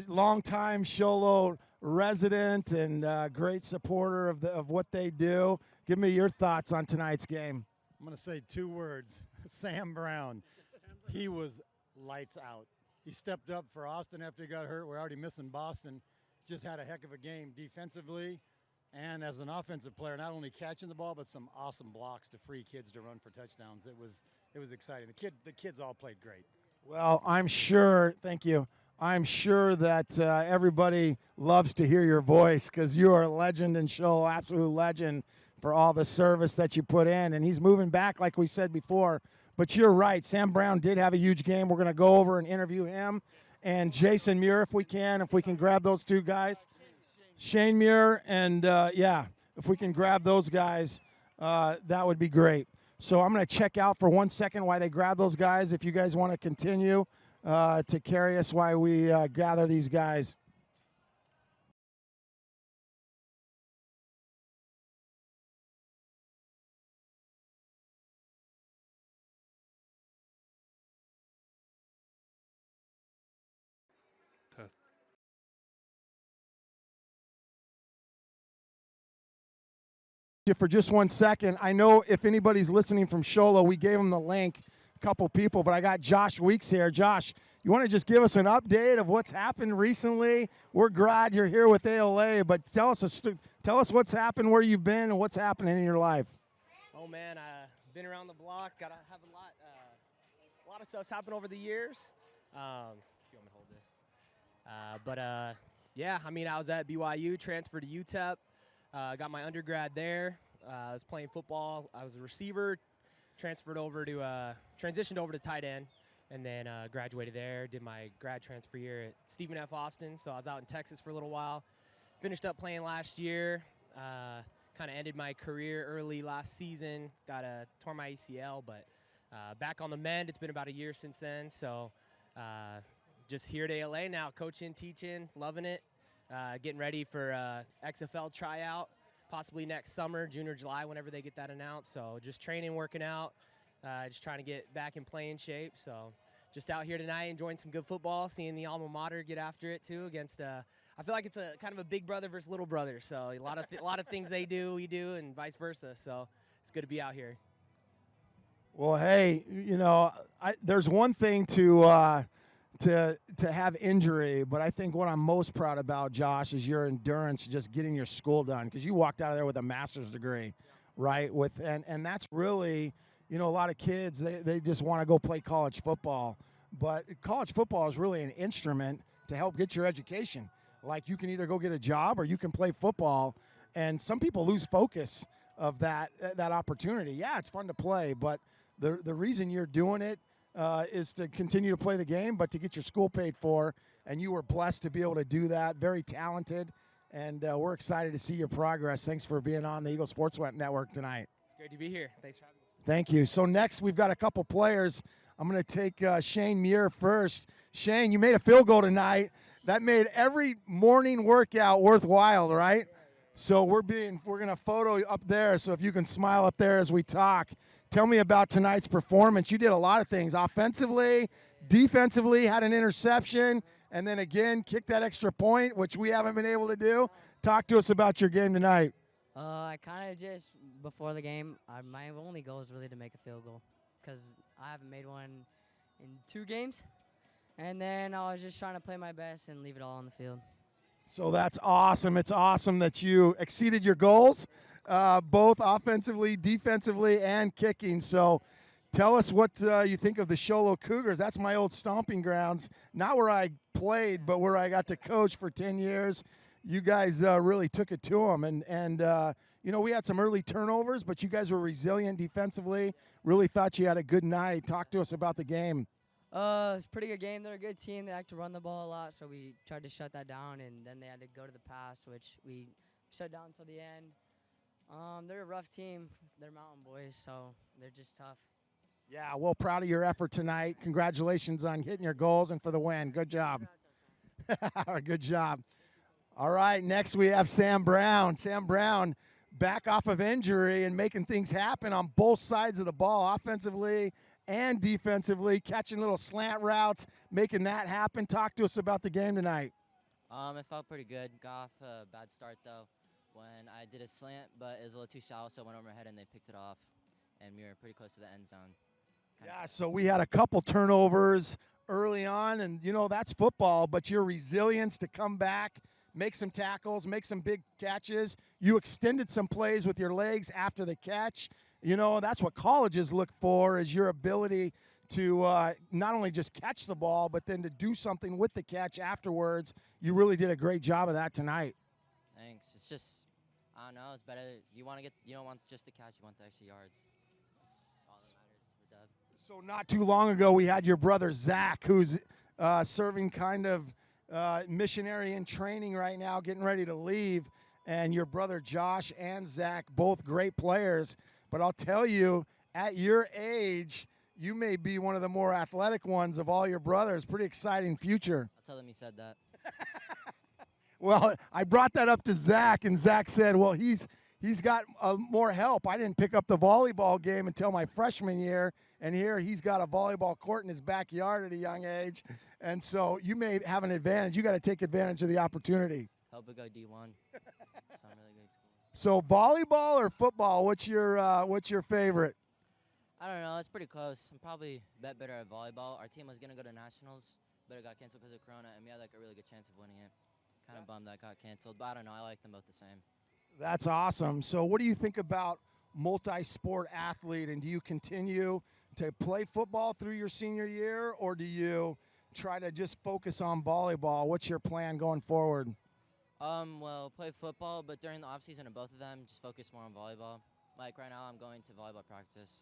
S2: Longtime Sholo resident and great supporter of what they do. Give me your thoughts on tonight's game.
S7: I'm going to say 2 words. Sam Brown. He was lights out. He stepped up for Austin after he got hurt. We're already missing Boston. Just had a heck of a game defensively and as an offensive player, not only catching the ball, but some awesome blocks to free kids to run for touchdowns. It was exciting. The kids all played great.
S2: Well, I'm sure, thank you. I'm sure that everybody loves to hear your voice because you are a legend and show, absolute legend for all the service that you put in. And he's moving back, like we said before. But you're right. Sam Brown did have a huge game. We're going to go over and interview him. And Jason Muir, if we can grab those 2 guys. Shane Muir and, if we can grab those guys, that would be great. So I'm going to check out for 1 second while they grab those guys. If you guys want to continue to carry us while we gather these guys. For just 1 second, I know if anybody's listening from Sholo, we gave them the link, a couple people, but I got Josh Weeks here. Josh, you want to just give us an update of what's happened recently? We're glad you're here with ALA, but tell us what's happened, where you've been, and what's happening in your life.
S8: Oh man, I've been around the block. Got to have a lot of stuff's happened over the years. Do you want me to hold this? Yeah, I mean, I was at BYU, transferred to UTEP. Got my undergrad there. I was playing football. I was a receiver. Transitioned over to tight end, and then graduated there. Did my grad transfer year at Stephen F. Austin. So I was out in Texas for a little while. Finished up playing last year. Kind of ended my career early last season. Tore my ACL, but back on the mend. It's been about a year since then. So just here at ALA now, coaching, teaching, loving it. Getting ready for XFL tryout, possibly next summer, June or July, whenever they get that announced. So just training, working out, just trying to get back in playing shape. So just out here tonight, enjoying some good football, seeing the alma mater get after it too against. I feel like it's a kind of a big brother versus little brother. So a lot of things they do, we do, and vice versa. So it's good to be out here.
S2: Well, hey, you know, there's one thing to have injury, but I think what I'm most proud about, Josh, is your endurance, just getting your school done, because you walked out of there with a master's degree, right? And that's really, you know, a lot of kids, they just want to go play college football, but college football is really an instrument to help get your education. Like, you can either go get a job or you can play football, and some people lose focus of that opportunity. Yeah, it's fun to play, but the reason you're doing it is to continue to play the game, but to get your school paid for, and you were blessed to be able to do that. Very talented, and we're excited to see your progress. Thanks for being on the Eagle Sports Network tonight.
S8: It's great to be here. Thanks for having me.
S2: Thank you. So next, we've got a couple players. I'm going to take Shane Muir first. Shane, you made a field goal tonight. That made every morning workout worthwhile, right? So we're going to photo up there, so if you can smile up there as we talk. Tell me about tonight's performance. You did a lot of things. Offensively, defensively, had an interception, and then again, kicked that extra point, which we haven't been able to do. Talk to us about your game tonight.
S9: I kind of just, before the game, my only goal is really to make a field goal, because I haven't made one in 2 games. And then I was just trying to play my best and leave it all on the field.
S2: So that's awesome. It's awesome that you exceeded your goals, both offensively, defensively, and kicking. So tell us what you think of the Sholo Cougars. That's my old stomping grounds. Not where I played, but where I got to coach for 10 years. You guys really took it to them. And you know, we had some early turnovers, but you guys were resilient defensively. Really thought you had a good night. Talk to us about the game.
S9: It's a pretty good game. They're a good team. They like to run the ball a lot, so we tried to shut that down, and then they had to go to the pass, which we shut down until the end. They're a rough team. They're mountain boys, so they're just tough.
S2: Yeah, well, proud of your effort tonight. Congratulations on hitting your goals and for the win. Good job. Good job. All right, next we have Sam Brown. Sam Brown back off of injury and making things happen on both sides of the ball, offensively and defensively, catching little slant routes, making that happen. Talk to us about the game tonight.
S10: It felt pretty good. Got off a bad start, though, when I did a slant, but it was a little too shallow, so I went over my head and they picked it off, and we were pretty close to the end zone.
S2: Yeah, so we had a couple turnovers early on, and, you know, that's football, but your resilience to come back, make some tackles, make some big catches. You extended some plays with your legs after the catch. You know, that's what colleges look for, is your ability to not only just catch the ball, but then to do something with the catch afterwards. You really did a great job of that tonight.
S10: Thanks. It's just, I don't know, it's better. You don't want just the catch, you want the extra yards. That's all that matters, the dub.
S2: So not too long ago, we had your brother Zach, who's serving kind of missionary in training right now, getting ready to leave. And your brother Josh and Zach, both great players. But I'll tell you, at your age, you may be one of the more athletic ones of all your brothers. Pretty exciting future.
S10: I'll tell them you said that.
S2: Well, I brought that up to Zach, and Zach said, well, he's got more help. I didn't pick up the volleyball game until my freshman year, and here he's got a volleyball court in his backyard at a young age. And so you may have an advantage. You got to take advantage of the opportunity.
S10: Hope we go D1. Sound really good school.
S2: So volleyball or football, what's your favorite?
S10: I don't know. It's pretty close. I'm probably better at volleyball. Our team was going to go to nationals, but it got canceled because of Corona, and we had like a really good chance of winning it. Kind of bummed that got canceled, but I don't know. I like them both the same.
S2: That's awesome. So what do you think about multi-sport athlete, and do you continue to play football through your senior year, or do you try to just focus on volleyball? What's your plan going forward?
S10: Well, play football, but during the off-season of both of them, just focus more on volleyball. Like right now, I'm going to volleyball practice.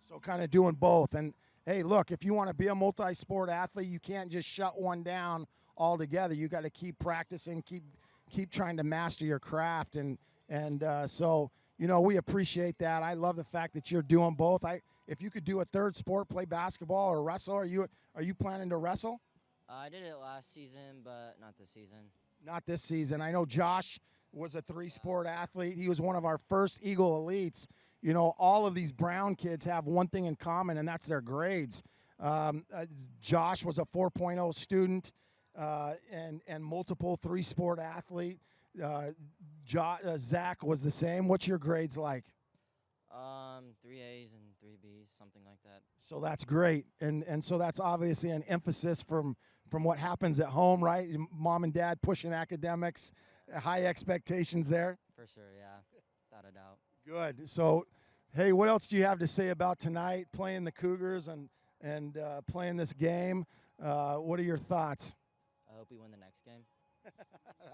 S2: So kind of doing both. And, hey, look, if you want to be a multi-sport athlete, you can't just shut one down altogether. You got to keep practicing, keep trying to master your craft. And so, you know, we appreciate that. I love the fact that you're doing both. If you could do a third sport, play basketball or wrestle, are you planning to wrestle?
S10: I did it last season, but not this season.
S2: Not this season. I know Josh was a three-sport athlete. He was one of our first Eagle Elites. You know, all of these Brown kids have one thing in common, and that's their grades. Josh was a 4.0 student and multiple three-sport athlete. Zach was the same. What's your grades like?
S10: 3 A's and 3 B's, something like that.
S2: So that's great. And so that's obviously an emphasis from what happens at home, right? Mom and dad pushing academics, high expectations there.
S10: For sure, yeah, without a doubt.
S2: Good. So, hey, what else do you have to say about tonight, playing the Cougars and playing this game? What are your thoughts?
S10: I hope we win the next game.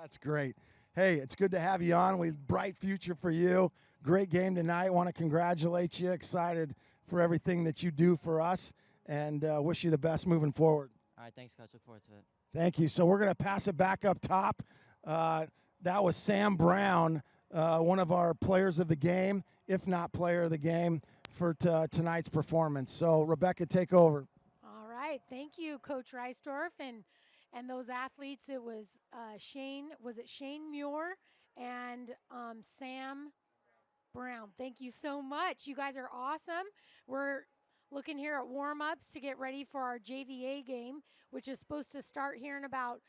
S2: That's great. Hey, it's good to have you on. Bright future for you. Great game tonight. Want to congratulate you. Excited for everything that you do for us, and wish you the best moving forward.
S10: All right, thanks, Coach. Look forward to it.
S2: Thank you. So we're going to pass it back up top. That was Sam Brown, one of our players of the game, if not player of the game, for tonight's performance. So, Rebecca, take over.
S3: All right. Thank you, Coach Reisdorf. And those athletes, it was Shane Muir and Sam Brown. Thank you so much. You guys are awesome. We're looking here at warm-ups to get ready for our JVA game, which is supposed to start here in about,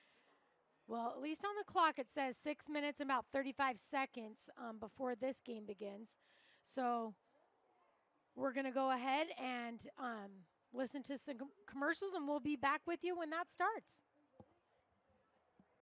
S3: well, at least on the clock it says 6 minutes and about 35 seconds before this game begins. So we're going to go ahead and listen to some commercials, and we'll be back with you when that starts.